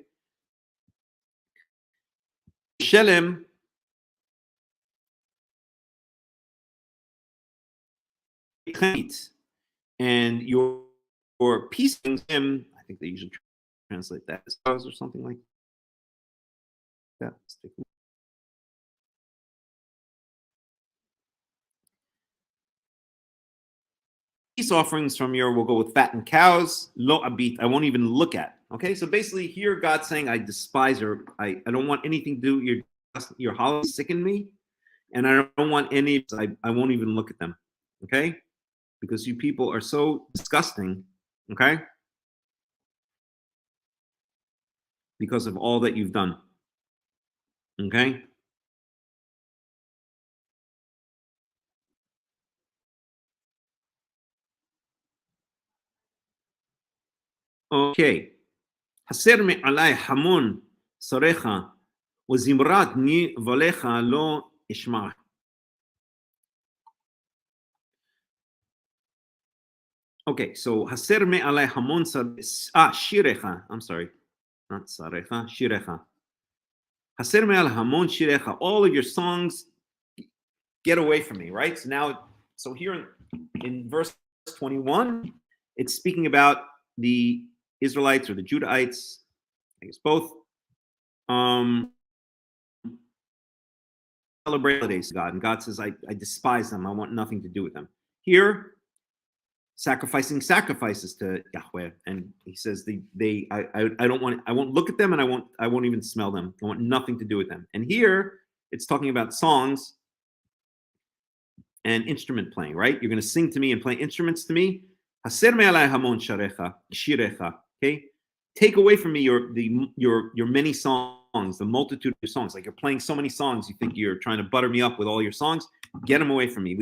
Shelem, and your piecing him. I think they usually translate that as or something like that. Let's take a look. Peace offerings from your will go with fattened cows. Lo abit, I won't even look at. Okay, so basically here God's saying, I despise your, I don't want anything to do with your holidays sicken me, and I don't want any, I won't even look at them. Okay, because you people are so disgusting, okay? Because of all that you've done, okay? Okay. Haser me'alai hamon sarecha וזמרת נבליך לא אשמע. Okay, so haser me'alai hamon shirecha. I'm sorry, not sarecha, shirecha. Haser me'al hamon shirecha. All of your songs get away from me, right? So here in verse 21, it's speaking about the Israelites or the Judahites, I guess both, celebrate holidays to God, and God says, I despise them. I want nothing to do with them. Here, sacrificing sacrifices to Yahweh, and he says I won't look at them, and I won't even smell them. I want nothing to do with them. And here it's talking about songs and instrument playing, right? You're going to sing to me and play instruments to me. Haser me'alai hamon shirecha. Okay, take away from me your many songs, the multitude of songs. Like you're playing so many songs, you think you're trying to butter me up with all your songs. Get them away from me.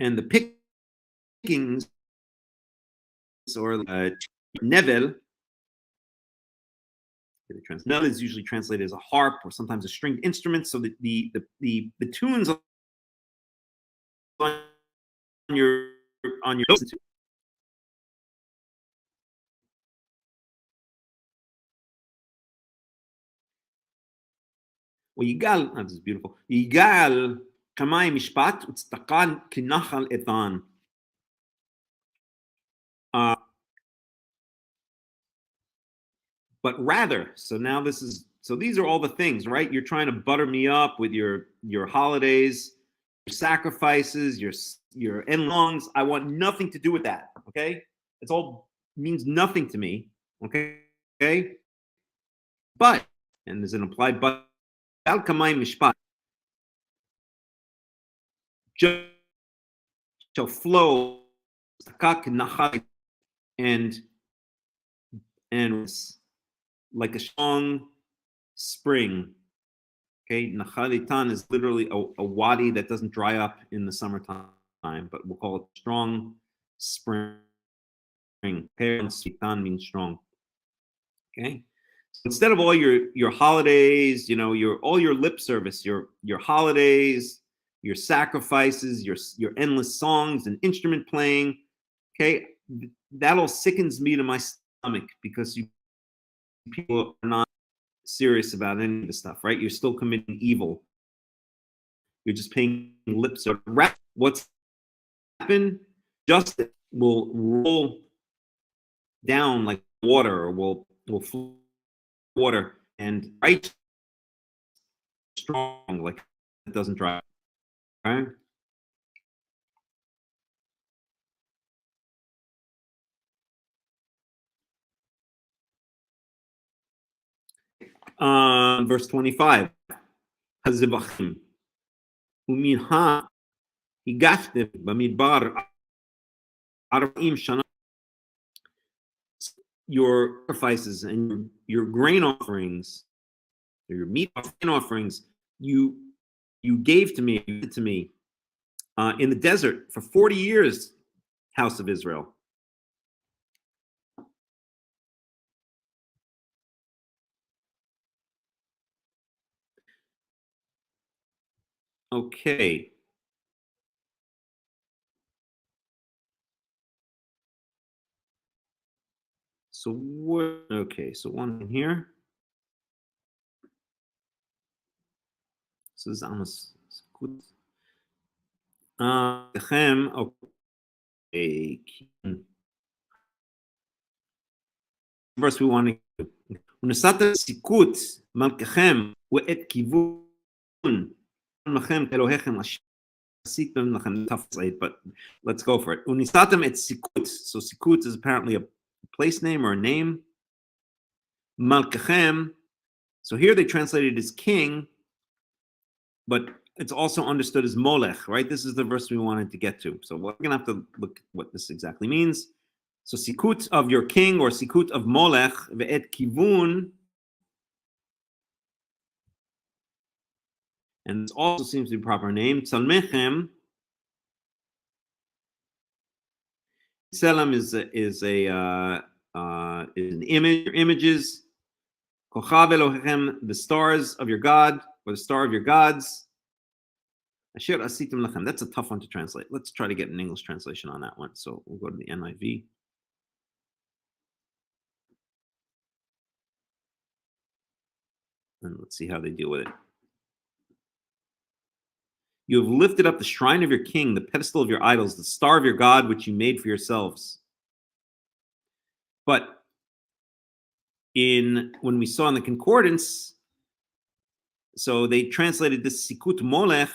And the pickings, or nevel, nevel is usually translated as a harp or sometimes a stringed instrument. So the tunes on your ויגאל, this is beautiful, יגאל כמי משפט וצדקה כנחל איתן. But rather, so these are all the things, right? You're trying to butter me up with your holidays, your sacrifices, your endlongs. I want nothing to do with that, okay? It's all means nothing to me, okay? But, and there's an implied but, al kamay mishpat shall flow and like a strong spring. Okay, Nachalitan is literally a wadi that doesn't dry up in the summertime, but we'll call it strong spring. Sitan means strong. Okay, so instead of all your holidays, all your lip service, your holidays, your sacrifices, your endless songs and instrument playing, okay, that all sickens me to my stomach, because you people are not serious about any of this stuff, right? You're still committing evil. You're just paying lip service. What's happened? Justice will roll down like water, or will flow water, and right strong, like it doesn't dry. Right? Verse 25. Hazivachim. Uminha higashtem bamidbar 40 shana. Your sacrifices and your grain offerings, or your meat offerings, you gave to me in the desert for 40 years, house of Israel. Okay. So what? Okay, so one in here. So this is almost good. Okay. Verse we want to do. ונשאת סיכות מלככם ואת כיוון לכם אלוהיכם אשר עשיתם לכם. Tough to say, but let's go for it. ונשאתם את סיכות. So סיכות is apparently a place name or a name. Malkachem. So here they translated as king, but it's also understood as Molech, right? This is the verse we wanted to get to. So we're going to have to look at what this exactly means. So sikut of your king or sikut of Molech, ve'et kivun. And this also seems to be proper name. Tzalmechem. Tselem is an image, images. Kochav Elohechem, the stars of your God, or the star of your gods. Asher asitim lechem. That's a tough one to translate. Let's try to get an English translation on that one. So we'll go to the NIV. And let's see how they deal with it. You have lifted up the shrine of your king, the pedestal of your idols, the star of your God, which you made for yourselves. But when we saw in the concordance, so they translated this sikut molech.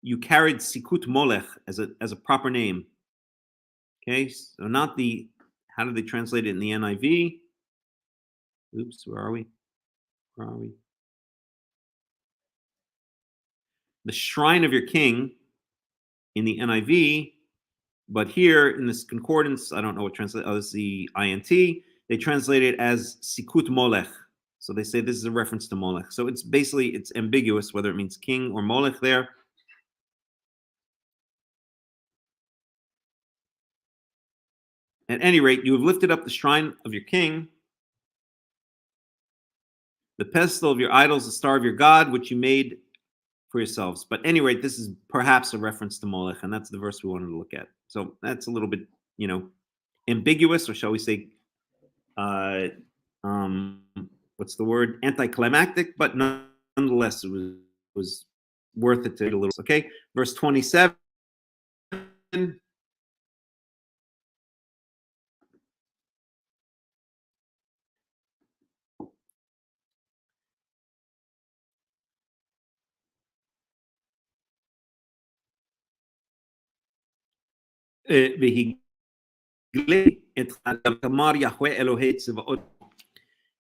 You carried sikut molech as a proper name. Okay, so not the, how did they translate it in the NIV? Oops, where are we? Where are we? The shrine of your king in the NIV, but here in this concordance, I don't know what translate. Oh, this is the INT. They translate it as sikut molech. So they say this is a reference to Molech. So it's basically, it's ambiguous whether it means king or Molech there. At any rate, you have lifted up the shrine of your king, the pedestal of your idols, the star of your God, which you made for yourselves. But at any rate, this is perhaps a reference to Molech, and that's the verse we wanted to look at. So that's a little bit, ambiguous, or shall we say, what's the word? Anticlimactic, but nonetheless, it was worth it to read a little. Okay, verse 27.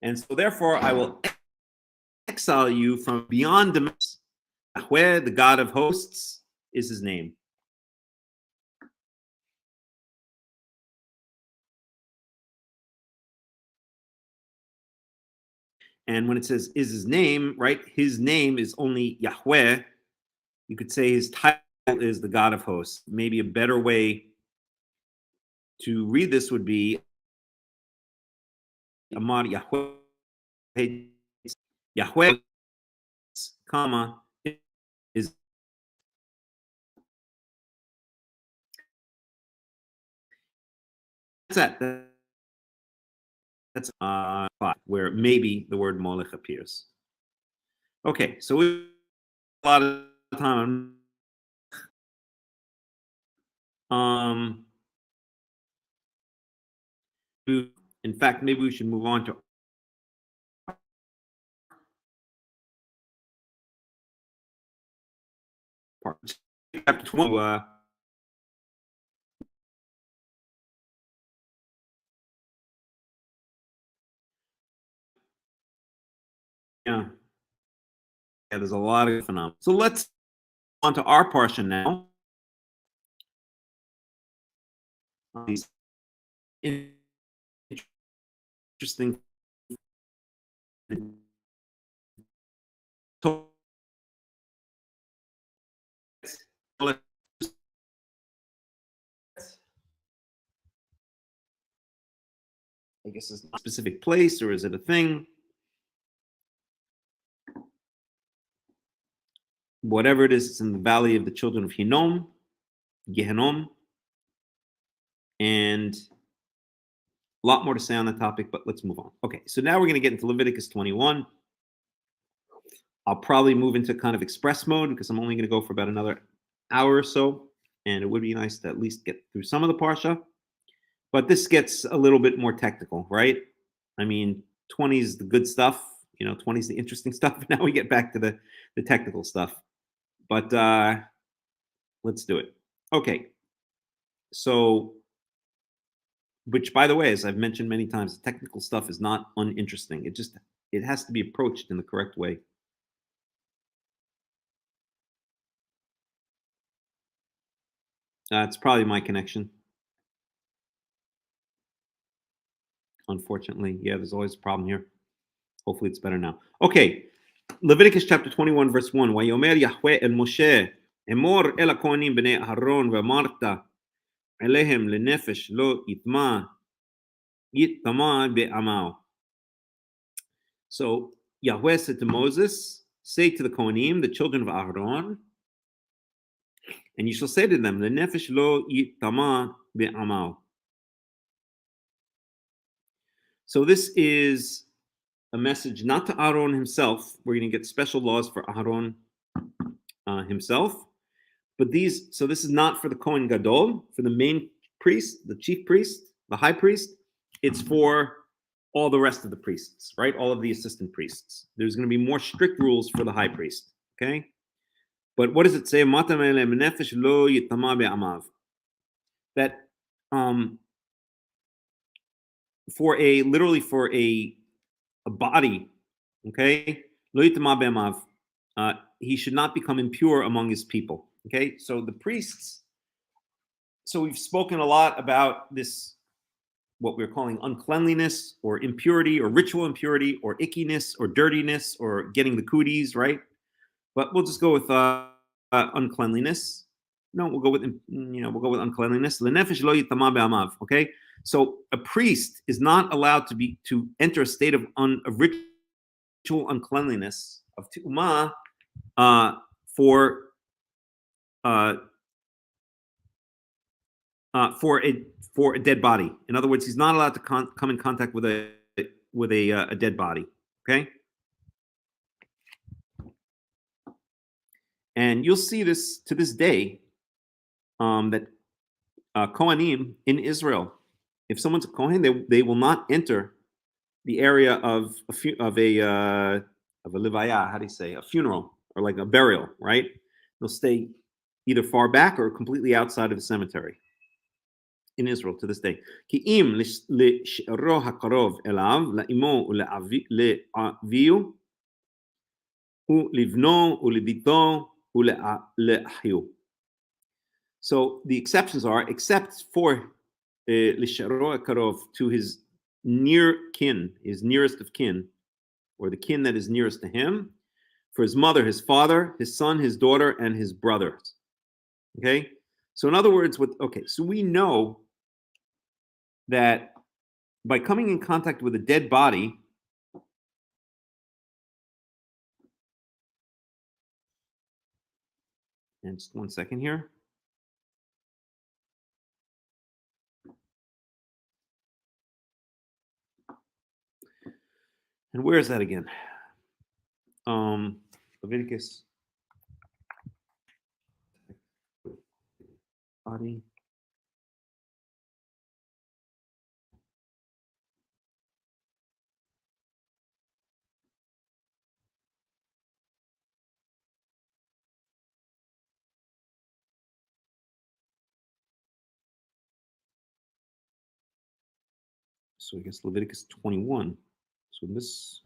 And so therefore I will exile you from beyond the Yahweh, the God of hosts, is his name. And when it says is his name, right, his name is only Yahweh. You could say his title is the God of hosts. Maybe a better way to read this would be Amar Yahweh, Yahweh, comma, is. That's where maybe the word Molech appears. Okay, so we have a lot of time. In fact, maybe we should move on to part chapter 20. Yeah, there's a lot of phenomena. So let's go on to our portion now. These interesting. I guess it's a specific place, or is it a thing? Whatever it is, it's in the valley of the children of Hinnom, Gehenom, and a lot more to say on the topic, but let's move on. Okay, so now we're going to get into Leviticus 21. I'll probably move into kind of express mode because I'm only going to go for about another hour or so, and it would be nice to at least get through some of the parsha. But this gets a little bit more technical, right? I mean, 20 is the good stuff, 20 is the interesting stuff. Now we get back to the technical stuff. But let's do it. Okay. So, which, by the way, as I've mentioned many times, the technical stuff is not uninteresting. It has to be approached in the correct way. It's probably my connection. Unfortunately, yeah, there's always a problem here. Hopefully, it's better now. Okay, Leviticus chapter 21, verse 1. Vayomer Yahweh el Moshe, Emor el hakohanim bnei Aharon ve'amarta elehem lenefesh lo yitma be'amau. So Yahweh said to Moses, say to the Kohanim, the children of Aharon, and you shall say to them, lenefesh lo yitma be'amau. So this is a message not to Aaron himself. We're going to get special laws for Aaron himself. But so this is not for the Kohen Gadol, for the main priest, the chief priest, the high priest. It's for all the rest of the priests, right? All of the assistant priests. There's going to be more strict rules for the high priest, okay? But what does it say? That literally for a body, okay, he should not become impure among his people. Okay, so the priests. So we've spoken a lot about this, what we're calling uncleanliness or impurity or ritual impurity or ickiness or dirtiness or getting the cooties, right? But we'll just go with uncleanliness. No, we'll go with uncleanliness. Okay, so a priest is not allowed to enter a state of ritual uncleanliness of tu'umah for a dead body. In other words, he's not allowed to come in contact with a dead body. Okay, and you'll see this to this day that Kohanim in Israel, if someone's a Kohen, they will not enter the area of a levaya, how do you say, a funeral or like a burial, right? They'll stay either far back or completely outside of the cemetery in Israel to this day. Ki im l'sh'ro hakarov elav la'imo u'le'aviu u'livno u'lebito u'le'ahiu. So the exceptions are, except for l'sh'ro hakarov, to his near kin, his nearest of kin, or the kin that is nearest to him, for his mother, his father, his son, his daughter, and his brothers. Okay? So in other words, so we know that by coming in contact with a dead body, and just 1 second here. And where is that again? Leviticus. Body. So I guess Leviticus 21. So this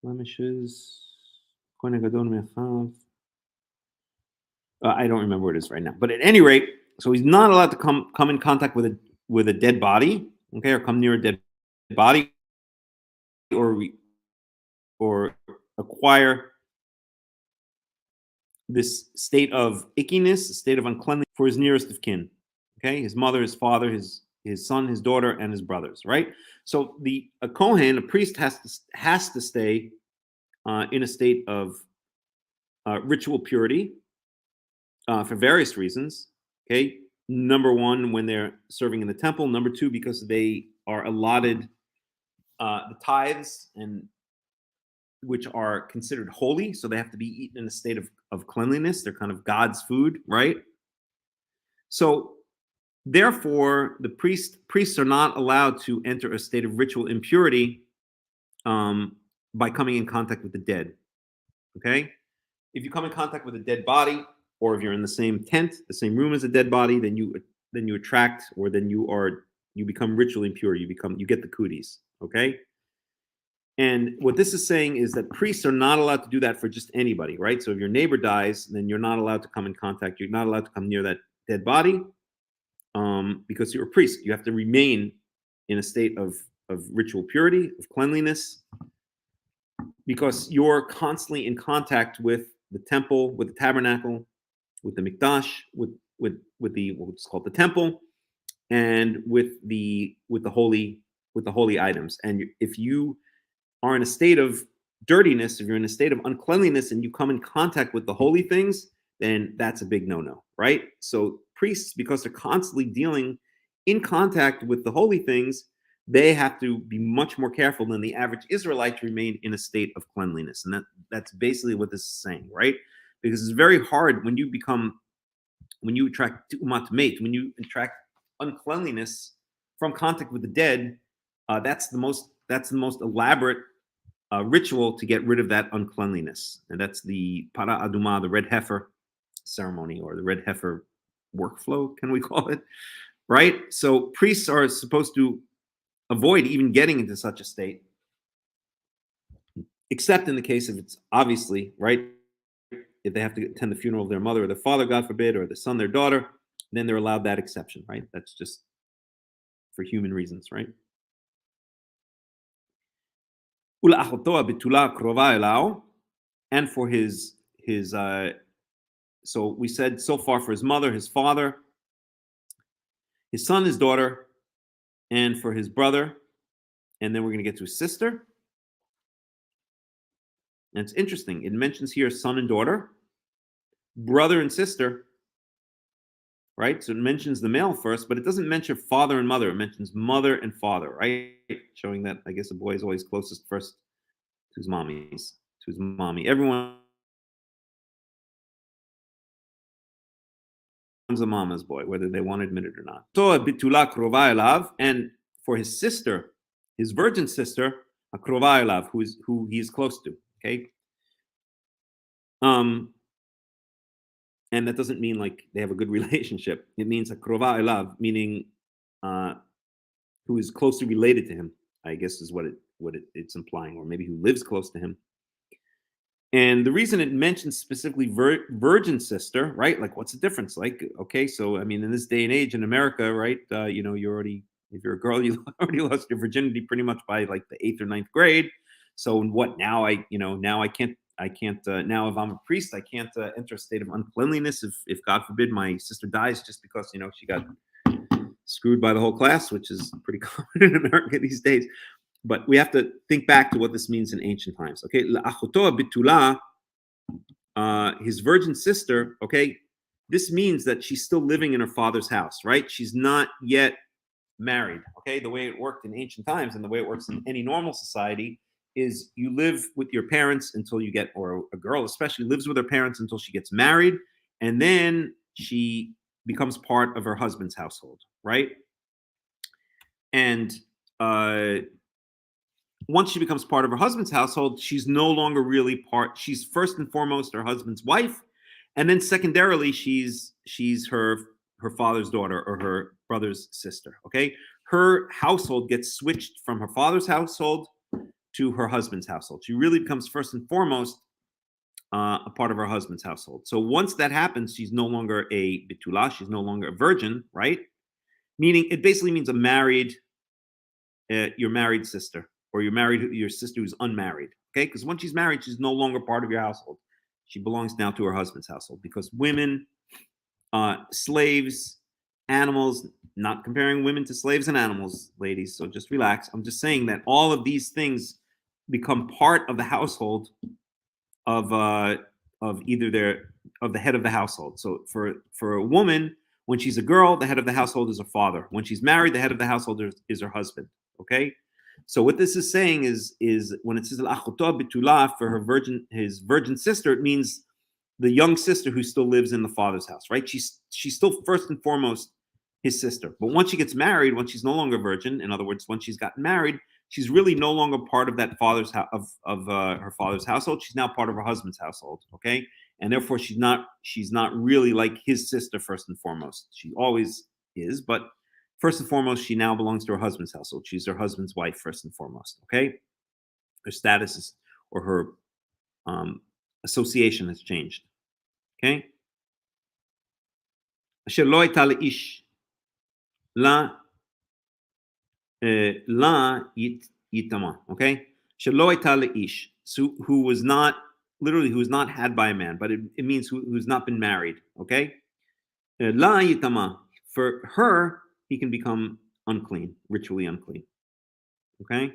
blemishes. I don't remember what it is right now. But at any rate, so he's not allowed to come in contact with a dead body, okay, or come near a dead body, or acquire this state of ickiness, a state of uncleanliness for his nearest of kin. Okay, his mother, his father, his son, his daughter, and his brothers. Right. So a Kohen, a priest, has to stay in a state of ritual purity for various reasons. Okay, number one, when they're serving in the temple. Number two, because they are allotted the tithes, and which are considered holy, so they have to be eaten in a state of cleanliness. They're kind of God's food, right? So therefore, the priests are not allowed to enter a state of ritual impurity by coming in contact with the dead. Okay, if you come in contact with a dead body, or if you're in the same tent, the same room as a dead body, then you attract, or then you become ritually impure. You get the cooties. Okay, And what this is saying is that priests are not allowed to do that for just anybody, right? So if your neighbor dies, then you're not allowed to come in contact. You're not allowed to come near that dead body because you're a priest. You have to remain in a state of ritual purity, of cleanliness, because you're constantly in contact with the temple, with the tabernacle, with the mikdash, with the what's called the temple, and with the holy items. And if you are in a state of dirtiness, if you're in a state of uncleanliness and you come in contact with the holy things, then that's a big no-no, right? So priests, because they're constantly dealing in contact with the holy things, they have to be much more careful than the average Israelite to remain in a state of cleanliness. And that's basically what this is saying, right? Because it's very hard when you attract tu'umat mate, when you attract uncleanliness from contact with the dead, that's the most elaborate ritual to get rid of that uncleanliness. And that's the para aduma, the red heifer ceremony, or the red heifer workflow, can we call it? Right? So priests are supposed to avoid even getting into such a state, except in the case of it's obviously, right, if they have to attend the funeral of their mother or their father, God forbid, or the son, their daughter, then they're allowed that exception, right? That's just for human reasons, right? And for his so we said so far for his mother, his father, his son, his daughter, and for his brother, and then we're going to get to his sister. And it's interesting. It mentions here son and daughter, brother and sister, right? So it mentions the male first, but it doesn't mention father and mother. It mentions mother and father, right? Showing that I guess a boy is always closest first to his mommy. Everyone's a mama's boy, whether they want to admit it or not. And for his sister, his virgin sister, who he is close to. Okay. And that doesn't mean like they have a good relationship. It means a krova elav, meaning who is closely related to him, I guess is what it's implying, or maybe who lives close to him. And the reason it mentions specifically virgin sister, right? Like, what's the difference? Like, okay, so I mean, in this day and age in America, right? If you're a girl, you already lost your virginity pretty much by like the 8th or 9th grade. So what now? I can't. Now, if I'm a priest, I can't enter a state of uncleanliness if God forbid my sister dies just because she got screwed by the whole class, which is pretty common in America these days. But we have to think back to what this means in ancient times. Okay, his virgin sister. Okay, this means that she's still living in her father's house, right? She's not yet married. Okay, the way it worked in ancient times and the way it works in any normal society is you live with your parents until you get, or a girl especially lives with her parents until she gets married, and then she becomes part of her husband's household, right? And once she becomes part of her husband's household, she's no longer really part. She's first and foremost her husband's wife, and then secondarily, she's her father's daughter or her brother's sister. Okay, her household gets switched from her father's household to her husband's household. She really becomes first and foremost a part of her husband's household. So once that happens, she's no longer a betula. She's no longer a virgin, right? Meaning, it basically means your married sister, or your sister who's unmarried. Okay, because once she's married, she's no longer part of your household. She belongs now to her husband's household. Because women, slaves, animals, not comparing women to slaves and animals, ladies, so just relax. I'm just saying that all of these things become part of the household of either the head of the household. So for a woman, when she's a girl, the head of the household is her father. When she's married, the head of the household is her husband. Okay, so what this is saying is when it says al-achuta bitula for his virgin sister, it means the young sister who still lives in the father's house, right? She's still first and foremost his sister. But once she gets married, when she's no longer virgin, in other words, when she's gotten married, she's really no longer part of that father's her father's household. She's now part of her husband's household. Okay, and therefore she's not really like his sister first and foremost. She always is, but first and foremost, she now belongs to her husband's household. She's her husband's wife first and foremost. Okay, her status is, or her association has changed. Okay? אשר לא הייתה לאיש, לה יטמא, okay? שלא הייתה לאיש, so who was not, literally who was not had by a man, but it means who's not been married, okay? לה יטמא, for her, he can become unclean, ritually unclean, okay?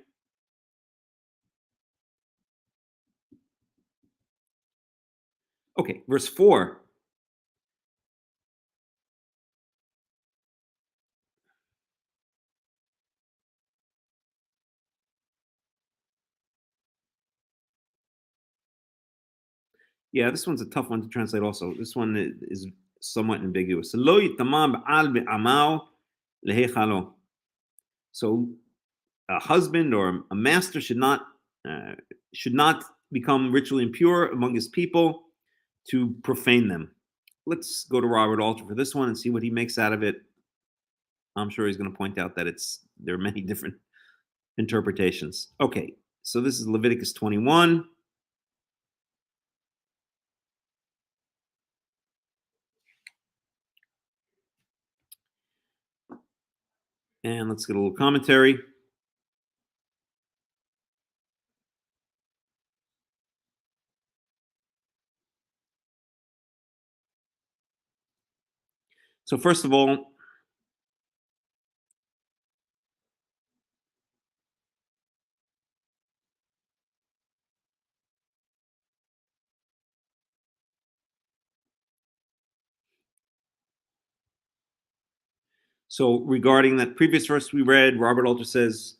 Okay, verse 4. Yeah, this one's a tough one to translate also. This one is somewhat ambiguous. So a husband or a master should not become ritually impure among his people to profane them. Let's go to Robert Alter for this one and see what he makes out of it. I'm sure he's going to point out that there are many different interpretations. Okay, so this is Leviticus 21. And let's get a little commentary. So first of all, regarding that previous verse we read, Robert Alter says,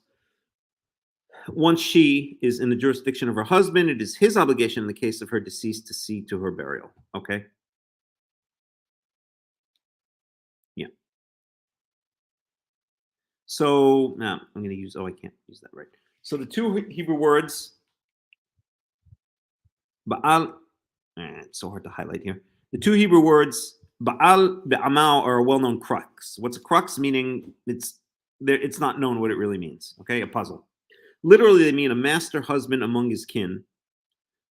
once she is in the jurisdiction of her husband, it is his obligation in the case of her deceased to see to her burial. Okay? Yeah. So now I'm going to use, I can't use that right. So the two Hebrew words, Ba'al, it's so hard to highlight here. The two Hebrew words, Ba'al be'amal, are a well-known crux. What's a crux? Meaning it's not known what it really means. Okay, a puzzle. Literally, they mean a master husband among his kin.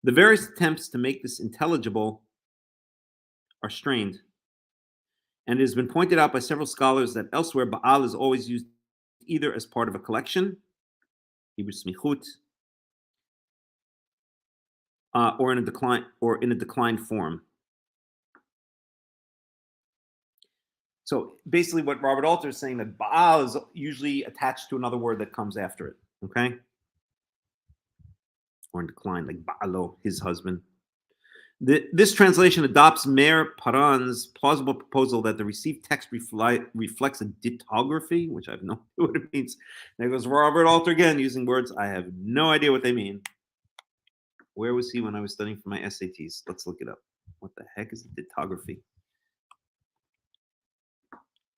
The various attempts to make this intelligible are strained. And it has been pointed out by several scholars that elsewhere, Ba'al is always used either as part of a collection, Hebrew smichut, or in a declined form. So basically, what Robert Alter is saying, that Baal is usually attached to another word that comes after it. Okay, or in decline, like Baalo, his husband. This translation adopts Meir Paran's plausible proposal that the received text reflects a ditography, which I have no idea what it means. There goes Robert Alter again, using words I have no idea what they mean. Where was he when I was studying for my SATs? Let's look it up. What the heck is a ditography?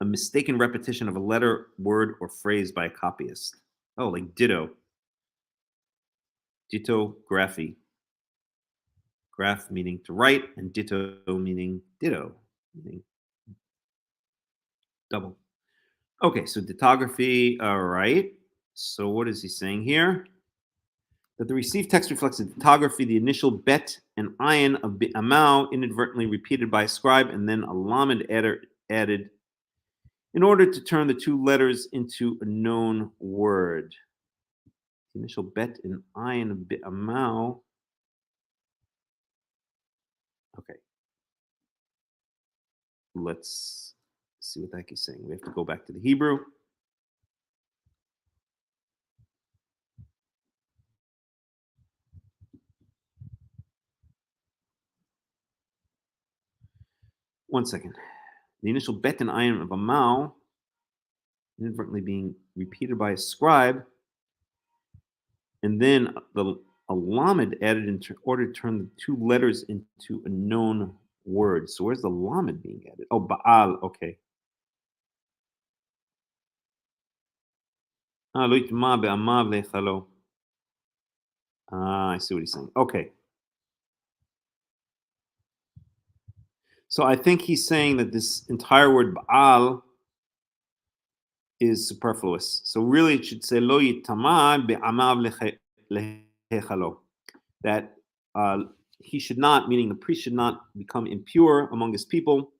A mistaken repetition of a letter, word, or phrase by a copyist. Oh, like ditto. Dittography. Graph meaning to write, and ditto meaning ditto, meaning double. Okay, so dittography, all right. So what is he saying here? That the received text reflects a dittography, the initial bet and ayin of bi'amal inadvertently repeated by a scribe, and then a lamed added in order to turn the two letters into a known word. The initial bet and ayin of bi'amal. Okay. Let's see what the heck he's saying. We have to go back to the Hebrew. One second. The initial bet and ayin of amal inadvertently being repeated by a scribe, and then a lamed added in order to turn the two letters into a known word. So where's the lamed being added? Oh, Baal. Okay. I see what he's saying. Okay. So I think he's saying that this entire word Baal is superfluous. So really it should say Lo yitama be'amav lehechalo, that he should not, meaning the priest should not become impure among his people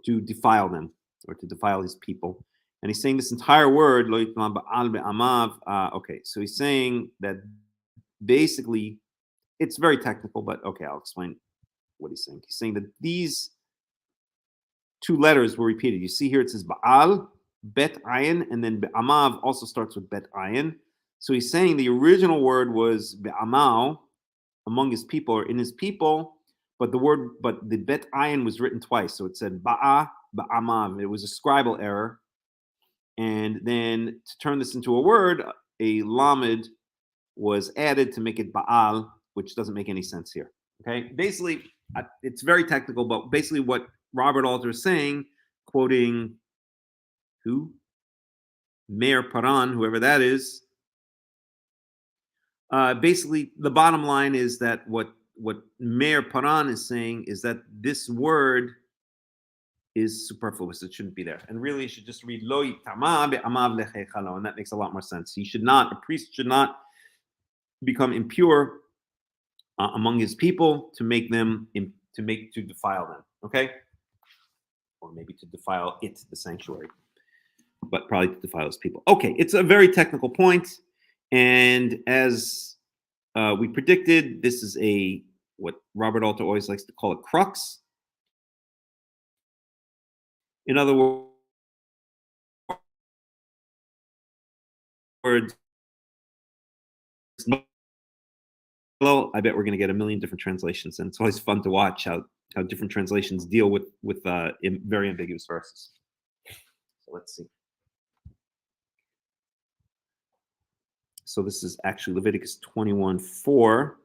to defile them or to defile his people. And he's saying this entire word, lo yitma ba'al be'amav. Okay, so he's saying that basically, it's very technical, but okay, I'll explain what he's saying. He's saying that these two letters were repeated. You see here it says ba'al, bet ayin, and then be'amav also starts with bet ayin. So he's saying the original word was be'amau, among his people or in his people, but the bet ayin was written twice. So it said ba'a, ba'amav. It was a scribal error. And then to turn this into a word, a lamed was added to make it ba'al, which doesn't make any sense here. Okay, basically, it's very technical, but basically what Robert Alter is saying, quoting who? Meir Paran, whoever that is. Basically, the bottom line is that what Meir Paran is saying is that this word is superfluous. It shouldn't be there. And really, you should just read lo yitama be'amav lechechalo, and that makes a lot more sense. A priest should not become impure among his people to defile them. Okay, or maybe to defile it, the sanctuary, but probably to defile his people. Okay, it's a very technical point, and as we predicted, this is what Robert Alter always likes to call a crux. In other words, well, I bet we're going to get a million different translations, and it's always fun to watch how different translations deal with very ambiguous verses. So let's see. So this is actually Leviticus 21:4.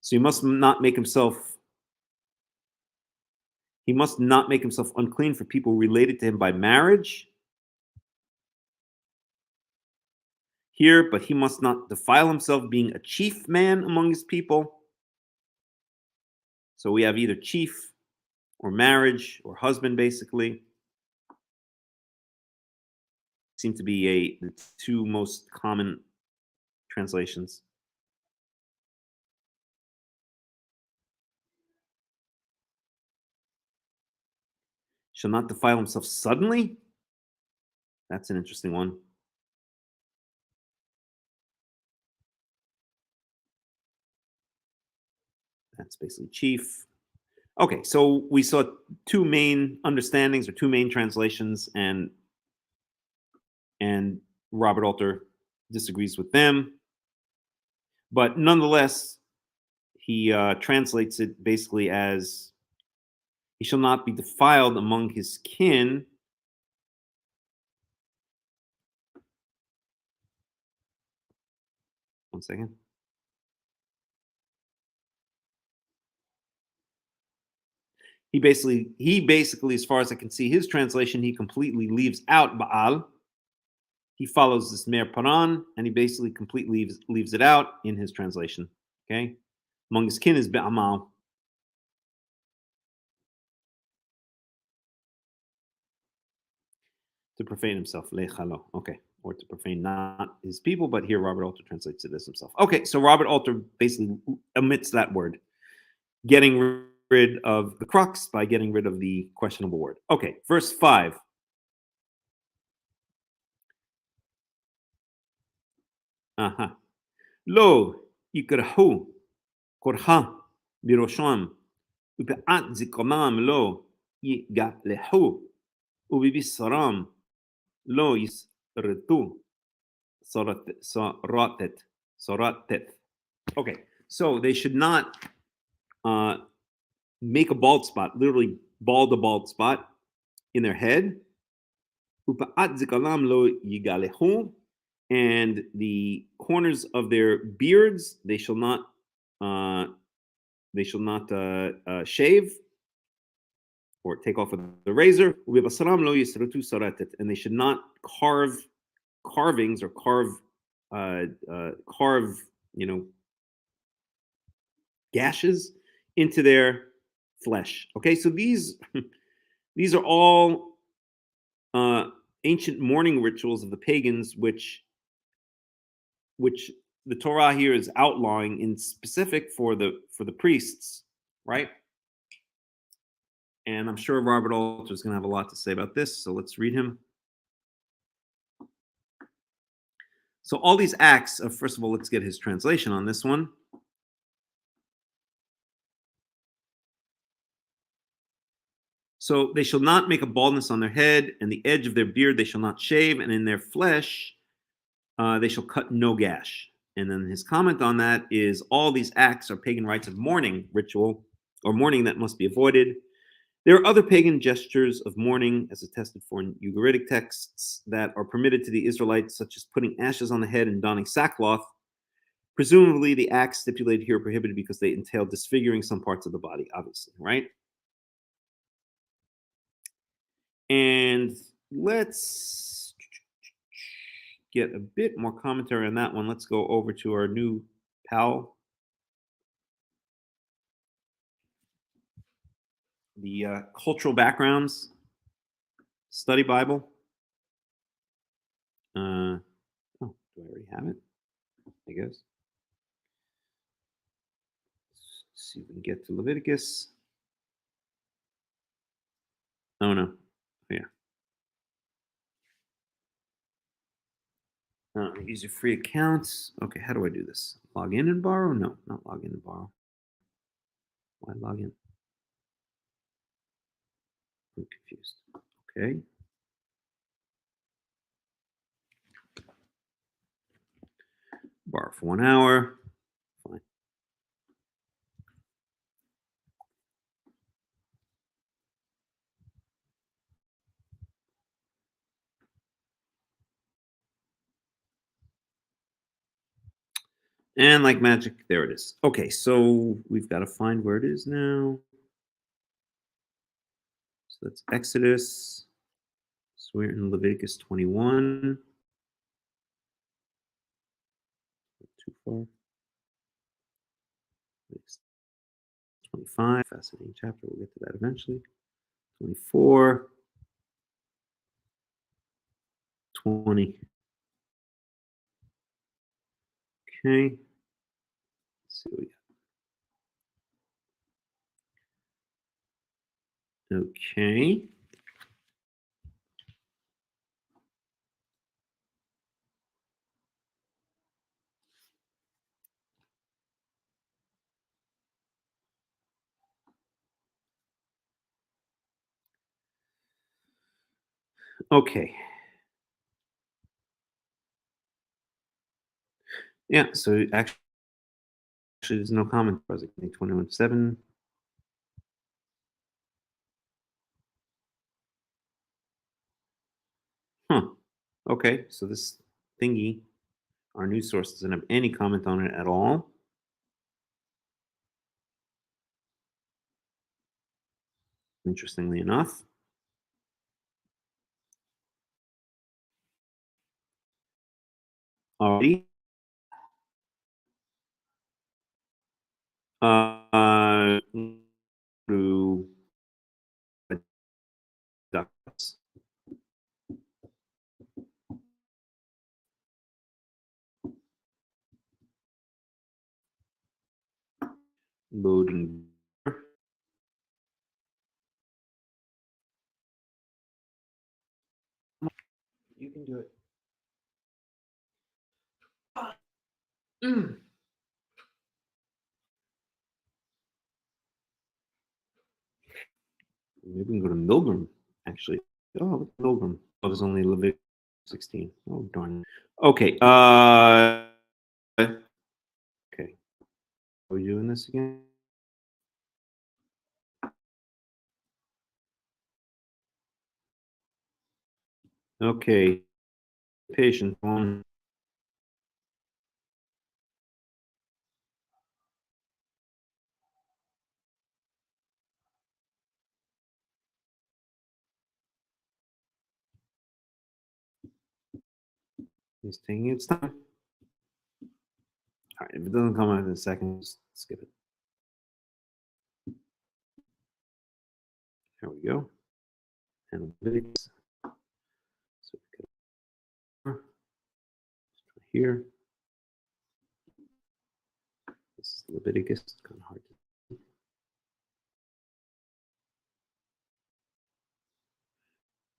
So he must not make himself unclean for people related to him by marriage. Here, but he must not defile himself being a chief man among his people. So we have either chief or marriage or husband, basically. Seem to be the two most common translations. Shall not defile himself suddenly. That's an interesting one. That's basically chief. Okay, so we saw two main understandings or two main translations, and Robert Alter disagrees with them. But nonetheless, he translates it basically as he shall not be defiled among his kin. One second. He basically, as far as I can see, his translation, he completely leaves out Baal. He follows this Meir Paran, and he basically completely leaves it out in his translation. Okay, among his kin is Be'amal. To profane himself, lechalo. Okay, or to profane not his people, but here Robert Alter translates it as himself. Okay, so Robert Alter basically omits that word, getting rid of the crux by getting rid of the questionable word. Okay, verse 5. Lo yikrahu korha birosham ube'at zikonam lo yigalehu ubibisaram lo yisretu soratet. Okay, so they should not make a bald spot, literally bald a bald spot in their head. Upa'at zikalam lo yigalehu, and the corners of their beards they shall not shave or take off with the razor. Ubibasaram lo yisretu soratet, and they should not carve carvings or carve gashes into their flesh. Okay, so these are all ancient mourning rituals of the pagans, which the Torah here is outlawing in specific for the priests, right? And I'm sure Robert Alter is going to have a lot to say about this, so let's read him. So all these acts of, first of all, let's get his translation on this one. So they shall not make a baldness on their head, and the edge of their beard they shall not shave, and in their flesh they shall cut no gash. And then his comment on that is all these acts are pagan rites of mourning ritual, or mourning that must be avoided. There are other pagan gestures of mourning, as attested for in Ugaritic texts, that are permitted to the Israelites, such as putting ashes on the head and donning sackcloth. Presumably, the acts stipulated here are prohibited because they entail disfiguring some parts of the body, obviously, right? And let's get a bit more commentary on that one. Let's go over to our new pal, the Cultural Backgrounds Study Bible. Oh, do I already have it? I guess. Let's see if we can get to Leviticus. Oh, no. Yeah. Use your free accounts. Okay, how do I do this? Log in and borrow? No, not log in and borrow. Why log in? I'm confused. Okay. Borrow for 1 hour. Fine. And like magic, there it is. Okay, so we've got to find where it is now. So that's Exodus. So we're in Leviticus 21. Too far. 25, fascinating chapter. We'll get to that eventually. 24. 20. Okay. Let's see what we got. Okay. Okay. Yeah, so actually there's no comment. Project 21.7. Huh. Okay, so this thingy, our news source, doesn't have any comment on it at all. Interestingly enough. Alrighty. To ducts. Loading. You can do it. Maybe we can go to Milgram, actually. Oh, Milgram. Oh, there's only Leviticus 16. Oh, darn. Okay. Okay. Are we doing this again? Okay. Patient one. It's taking its time. All right, if it doesn't come out in a second, just skip it. There we go. And Leviticus. So here. This is Leviticus. It's kind of hard to see.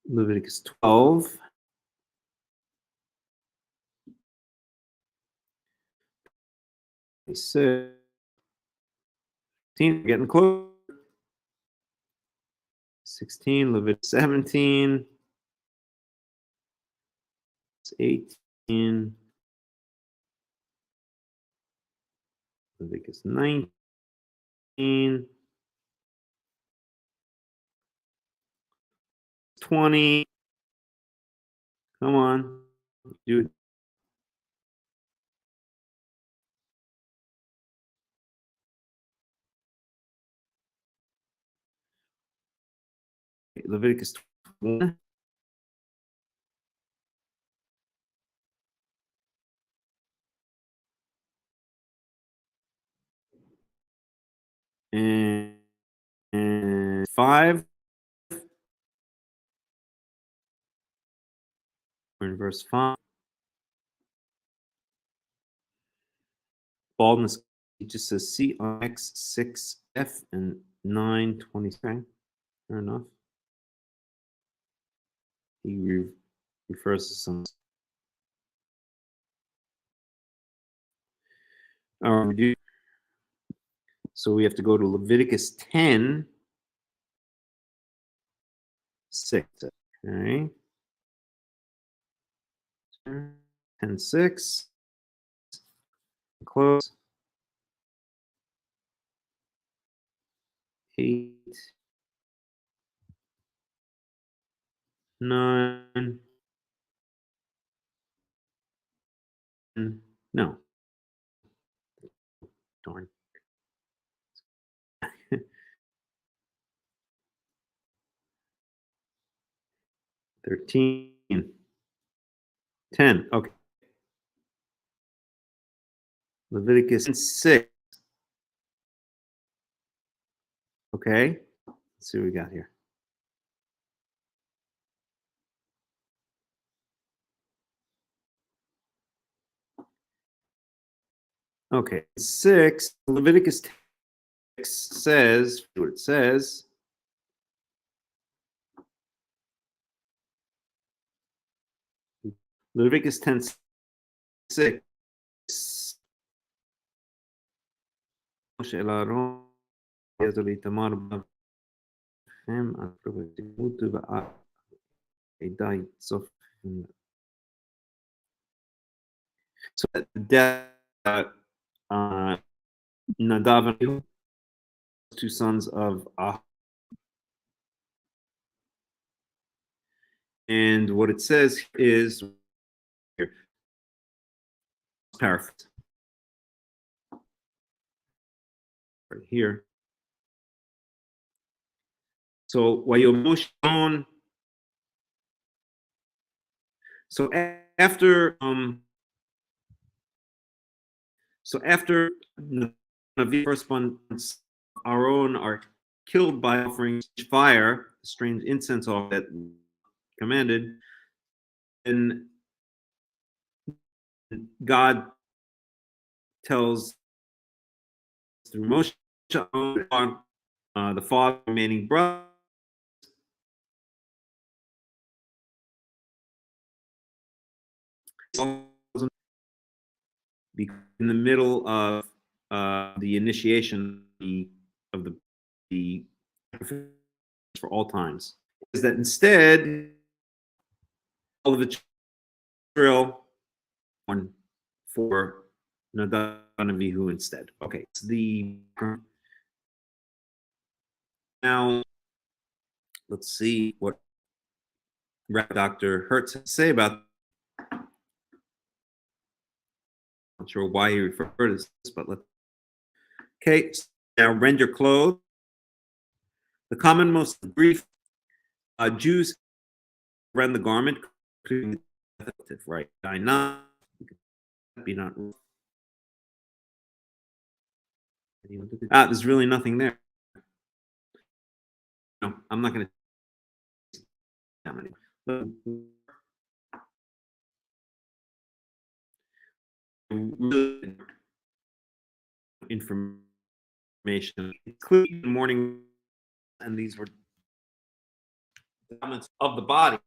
Leviticus 12. We're getting close. 16, Leviticus 17. 18. Leviticus 19. 20. Come on. Dude. Leviticus 21. And 5. We're in verse 5. Baldness, it just says C on X 6F and 9:20. Fair enough. He refers to some. All right, so we have to go to Leviticus 10. 6. Okay. 10:6. Close. 8. 9. No. Darn. 13. 10. Okay. Leviticus 6. Okay. Let's see what we got here. Okay. 6. Leviticus 6 says what it says. Leviticus 10:6. So that Nadav and Abihu, two sons of and what it says is here, paraphrase right here. So Wayomoshon. So after Navi firstborn Aaron are killed by offering fire, strange incense off that commanded, and God tells through Moshe, the father remaining brother, in the middle of the initiation of the for all times, is that instead all of the Israel one for Nadav and Abihu instead. Okay, it's the now let's see what Rabbi Dr. Hertz has to say about. Not sure why he referred to this, but let's. Okay, so now rend your clothes. The common most brief Jews rend the garment, right? I not be not. There's really nothing there. No, I'm not going to. really information. It's clearly in the morning, and these were elements of the body.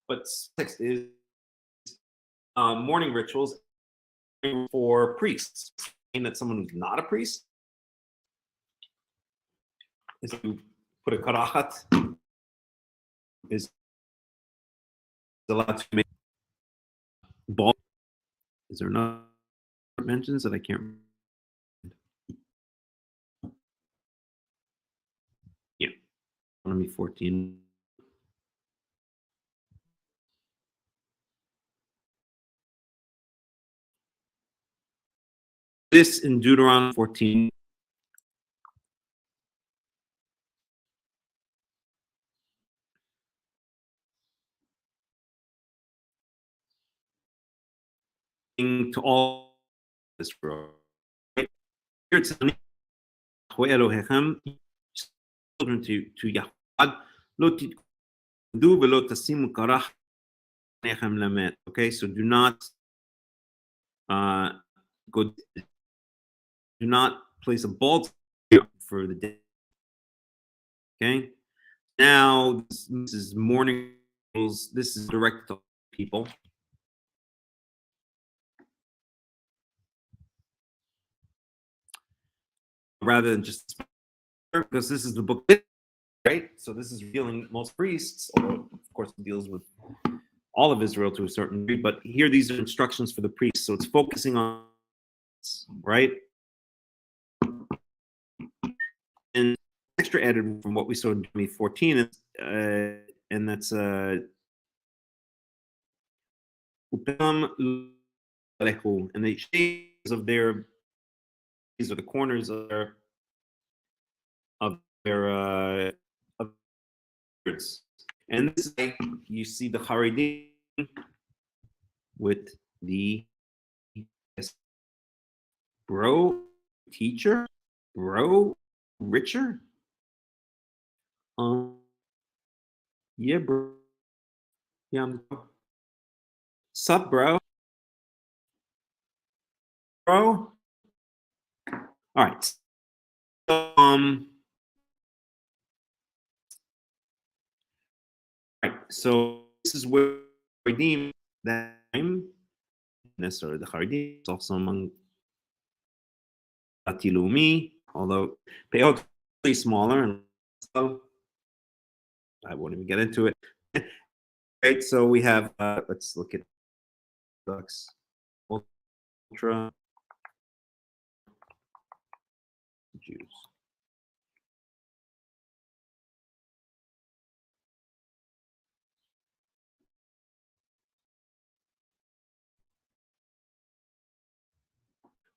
But text is morning rituals for priests. And that someone who's not a priest is to put a karachat is allowed to make ball. Is there no mentions that I can't remember? Yeah, Deuteronomy 14. This in Deuteronomy 14. To all Israel. Here it's Elohechem, children to Yahweh. Lo titdu velo tasimu karach nechem lamet. Okay, so do not go. Do not place a bald for the day. Okay. Now this is morning rules. This is directed to people. Rather than just because this is the book, right? So this is revealing most priests, although of course it deals with all of Israel to a certain degree. But here these are instructions for the priests, so it's focusing on, right? And extra added from what we saw in 2014, and that's and the shades of their, these are the corners of their words. And this is like you see the Karaites with the bro teacher, bro richer. Yeah, bro. Yeah, sup, bro? Bro. All right. So, right. So this is where redeem that time necessarily the Haredi is also among Atilumi, although Peot is smaller, and so I won't even get into it. Right, so we have let's look at Dux Ultra Jews.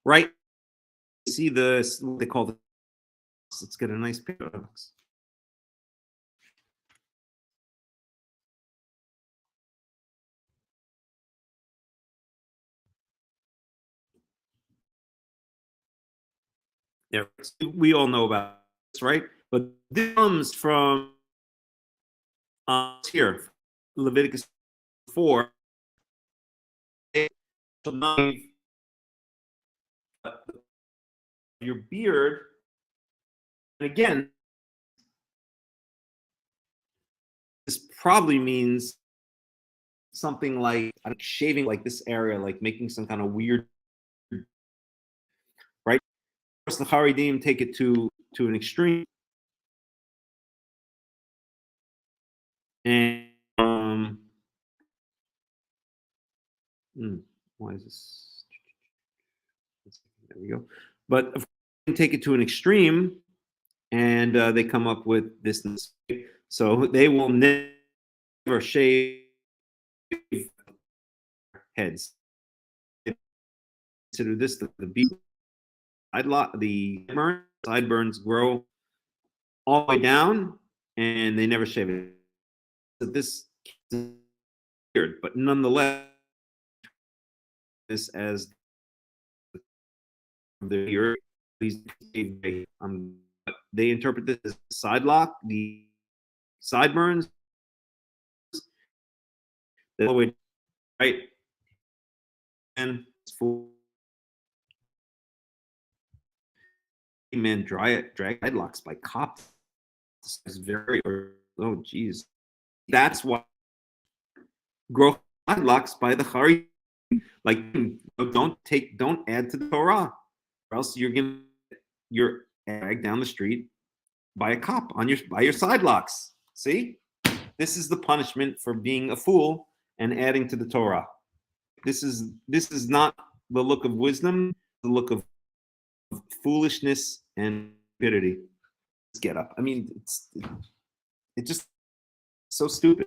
Right, see the what they call the. Let's get a nice picture of Dux. Yeah, we all know about this, right? But this comes from here, Leviticus 4. Your beard, and again, this probably means something like shaving like this area, like making some kind of weird, right? Of course, the Haredim take it to an extreme, and why is this? There we go. But of course, they take it to an extreme, and they come up with this. So they will never shave heads. Consider this the beard. The sideburns grow all the way down, and they never shave it. So this is weird, but nonetheless, this as the beard. They interpret this as side lock, the sideburns, the way, right? And for men drag headlocks by cops is very, oh geez, that's why grow headlocks by the Karaites. Like, don't add to the Torah, or else you're dragged down the street by a cop by your side locks. See, this is the punishment for being a fool and adding to the Torah. This is not the look of wisdom, the look of foolishness and stupidity. Get up. I mean, it's just so stupid.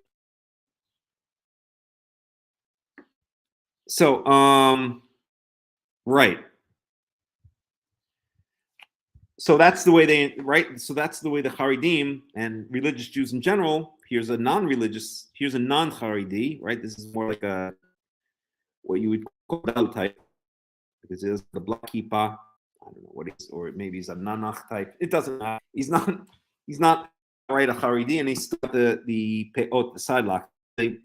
So, right. So that's the way So that's the way the Haredim and religious Jews in general. Here's a non-Haredi, right? This is more like what you would call a type. This is the black kippah. I don't know what it is, or maybe he's a nanach type. It doesn't matter. He's not right a Haredi, and he's got the peot, the side lock, the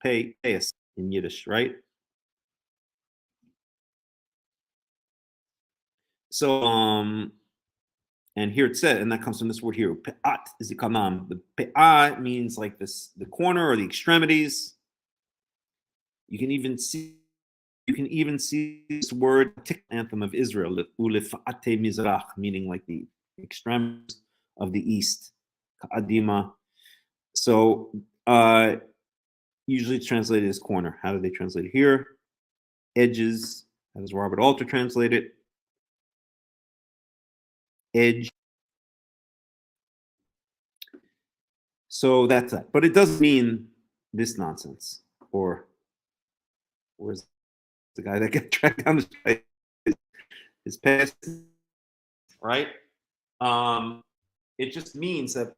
payas in Yiddish, right? So, and here it said, and that comes from this word here, pe'at is the kanam. The pe'at means like this, the corner or the extremities. You can even see this word anthem of Israel, ulefa'ate mizrach, meaning like the extremities of the east, ka'adima. So, usually it's translated as corner. How do they translate it here? Edges. How does Robert Alter translate it? Edge. So that's that. But it doesn't mean this nonsense. Or where's the guy that got tracked down the street? His past, right? It just means that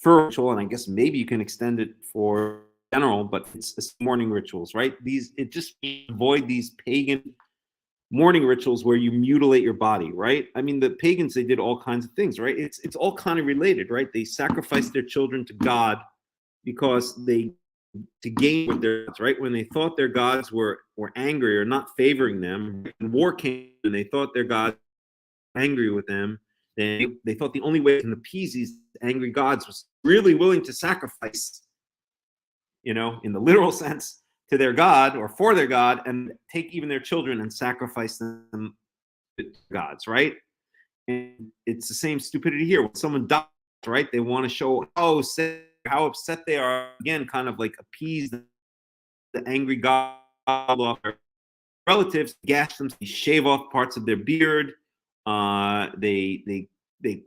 for ritual, and I guess maybe you can extend it for general, but it's morning rituals, right? It just avoid these pagan morning rituals where you mutilate your body, right? I mean, the pagans, they did all kinds of things, right? It's all kind of related, right? They sacrificed their children to God because to gain with their gods, right? When they thought their gods were angry or not favoring them, and war came and they thought their gods were angry with them, they thought the only way to appease these angry gods was really willing to sacrifice, in the literal sense, to their God or for their God, and take even their children and sacrifice them to gods, right? And it's the same stupidity here. When someone dies, right, they want to show how upset they are, again, kind of like appease the angry God of their relatives, gash them, shave off parts of their beard, they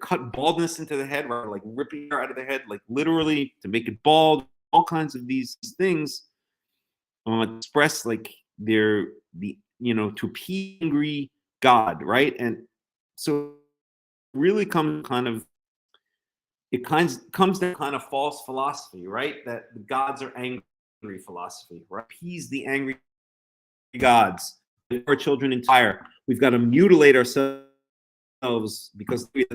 cut baldness into the head, right, like ripping hair out of the head, like literally to make it bald, all kinds of these things. Express like to appease angry God, right? And so really comes down kind of false philosophy, right? That the gods are angry philosophy, right? Appease the angry gods. Our children in fire. We've got to mutilate ourselves because we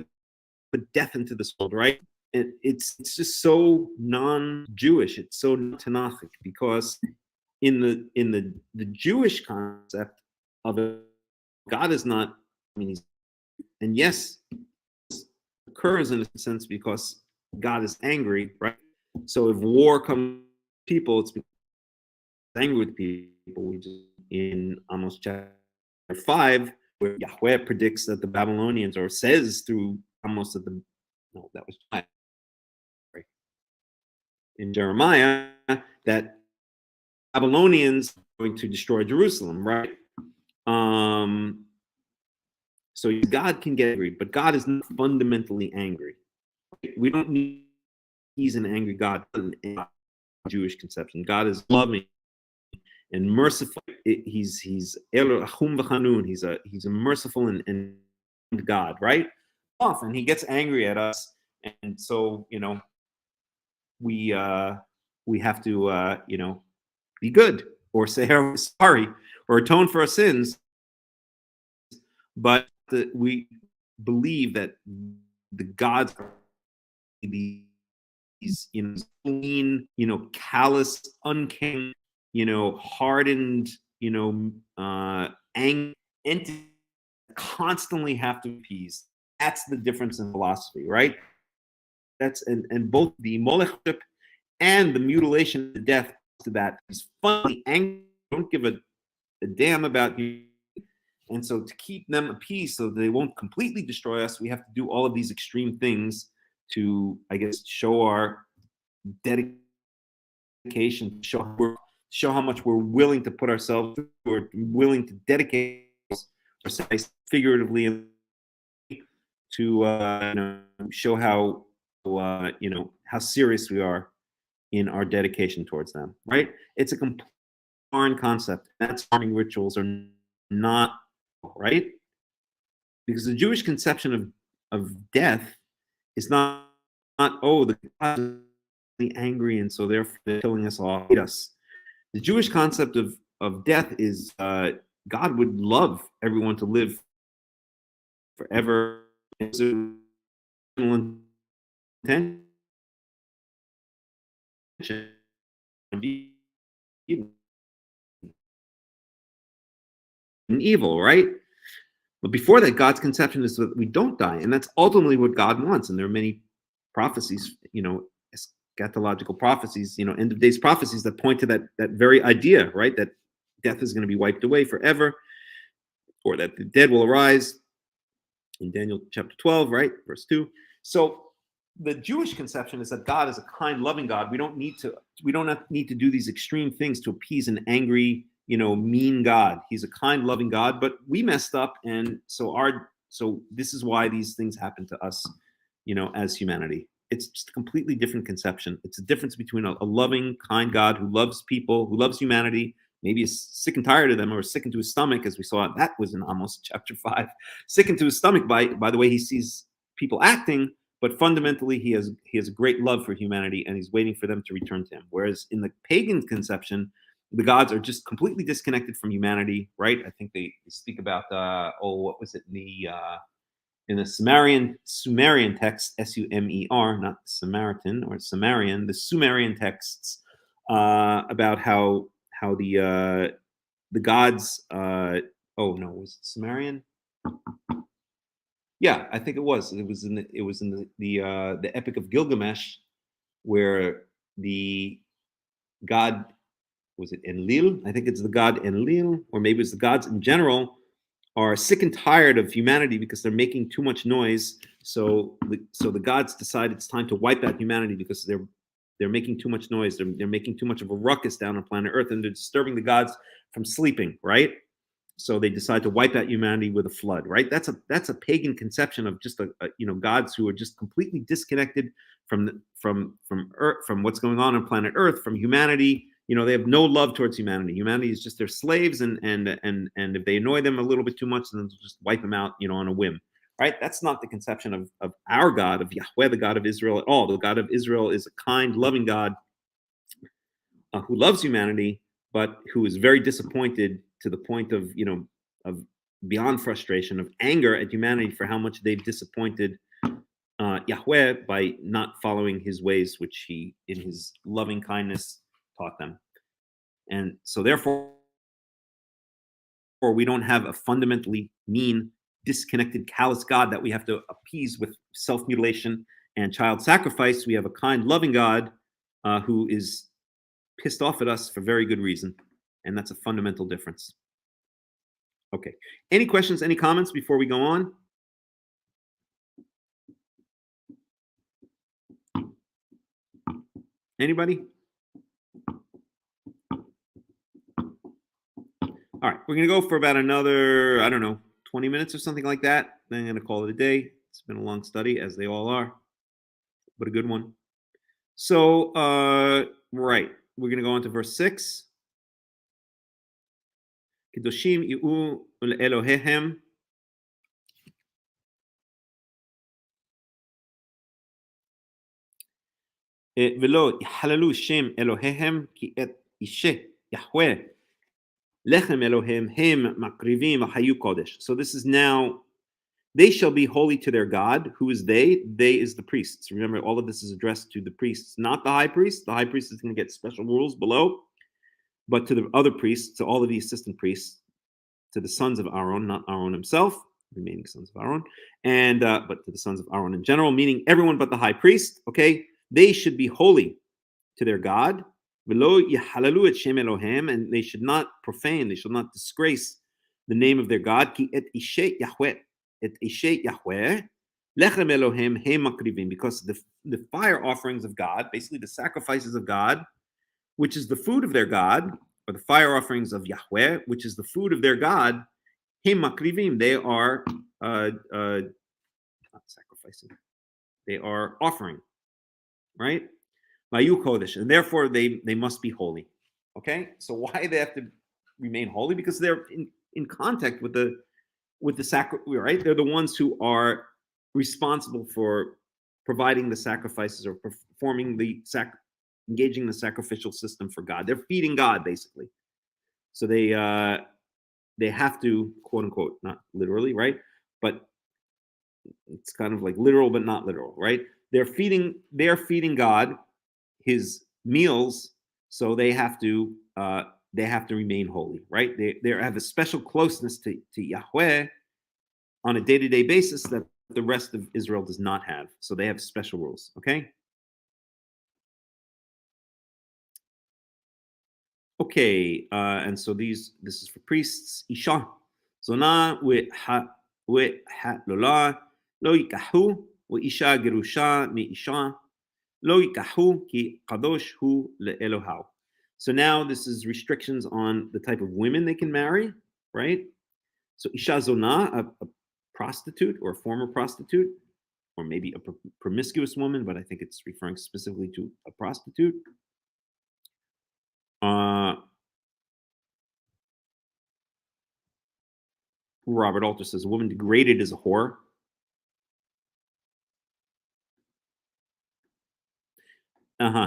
put death into this world, right? It's just so non-Jewish. It's so Tanakhic because in the Jewish concept of it, God is not, and yes, occurs in a sense because God is angry, right? So if war comes to people, it's because he's angry with people. We just in Amos chapter 5, where Yahweh predicts that the Babylonians, or says through Amos in Jeremiah, that Babylonians are going to destroy Jerusalem, right? So God can get angry, but God is not fundamentally angry. We don't need he's an angry God in Jewish conception. God is loving and merciful. He's Achum v'Chanun. He's a merciful and God, right? Often he gets angry at us, and so we have to be good or say we're sorry or atone for our sins. But we believe that the gods are the these, lean, callous, uncaring, hardened, angry entities constantly have to appease. That's the difference in philosophy, right? That's and both the molechship and the mutilation, the death to that is funny, angry, don't give a damn about you. And so to keep them appeased so that they won't completely destroy us, we have to do all of these extreme things to, I guess, show our dedication, show how much we're willing to put ourselves through, or willing to dedicate ourselves figuratively to show how how serious we are in our dedication towards them. Right? It's a complete foreign concept. That's farming rituals are not right, because the Jewish conception of death is not the God is angry and so therefore they're killing us all, hate us. The Jewish concept of death is God would love everyone to live forever. Evil, right? But before that, God's conception is that we don't die, and that's ultimately what God wants. And there are many prophecies, eschatological prophecies, end of days prophecies that point to that very idea, right? That death is going to be wiped away forever, or that the dead will arise in Daniel chapter 12, right? Verse 2. So the Jewish conception is that God is a kind, loving God. We don't need to do these extreme things to appease an angry, mean God. He's a kind, loving God, but we messed up, and so this is why these things happen to us, as humanity. It's just a completely different conception. It's a difference between a loving, kind God who loves people, who loves humanity, maybe is sick and tired of them, or sick into his stomach, as we saw. That was in Amos chapter 5. Sick into his stomach by the way he sees people acting, but fundamentally he has a great love for humanity, and he's waiting for them to return to him. Whereas in the pagan conception, the gods are just completely disconnected from humanity, right? I think they speak about what was it in the Sumerian text, Sumer, not Samaritan or Sumerian, the Sumerian texts about how the gods was it Sumerian? Yeah, I think it was. It was in the Epic of Gilgamesh, where the god, was it Enlil? I think it's the god Enlil, or maybe it's the gods in general, are sick and tired of humanity because they're making too much noise. So the gods decide it's time to wipe out humanity because they're making too much noise. They're making too much of a ruckus down on planet Earth, and they're disturbing the gods from sleeping, right? So they decide to wipe out humanity with a flood, right? That's a pagan conception of just gods who are just completely disconnected from Earth, from what's going on planet Earth, from humanity. They have no love towards humanity. Humanity is just their slaves, and if they annoy them a little bit too much, then they'll just wipe them out, on a whim, right? That's not the conception of our God, of Yahweh, the God of Israel, at all. The God of Israel is a kind, loving God who loves humanity, but who is very disappointed to the point of beyond frustration, of anger at humanity for how much they've disappointed Yahweh by not following his ways, which he, in his loving kindness, taught them. And so therefore we don't have a fundamentally mean, disconnected, callous God that we have to appease with self-mutilation and child sacrifice. We have a kind, loving God who is pissed off at us for very good reason. And that's a fundamental difference. Okay. Any questions, any comments before we go on? Anybody? All right, we're going to go for about another, 20 minutes or something like that. Then I'm going to call it a day. It's been a long study, as they all are, but a good one. So, right, we're going to go on to verse 6. Kedoshim yi'u Elohehem. Velo yhalalu Shem Elohehem ki et ishe Yahweh lechem Elohem hem makrivim hayu kodesh. So this is now They shall be holy to their God. Who is they? They is the priests. Remember, all of this is addressed to the priests, not the high priest. The high priest is going to get special rules below, but to the other priests, to all of the assistant priests, to the sons of Aaron, not Aaron himself, remaining sons of Aaron, and but to the sons of Aaron in general, meaning everyone but the high priest. Okay, they should be holy to their God. V'lo yahalalu et shem Elohem, and they should not profane, they should not disgrace the name of their God. Ki et ishe Yahweh, et ishe Yahweh, lechem Elohem he makrivim, because the fire offerings of God, basically the sacrifices of God, which is the food of their God, or the fire offerings of Yahweh, which is the food of their God, him makrivim, they are not sacrificing, they are offering, right? Mayu kodesh, and therefore they must be holy. Okay, so why they have to remain holy? Because they're in contact with the sacrifice, right? They're the ones who are responsible for providing the sacrifices or performing the engaging the sacrificial system for God. They're feeding God basically. So they have to, quote unquote, not literally, right? But it's kind of like literal but not literal, right? They're feeding God his meals, so they have to remain holy, right? They have a special closeness to Yahweh on a day-to-day basis that the rest of Israel does not have. So they have special rules, okay? Okay, and so this is for priests. Isha, zona lola lo yikahu isha gerusha mi isha lo yikahu ki kadosh hu leelohau. So now this is restrictions on the type of women they can marry, right? So isha zona, a prostitute or a former prostitute, or maybe a promiscuous woman, but I think it's referring specifically to a prostitute. Robert Alter says, a woman degraded is a whore.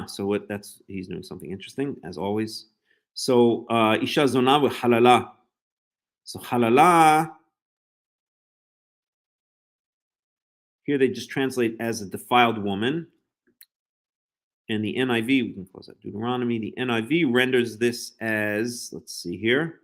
So he's doing something interesting, as always. So Isha Zona with halala. So halala, here they just translate as a defiled woman. And the NIV, we can close that Deuteronomy. The NIV renders this as, let's see here.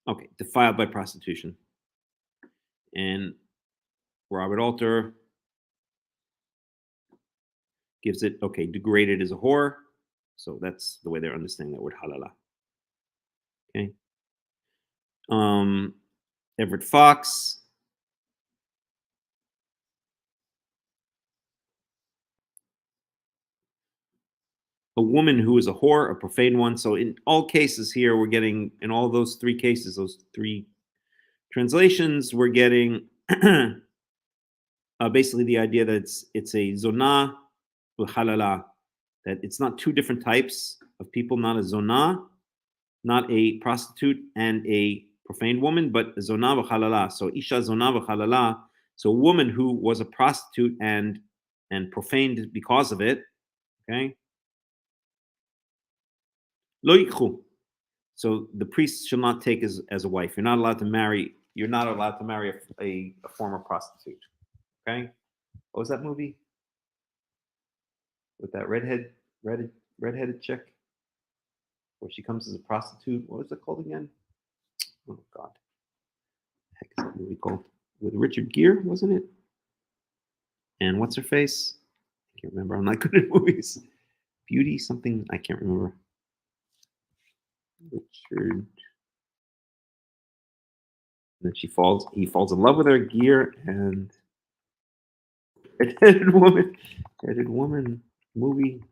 Okay, defiled by prostitution. And Robert Alter gives it, okay, degraded as a whore. So that's the way they're understanding that word halala. Okay. Everett Fox. A woman who is a whore, a profane one. So in all cases here, we're getting, in all those three cases, those three translations, we're getting basically the idea that it's a zonah halala, that it's not two different types of people, not a zonah, not a prostitute and a profane woman, but a zonah halala. So isha zonah halala, so a woman who was a prostitute and profaned because of it, okay? Lo yikhu. So the priest shall not take as a wife. You're not allowed to marry a former prostitute. Okay? What was that movie? With that redheaded chick? Where she comes as a prostitute. What was it called again? Oh God. What the heck is that movie called? With Richard Gere, wasn't it? And what's her face? I can't remember. I'm not good at movies. Beauty something, I can't remember. Richard. And then he falls in love with her, Gear, and redheaded woman movie.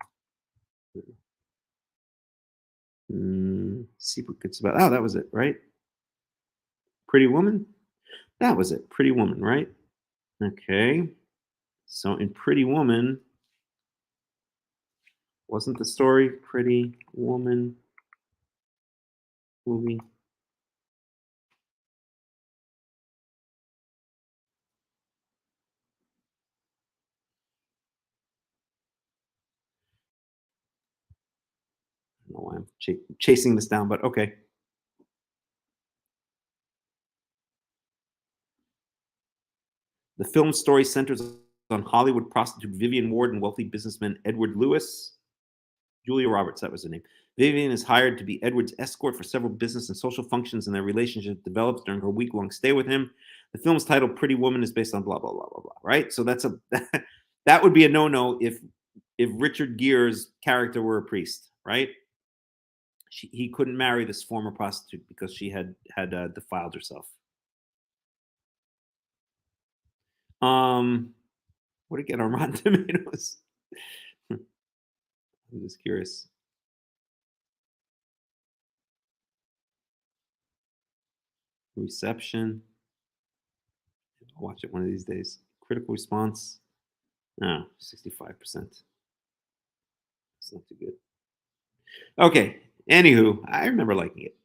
See what it's about. Oh, that was it, right? Pretty Woman? That was it. Pretty Woman, right? Okay. So in Pretty Woman, wasn't the story Pretty Woman movie? I'm chasing this down, but okay. The film story centers on Hollywood prostitute Vivian Ward and wealthy businessman Edward Lewis. Julia Roberts, that was her name. Vivian is hired to be Edward's escort for several business and social functions, and their relationship develops during her week-long stay with him. The film's title, Pretty Woman, is based on blah, blah, blah, blah, blah, right? So that's that would be a no-no if Richard Gere's character were a priest, right? He couldn't marry this former prostitute because she had defiled herself. What did it get on Rotten Tomatoes? I'm just curious. Reception. I'll watch it one of these days. Critical response. No, 65%. It's not too good. Okay. Anywho, I remember liking it.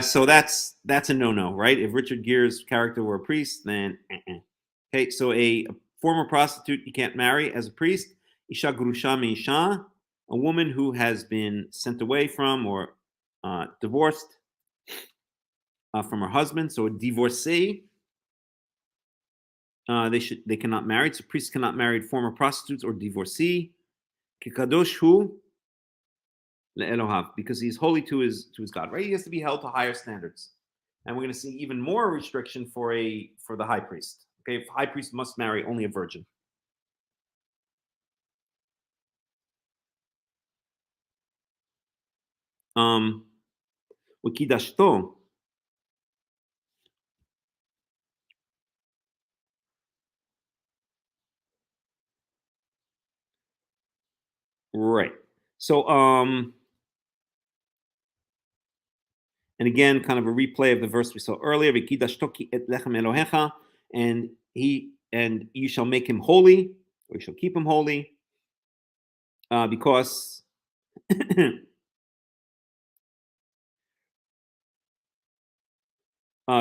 So that's a no-no, right? If Richard Gere's character were a priest, then okay. So a former prostitute you can't marry as a priest. Isha grusha meisha, a woman who has been sent away from or divorced from her husband. So a divorcee, they cannot marry. So priests cannot marry former prostitutes or divorcee. Kikadosh hu le'elohav, because he's holy to his God, right? He has to be held to higher standards, and we're going to see even more restriction for the high priest. Okay, if high priest must marry only a virgin. Ukidashto. Right. So and again, kind of a replay of the verse we saw earlier. Vikidashtoki et lechem Elohecha, and you shall make him holy, or you shall keep him holy, because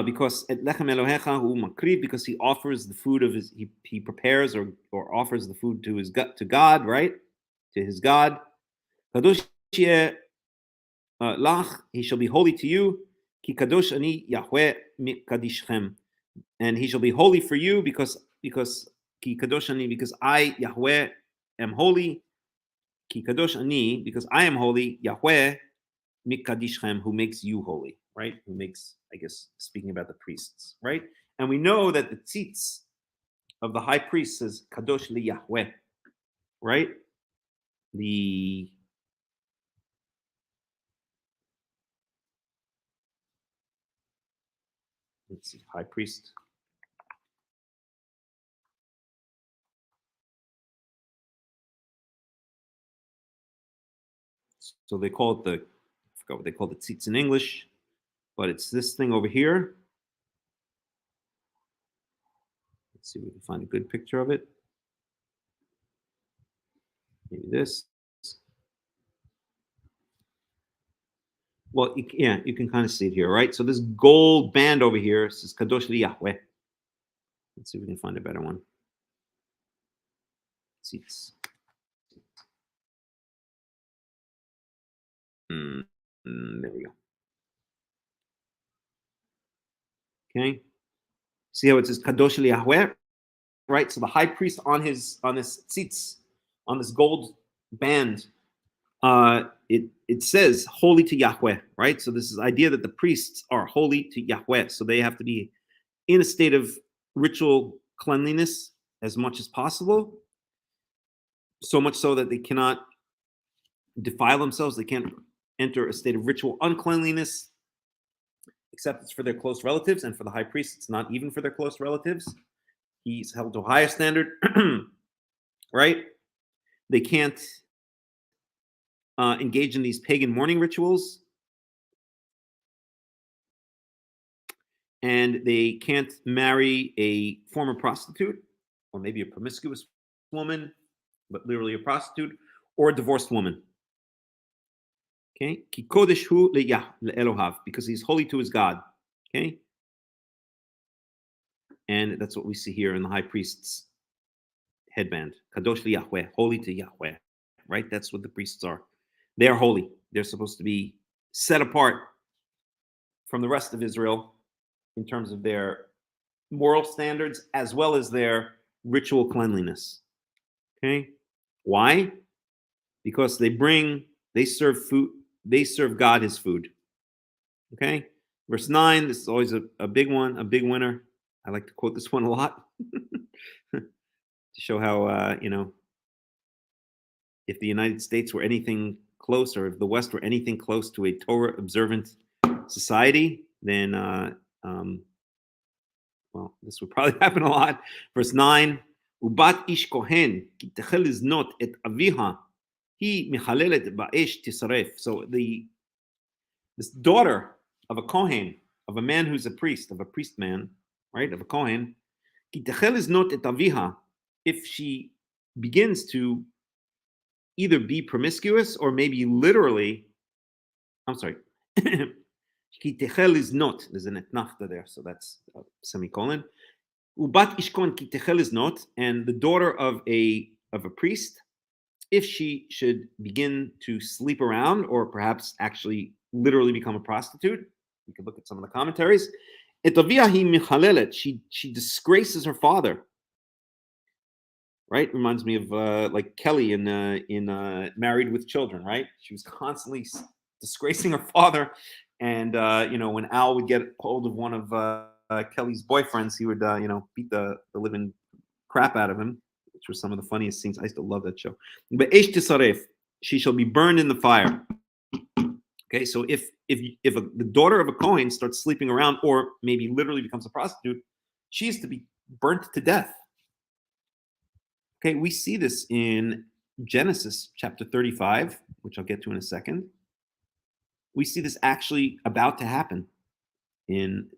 because et lechem Elohecha hu makriv, because he offers the food of his, he prepares or offers the food to to God, right? To his God. Kadosh lach, he shall be holy to you. Ki kadosh ani Yahweh mikadishchem, and he shall be holy for you because ki kadosh ani, because I Yahweh am holy. Ki kadosh ani, because I am holy. Yahweh mikadishchem, who makes you holy, right? Who makes, I guess, speaking about the priests, right? And we know that the tzitz of the high priest says kadosh li Yahweh, right? Let's see, high priest. So they call it I forgot what they call the tzitz in English, but it's this thing over here. Let's see if we can find a good picture of it. Maybe this. Well, you can kind of see it here, right? So this gold band over here says Kadosh li Yahweh. Let's see if we can find a better one. Tzitz. There we go. Okay. See how it says Kadosh li Yahweh, right? So the high priest on this tzitz, on this gold band, it says holy to Yahweh, right? So this is the idea that the priests are holy to Yahweh, so they have to be in a state of ritual cleanliness as much as possible, so much so that they cannot defile themselves. They can't enter a state of ritual uncleanliness, except it's for their close relatives, and for the high priest, it's not even for their close relatives. He's held to a higher standard, right? They can't engage in these pagan mourning rituals, and they can't marry a former prostitute, or maybe a promiscuous woman, but literally a prostitute, or a divorced woman. Okay, ki kodesh hu le'elohav, because he's holy to his God. Okay, and that's what we see here in the high priest's headband. Kadosh li Yahweh, holy to Yahweh. Right, that's what the priests are. They are holy. They're supposed to be set apart from the rest of Israel in terms of their moral standards as well as their ritual cleanliness. Okay? Why? Because they serve food, they serve God his food. Okay? Verse 9, this is always a big one, a big winner. I like to quote this one a lot to show how, if the United States were anything close, or if the West were anything close to a Torah observant society, then, well, this would probably happen a lot. Verse 9, Ubat ish kohen, ki techel iznot et aviha, hi michalelet ba'esh tisaref. So this daughter of a kohen, of a man who's a priest, of a priest man, right, of a kohen, ki techel iznot et aviha, if she begins to either be promiscuous or maybe literally, I'm sorry, ki techel iznot, there's an etnafta there, so that's a semicolon. Ubat ishkon ki techel iznot, and the daughter of a priest, if she should begin to sleep around or perhaps actually literally become a prostitute, you can look at some of the commentaries. She disgraces her father. Right, reminds me of like Kelly in Married with Children. Right, she was constantly disgracing her father, and when Al would get hold of one of Kelly's boyfriends, he would beat the living crap out of him, which was some of the funniest scenes. I used to love that show. But Eish Tisaref, she shall be burned in the fire. Okay, so if the daughter of a Kohen starts sleeping around or maybe literally becomes a prostitute, she is to be burnt to death. Okay, we see this in Genesis chapter 35, which I'll get to in a second. We see this actually about to happen in,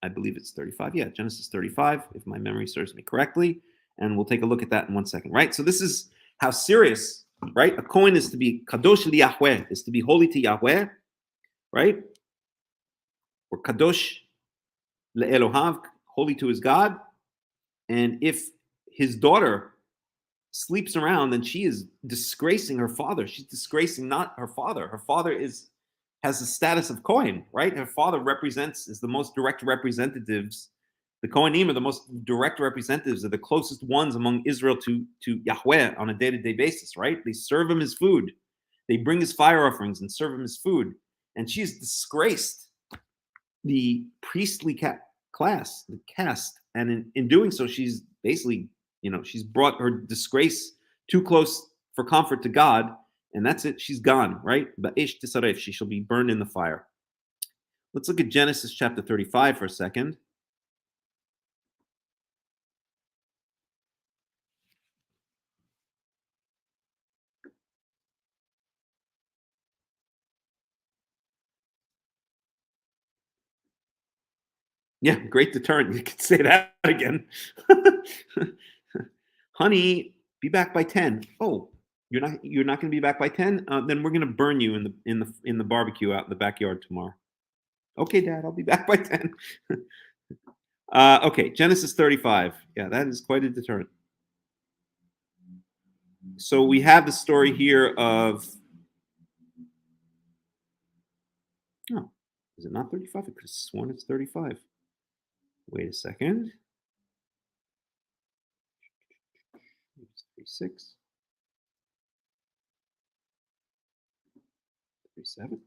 I believe it's 35. Yeah, Genesis 35, if my memory serves me correctly. And we'll take a look at that in 1 second, right? So this is how serious, right? A Kohen is to be kadosh li Yahweh, is to be holy to Yahweh, right? Or kadosh le Elohav, holy to his God. And if his daughter sleeps around, then she is disgracing her father. She's disgracing not her father. Her father has the status of Kohen, right? Her father is the most direct representatives. The Kohanim are the most direct representatives, are the closest ones among Israel to Yahweh on a day-to-day basis, right? They serve him his food. They bring his fire offerings and serve him his food. And she's disgraced the priestly class, the caste. And in doing so, she's basically, she's brought her disgrace too close for comfort to God, and that's it. She's gone, right? Ba'esh tisaref, she shall be burned in the fire. Let's look at Genesis chapter 35 for a second. Yeah, great deterrent. You could say that again. Honey, be back by 10. Oh, you're not going to be back by 10? Then we're going to burn you in the barbecue out in the backyard tomorrow. Okay, Dad, I'll be back by 10. Okay, Genesis 35. Yeah, that is quite a deterrent. So we have the story here of. Oh, is it not 35? I could have sworn it's 35. Wait a second. It's 36. 37.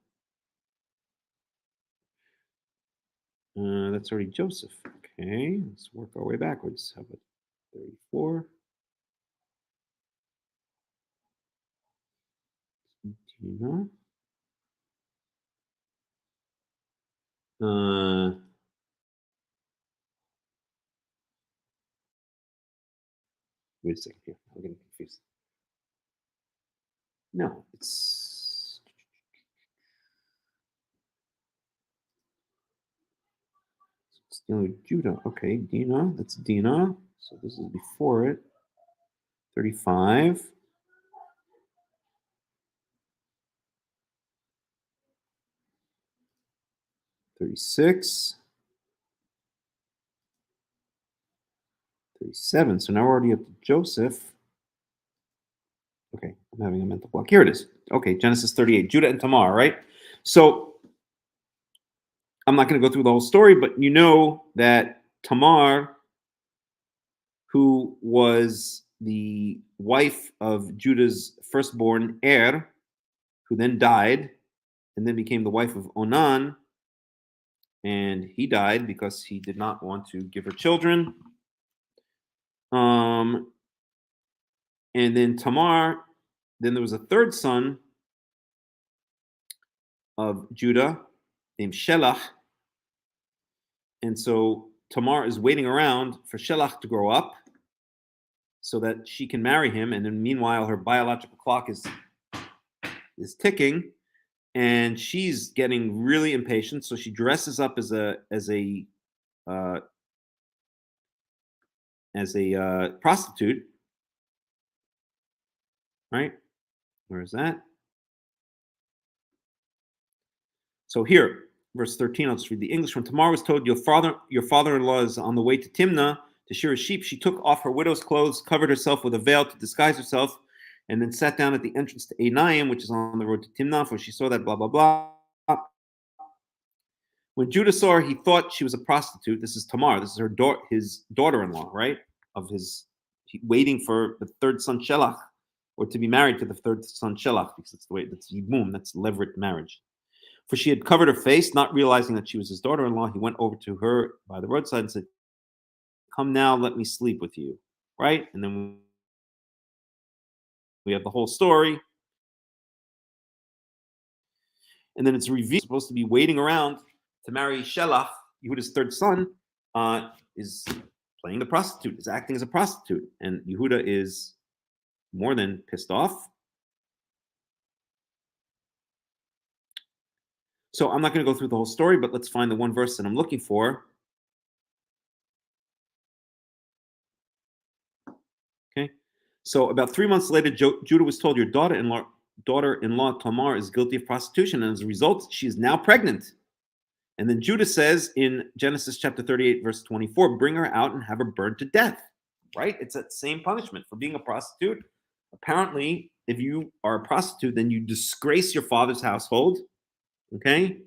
That's already Joseph. Okay, let's work our way backwards. How about 34? Tina. Wait a second here. I'm getting confused. No, it's dealing with Judah. Okay, Dinah. That's Dinah. So this is before it. 35. 36. 37. So now we're already up to Joseph. Okay, I'm having a mental block. Here it is. Okay, Genesis 38, Judah and Tamar, right? So I'm not going to go through the whole story, but you know that Tamar, who was the wife of Judah's firstborn heir, who then died and then became the wife of Onan, and he died because he did not want to give her children. And then Tamar, then there was a third son of Judah named Shelah. And so Tamar is waiting around for Shelah to grow up so that she can marry him. And then meanwhile, her biological clock is ticking, and she's getting really impatient. So she dresses up as a prostitute, right? Where is that? So here, verse 13, I'll just read the English one. Tamar was told, your father-in-law is on the way to Timnah to shear his sheep. She took off her widow's clothes, covered herself with a veil to disguise herself, and then sat down at the entrance to Einayim, which is on the road to Timnah, for she saw that blah, blah, blah. When Judah saw her, he thought she was a prostitute. This is Tamar. This is his daughter-in-law, right? Waiting for the third son Shelah, or to be married to the third son Shelah, because that's the way, that's Yibum, that's levirate marriage. For she had covered her face, not realizing that she was his daughter-in-law. He went over to her by the roadside and said, come now, let me sleep with you, right? And then we have the whole story. And then it's revealed, supposed to be waiting around to marry Shelah, Yehuda's third son, is playing the prostitute, is acting as a prostitute. And Yehuda is more than pissed off. So I'm not going to go through the whole story, but let's find the one verse that I'm looking for. Okay. So about 3 months later, Judah was told, your daughter-in-law Tamar is guilty of prostitution, and as a result, she is now pregnant. And then Judah says in Genesis chapter 38, verse 24, bring her out and have her burned to death, right? It's that same punishment for being a prostitute. Apparently, if you are a prostitute, then you disgrace your father's household, okay?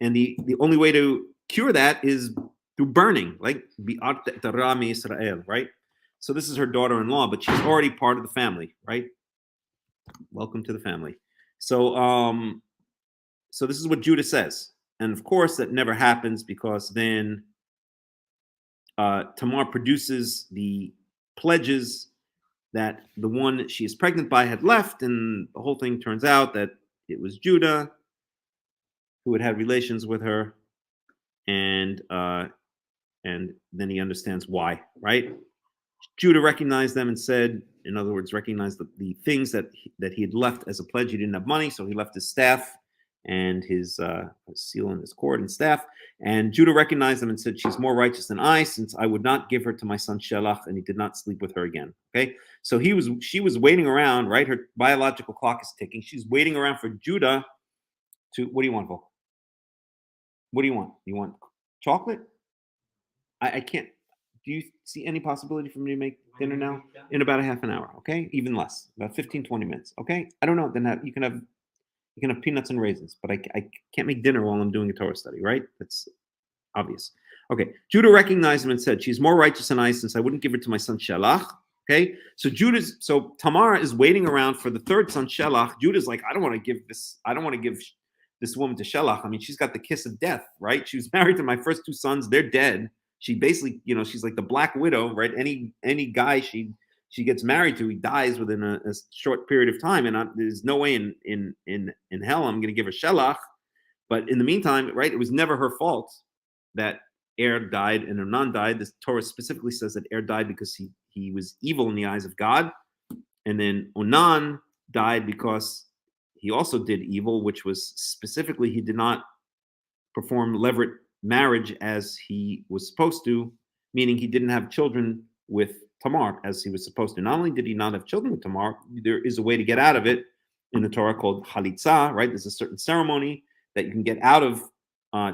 And the only way to cure that is through burning, like bi'at Torah mi Israel, right? So this is her daughter-in-law, but she's already part of the family, right? Welcome to the family. So, so this is what Judah says. And of course, that never happens, because then Tamar produces the pledges that the one she is pregnant by had left, and the whole thing turns out that it was Judah who had relations with her, and then he understands why, right? Judah recognized them and said, in other words, recognized the things that he had left as a pledge. He didn't have money, so he left his staff and his seal and his cord and staff. And Judah recognized them and said, she's more righteous than I, since I would not give her to my son Shelah, and he did not sleep with her again. Okay, so she was waiting around, right? Her biological clock is ticking. She's waiting around for Judah to, what do you want, Vol? What do you want? You want chocolate? I can't. Do you see any possibility for me to make dinner now? In about a half an hour, okay? Even less, about 15, 20 minutes, okay? I don't know, then you can have peanuts and raisins, but I can't make dinner while I'm doing a Torah study, right? That's obvious. Okay, Judah recognized him and said, she's more righteous than I, since I wouldn't give her to my son Shelah. Okay, so Tamar is waiting around for the third son Shelah. Judah's like, I don't want to give this woman to Shelah. I mean, she's got the kiss of death, right? She was married to my first two sons, they're dead. She basically, she's like the Black Widow, right? Any guy she gets married to, he dies within a short period of time, and there's no way in hell I'm going to give her Shelah. But in the meantime, right, it was never her fault that Er died and Onan died. This Torah specifically says that Er died because he was evil in the eyes of God, and then Onan died because he also did evil, which was specifically he did not perform levirate marriage as he was supposed to, meaning he didn't have children with Tamar as he was supposed to. Not only did he not have children with Tamar, there is a way to get out of it in the Torah called chalitza, right? There's a certain ceremony that you can get out of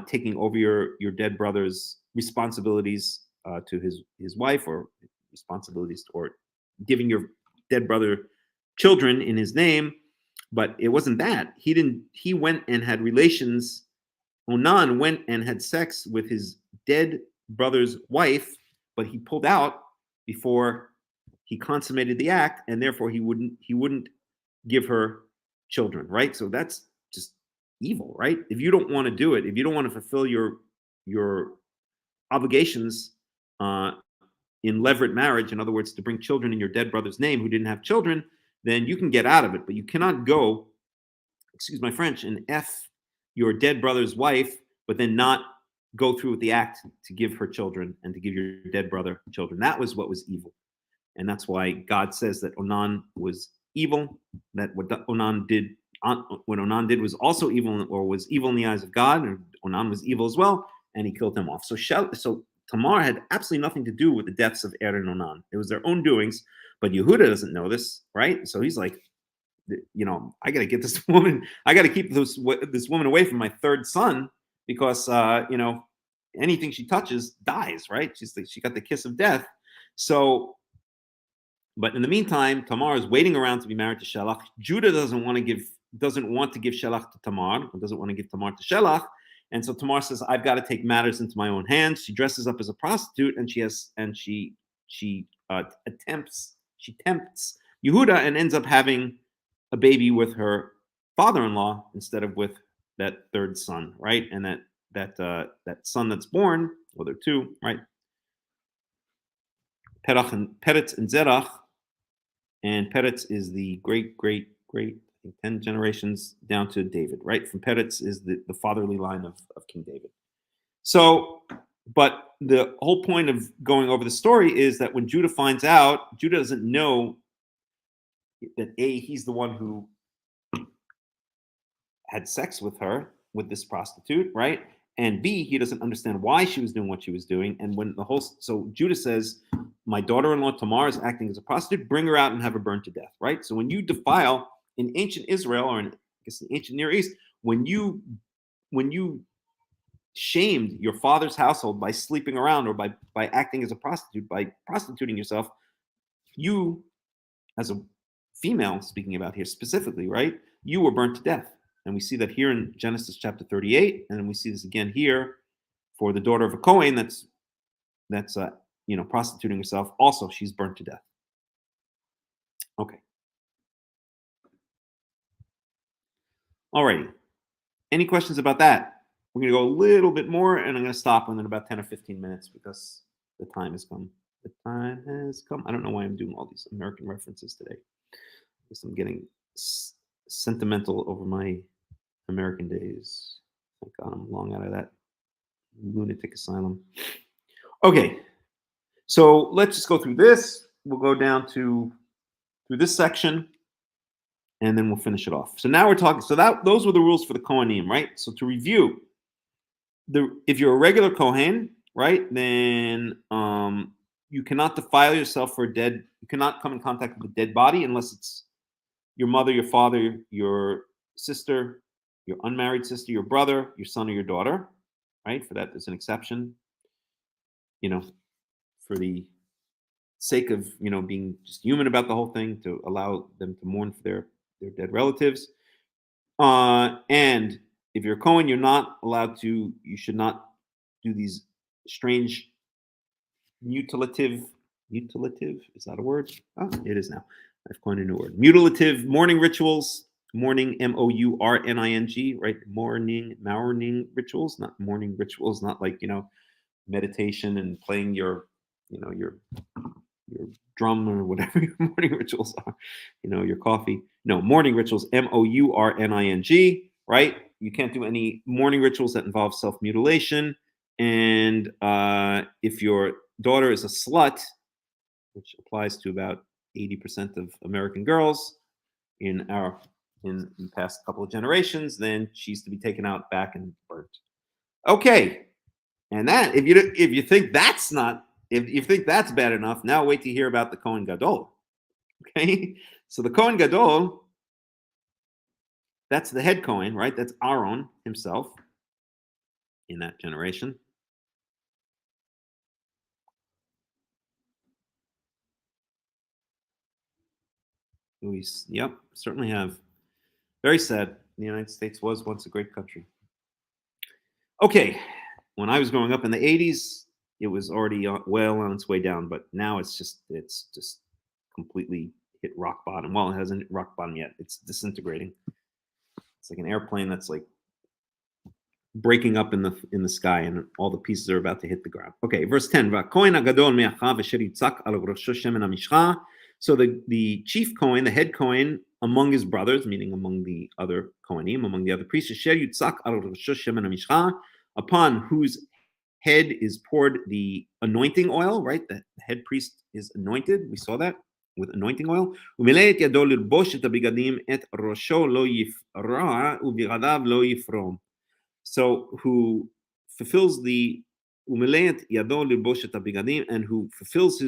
taking over your dead brother's responsibilities to his wife, or responsibilities, or giving your dead brother children in his name, but it wasn't that. He went and had relations. Onan went and had sex with his dead brother's wife, but he pulled out before he consummated the act, and therefore he wouldn't give her children, right? So that's just evil, right? If you don't want to do it, if you don't want to fulfill your obligations in levirate marriage, in other words, to bring children in your dead brother's name who didn't have children, then you can get out of it. But you cannot go, excuse my French, and F your dead brother's wife, but then not go through with the act to give her children and to give your dead brother children. That was what was evil. And that's why God says that Onan was evil, that what Onan did was also evil, or was evil in the eyes of God, and Onan was evil as well, and he killed him off. So Tamar had absolutely nothing to do with the deaths of Er and Onan. It was their own doings, but Yehuda doesn't know this, right? So he's like, I got to get this woman, I got to keep this woman away from my third son, because, anything she touches dies, right? She got the kiss of death. So, but in the meantime, Tamar is waiting around to be married to Shelach. Judah doesn't want to give Shelach to Tamar, or doesn't want to give Tamar to Shelach. And so Tamar says, I've got to take matters into my own hands. She dresses up as a prostitute, and she tempts Yehuda, and ends up having a baby with her father-in-law instead of with that third son, right? And that son that's born, well, there are two, right? Peretz and Zerach, and Peretz is the great, I think 10 generations down to David, right? From Peretz is the fatherly line of King David. So, but the whole point of going over the story is that when Judah finds out, Judah doesn't know that he's the one who had sex with with this prostitute, right? And B, he doesn't understand why she was doing what she was doing. And so Judah says, my daughter-in-law Tamar is acting as a prostitute, bring her out and have her burned to death, right? So when you defile in ancient Israel, or in, I guess, the ancient Near East, when you shamed your father's household by sleeping around, or by acting as a prostitute, by prostituting yourself, you, as a female, speaking about here specifically, right, you were burnt to death. And we see that here in Genesis chapter 38, and then we see this again here for the daughter of a Kohen that's prostituting herself. Also, she's burnt to death. Okay. Alrighty. Any questions about that? We're going to go a little bit more, and I'm going to stop within about 10 or 15 minutes because the time has come. The time has come. I don't know why I'm doing all these American references today. I guess I'm getting sentimental over my American days. Thank God I'm long out of that lunatic asylum. Okay, so let's just go through this. We'll go down through this section, and then we'll finish it off. So now we're talking. So those were the rules for the Kohanim, right? So to review, if you're a regular Kohen, right, then you cannot defile yourself for you cannot come in contact with a dead body unless it's your mother, your father, your sister, your unmarried sister, your brother, your son, or your daughter, right? For that, there's an exception, for the sake of, being just human about the whole thing, to allow them to mourn for their dead relatives. And if you're a Kohen, you should not do these strange mutilative, is that a word? Oh, it is now. I've coined a new word. Mutilative mourning rituals. Mourning, mourning, right? Mourning rituals, not morning rituals, not like, meditation and playing your drum or whatever your morning rituals are, your coffee. No, morning rituals, mourning, right? You can't do any morning rituals that involve self-mutilation. And if your daughter is a slut, which applies to about 80% of American girls in the past couple of generations, then she's to be taken out back and burnt. Okay, and that if you think that's not, if you think that's bad enough, now wait to hear about the Kohen Gadol. Okay, so the Kohen Gadol, that's the head Kohen, right? That's Aaron himself in that generation. Yep, certainly have. Very sad. The United States was once a great country. Okay, when I was growing up in the 80s, it was already well on its way down, but now it's just completely hit rock bottom. Well, it hasn't hit rock bottom yet. It's disintegrating. It's like an airplane that's like breaking up in the sky, and all the pieces are about to hit the ground. Okay, verse 10. So the chief Kohen, the head Kohen among his brothers, meaning among the other Kohanim, among the other priests, upon whose head is poured the anointing oil, right? The head priest is anointed. We saw that with anointing oil. So who fulfills the and who fulfills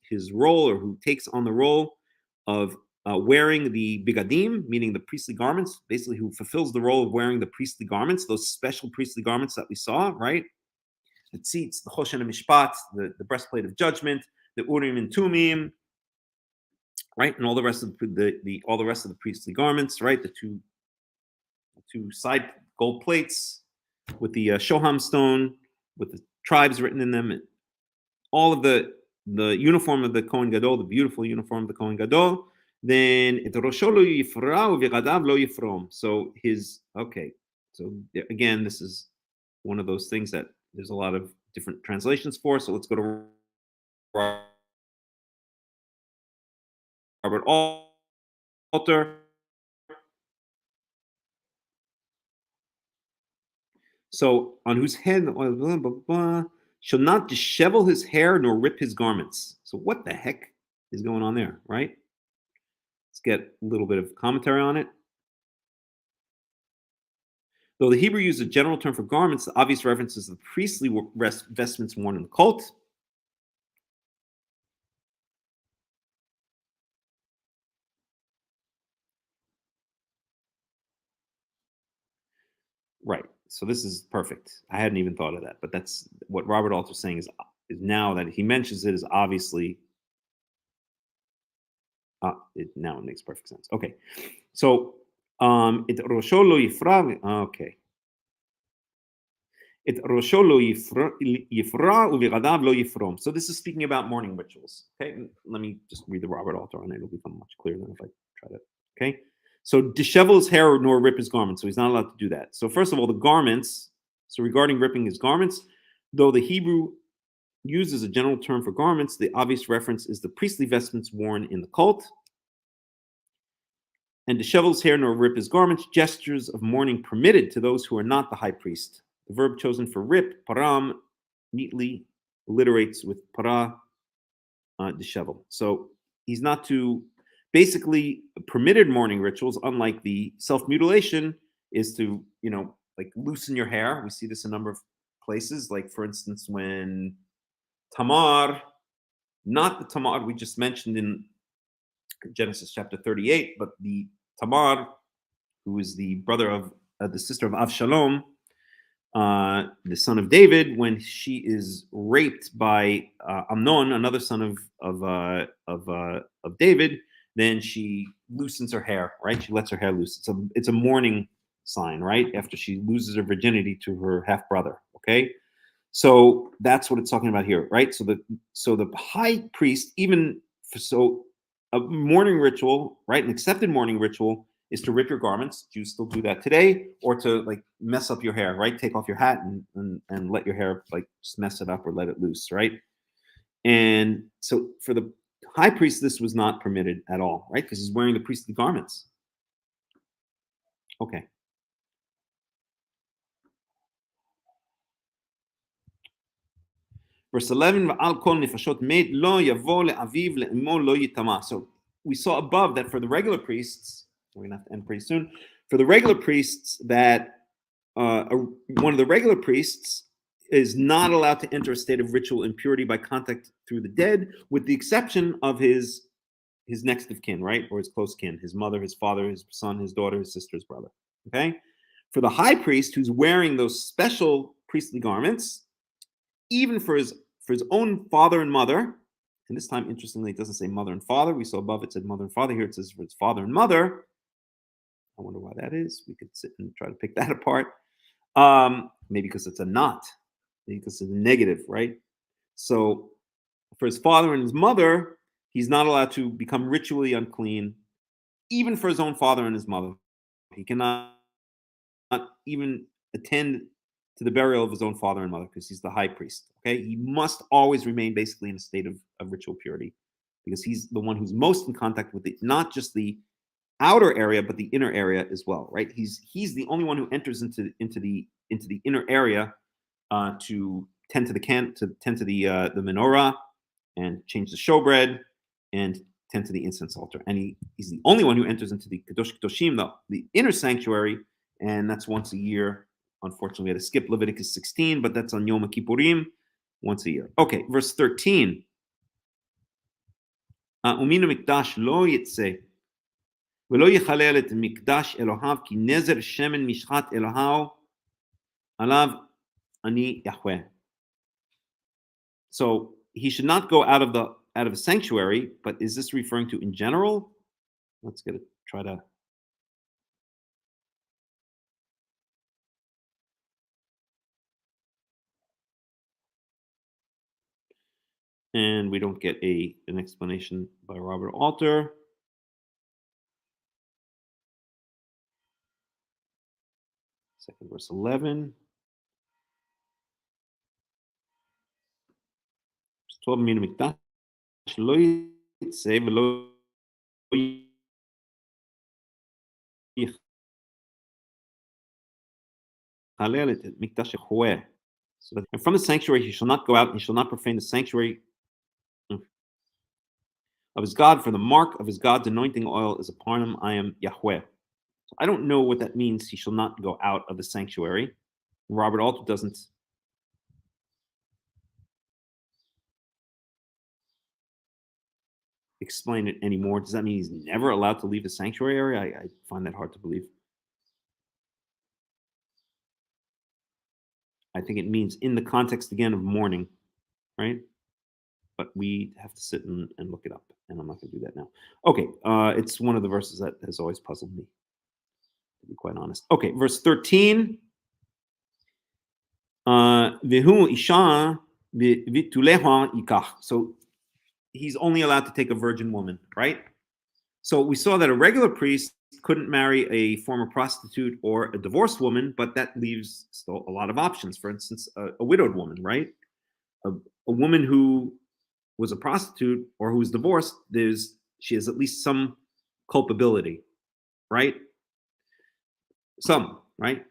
his role, or who takes on the role of wearing the bigadim, meaning the priestly garments, basically who fulfills the role of wearing the priestly garments, those special priestly garments that we saw, right? The tzitz, the choshen mishpat, the breastplate of judgment, the urim and tumim, right, and all the rest of all the rest of the priestly garments, right? The two side gold plates with the shoham stone, with the tribes written in them, and all of the uniform of the Kohen Gadol, the beautiful uniform of the Kohen Gadol. Then so so again, this is one of those things that there's a lot of different translations for. So let's go to Robert Alter. So on whose head shall not dishevel his hair nor rip his garments. So what the heck is going on there, right? Let's get a little bit of commentary on it. Though the Hebrew uses a general term for garments, the obvious reference is the priestly vestments worn in the cult. Right. So this is perfect. I hadn't even thought of that, but that's what Robert Alter is saying is now that he mentions it is obviously now it makes perfect sense. Okay. So it rosho lo yifra. Okay. It rosho lo yifra uvigadav lo yifrom. So this is speaking about morning rituals. Okay. Let me just read the Robert Alter on it. It'll become much clearer than if I try to. Okay. So dishevel his hair nor rip his garments. So he's not allowed to do that. So first of all, the garments. So regarding ripping his garments, though the Hebrew uses a general term for garments, the obvious reference is the priestly vestments worn in the cult. And dishevel his hair nor rip his garments, gestures of mourning permitted to those who are not the high priest. The verb chosen for rip, param, neatly alliterates with para, dishevel. So he's not to. Basically, permitted mourning rituals, unlike the self-mutilation, is to, like loosen your hair. We see this in a number of places. Like, for instance, when Tamar, not the Tamar we just mentioned in Genesis chapter 38, but the Tamar, who is the brother of the sister of Avshalom, the son of David, when she is raped by Amnon, another son of David, then she loosens her hair, right? She lets her hair loose. It's a mourning sign, right? After she loses her virginity to her half brother. Okay, so that's what it's talking about here, right? So the high priest, a mourning ritual, right? An accepted mourning ritual is to rip your garments. Jews still do that today, or to like mess up your hair, right? Take off your hat and let your hair like just mess it up or let it loose, right? And so for the high priest, this was not permitted at all, right? Because he's wearing the priestly garments. Okay. Verse 11, so we saw above that for the regular priests, we're going to have to end pretty soon, for the regular priests that one of the regular priests is not allowed to enter a state of ritual impurity by contact through the dead, with the exception of his next of kin, right? Or his close kin, his mother, his father, his son, his daughter, his sister, his brother. Okay? For the high priest who's wearing those special priestly garments, even for his own father and mother, And this time, interestingly, it doesn't say mother and father. We saw above it said mother and father. Here it says it's father and mother. I wonder why that is. We could sit and try to pick that apart. Maybe because it's a not. Maybe because it's a negative, right? So for his father and his mother, he's not allowed to become ritually unclean, even for his own father and his mother. He cannot even attend to the burial of his own father and mother because he's the high priest. Okay, he must always remain basically in a state of ritual purity because he's the one who's most in contact with not just the outer area but the inner area as well, right? He's the only one who enters into the inner area to tend to the menorah and change the showbread and tend to the incense altar. And he's the only one who enters into the Kadosh Kadoshim, the inner sanctuary, and that's once a year. Unfortunately, we had to skip Leviticus 16, but that's on Yom Kippurim, once a year. Okay, verse 13. Umino mikdash lo yitzeh v'lo yichalel et mikdash Elohav ki nezer shemen mishchat Elohav alav ani Yahweh. So he should not go out of the sanctuary, but is this referring to in general? Let's try to. And we don't get an explanation by Robert Alter. Second verse 11. Verse 12. Min mikdash lo yitzeh v'lo yichalel et mikdash Yahweh. So, and from the sanctuary he shall not go out, and he shall not profane the sanctuary of his God, for the mark of his God's anointing oil is upon him. I am Yahweh. So I don't know what that means. He shall not go out of the sanctuary. Robert Alter doesn't explain it anymore. Does that mean he's never allowed to leave the sanctuary area? I find that hard to believe. I think it means in the context again of mourning, right? But we have to sit and look it up, and I'm not going to do that now. Okay, it's one of the verses that has always puzzled me, to be quite honest. Okay, verse 13. Vehu isha v'tuleha yikach. So he's only allowed to take a virgin woman, right? So we saw that a regular priest couldn't marry a former prostitute or a divorced woman, but that leaves still a lot of options. For instance, a widowed woman, right? A woman who was a prostitute or who's divorced, she has at least some culpability, right? Some, right?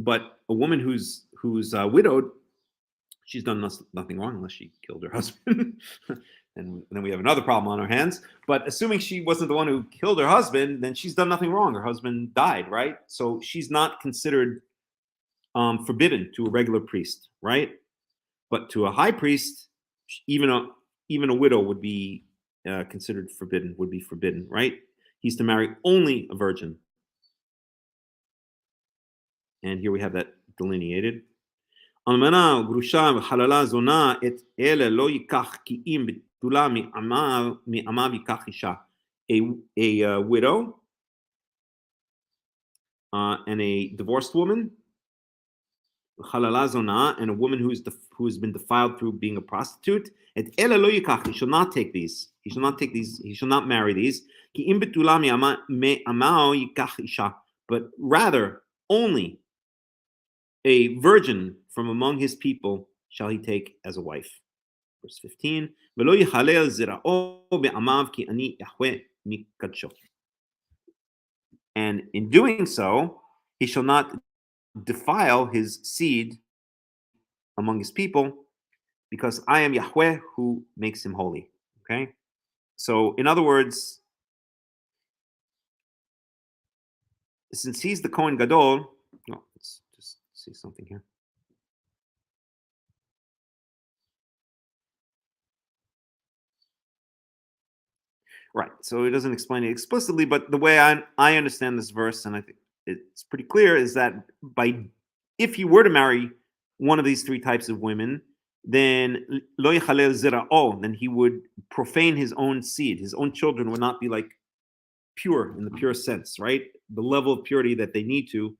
But a woman who's widowed, she's done nothing wrong unless she killed her husband. And then we have another problem on our hands. But assuming she wasn't the one who killed her husband, then she's done nothing wrong. Her husband died, right? So she's not considered forbidden to a regular priest, right? But to a high priest, even a widow would be considered forbidden, right? He's to marry only a virgin. And here we have that delineated. Almana grusha v'halala zona et ele lo yikach ki im betula mi'amav yikach isha. A widow and a divorced woman, halala zona, and a woman who has been defiled through being a prostitute. Et ele lo yikach. He shall not take these. He shall not marry these. Ki im betula mi'amav yikach isha. But rather only a virgin from among his people shall he take as a wife. Verse 15. V'lo yichalel zira'o be'amav ki ani Yahweh mikadsho. And in doing so, he shall not defile his seed among his people, because I am Yahweh who makes him holy. Okay? So, in other words, since he's the Kohen Gadol, let's just see something here. Right. So it doesn't explain it explicitly, but the way I understand this verse, and I think it's pretty clear, is that if he were to marry one of these three types of women, then lo yichalel zera'o, then he would profane his own seed. His own children would not be like pure in the pure sense, right? The level of purity that they need to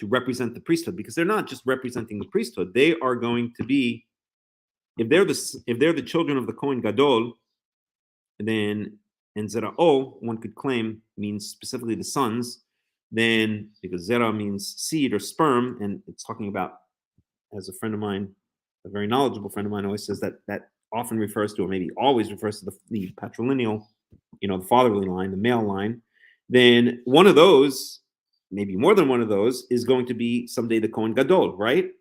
represent the priesthood, because they're not just representing the priesthood. They are going to be, if they're the children of the Kohen Gadol, then, and Zera'o, one could claim, means specifically the sons, then, because Zera means seed or sperm, and it's talking about, as a friend of mine, a very knowledgeable friend of mine always says that often refers to, or maybe always refers to the patrilineal, the fatherly line, the male line, then one of those, maybe more than one of those, is going to be someday the Kohen Gadol, right?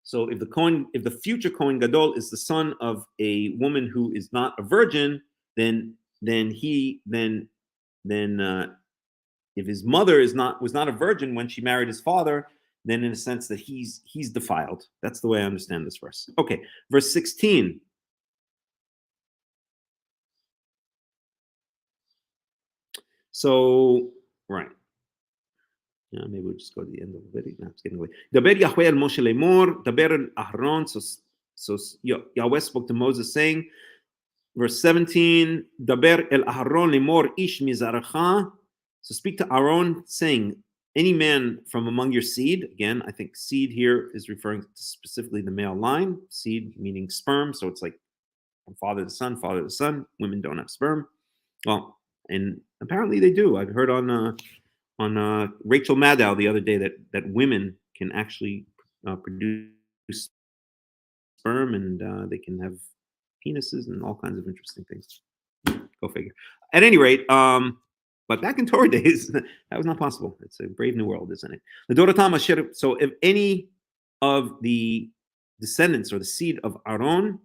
So if the future Kohen Gadol is the son of a woman who is not a virgin, then if his mother was not a virgin when she married his father, then in a sense that he's defiled. That's the way I understand this verse. Okay, verse 16. So, right. Yeah, maybe we'll just go to the end of the video. No, it's getting away. Daber Yahweh el Moshe lemor, daber el Aharon. So Yahweh spoke to Moses saying, verse 17, daber el Aharon lemor ish mizaracha. So speak to Aaron, saying, any man from among your seed. Again, I think seed here is referring to specifically the male line. Seed meaning sperm. So it's like from father to son, father to son. Women don't have sperm. Well, and apparently they do. I've heard on Rachel Maddow the other day that women can actually produce sperm, and they can have penises and all kinds of interesting things. Go figure. At any rate, but back in Torah days, that was not possible. It's a brave new world, isn't it? The Doratam. So if any of the descendants or the seed of Aaron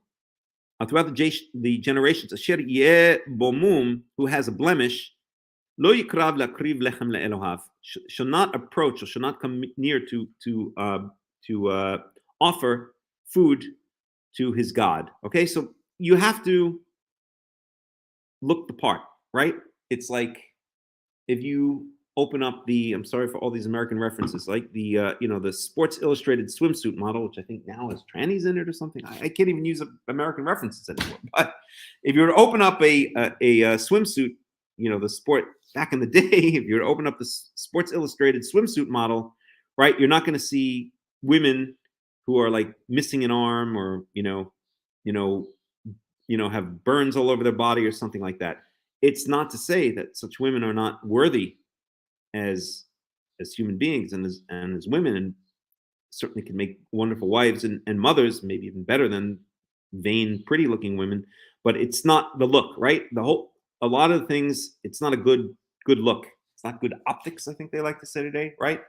throughout the generations, asher yeh bomum, who has a blemish, lo yikrav lakriv lechem leElohav, shall not approach or shall not come near to offer food to his God. Okay, so you have to look the part, right? It's like if you open up I'm sorry for all these American references, like the Sports Illustrated swimsuit model, which I think now has trannies in it or something. I can't even use American references anymore. But if you were to open up a swimsuit, the sport back in the day, if you were to open up the Sports Illustrated swimsuit model, right, you're not going to see women who are like missing an arm or have burns all over their body or something like that. It's not to say that such women are not worthy as human beings and as women, and certainly can make wonderful wives and mothers, maybe even better than vain, pretty looking women. But it's not the look, right? A lot of things, it's not a good look. It's not good optics, I think they like to say today, right?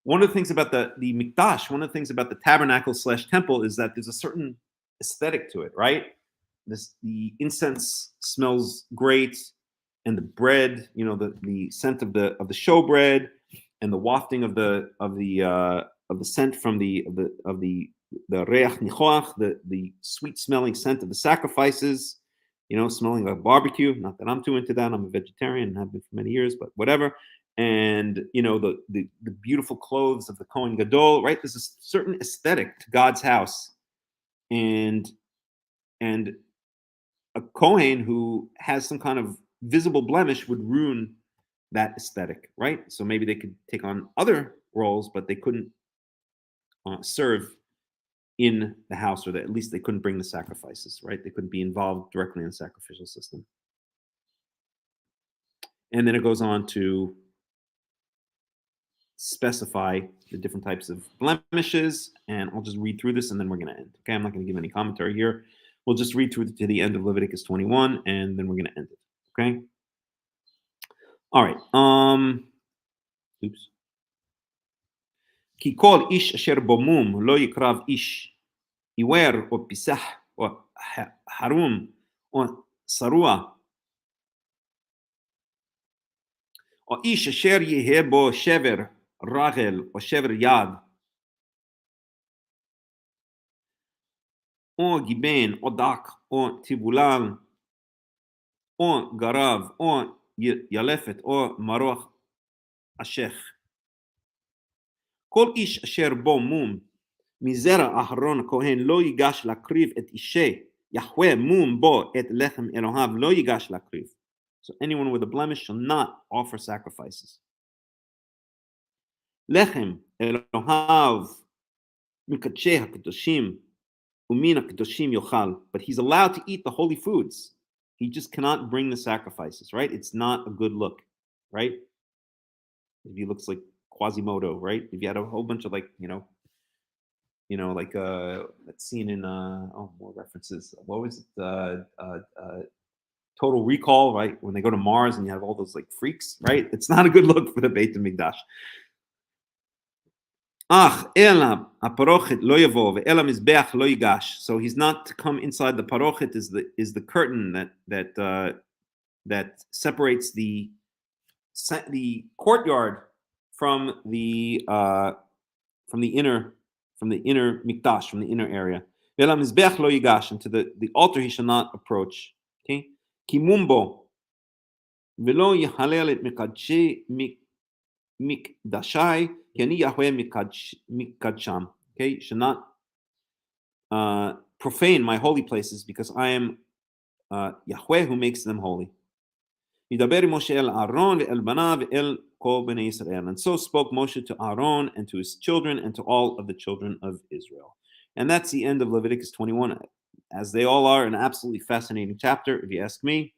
One of the things about the mikdash, one of the things about the tabernacle / temple is that there's a certain aesthetic to it, right? The incense smells great, and the bread, the scent of the showbread, and the wafting of the scent from the reach nichoach, the sweet smelling scent of the sacrifices, smelling like barbecue. Not that I'm too into that. I'm a vegetarian and have been for many years, but whatever. And the beautiful clothes of the Kohen Gadol, right? There's a certain aesthetic to God's house, and a Kohen who has some kind of visible blemish would ruin that aesthetic, right? So maybe they could take on other roles, but they couldn't serve in the house, or at least they couldn't bring the sacrifices, right? They couldn't be involved directly in the sacrificial system. And then it goes on to specify the different types of blemishes, and I'll just read through this and then we're going to end. Okay, I'm not going to give any commentary here. We'll just read through to the end of Leviticus 21, and then we're going to end it. Okay. All right. Oops. Ki kol ish asher bomum lo yikrav ish iwer o pisah o harum o sarua o ish asher yeheh bo shever rachel o shever yad o giben o dak o tibulal o garav o yalefet o maroch ashech. Kol ish asher bo mum מזרע אהרון הכהן לא ייגש להקריב את אישי יחווה מום בו את לחם אלוהיו לא ייגש להקריב. So anyone with a blemish shall not offer sacrifices. לחם אלוהיו מקדשי הקדושים ומן הקדושים יאכל. But he's allowed to eat the holy foods. He just cannot bring the sacrifices, right? It's not a good look, right? If he looks like Quasimodo, right? If you had a whole bunch of like, like that scene in more references. What was it? Total Recall, right? When they go to Mars and you have all those like freaks, right? It's not a good look for the Beit HaMikdash. So he's not to come inside the parochet. Is the curtain that separates the courtyard from the inner mikdash, from the inner area. And to the altar he shall not approach. Okay, kimumbo velo yahalel et mikdashai yani Yahweh mikadsham. Okay, shall not profane my holy places because I am Yahweh who makes them holy. And so spoke Moshe to Aaron and to his children and to all of the children of Israel. And that's the end of Leviticus 21, as they all are an absolutely fascinating chapter, if you ask me.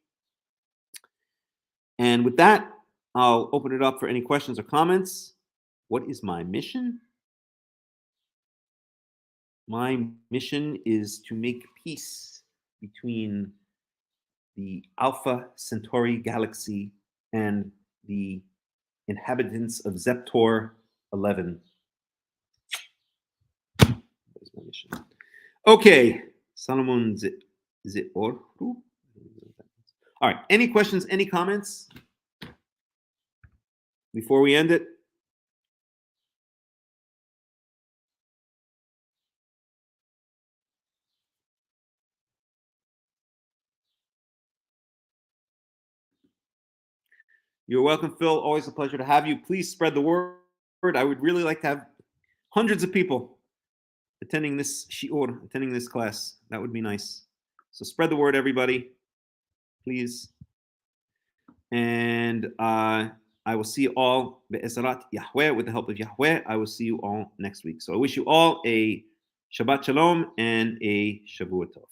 And with that, I'll open it up for any questions or comments. What is my mission? My mission is to make peace between the Alpha Centauri galaxy and the inhabitants of Zeptor 11. That is my mission. Okay, Solomon Zeor. All right, any questions, any comments before we end it? You're welcome, Phil. Always a pleasure to have you. Please spread the word. I would really like to have hundreds of people attending this shiur, attending this class. That would be nice. So spread the word, everybody, please. And I will see you all be'ezarat Yahweh, with the help of Yahweh. I will see you all next week. So I wish you all a Shabbat Shalom and a Shavua Tov.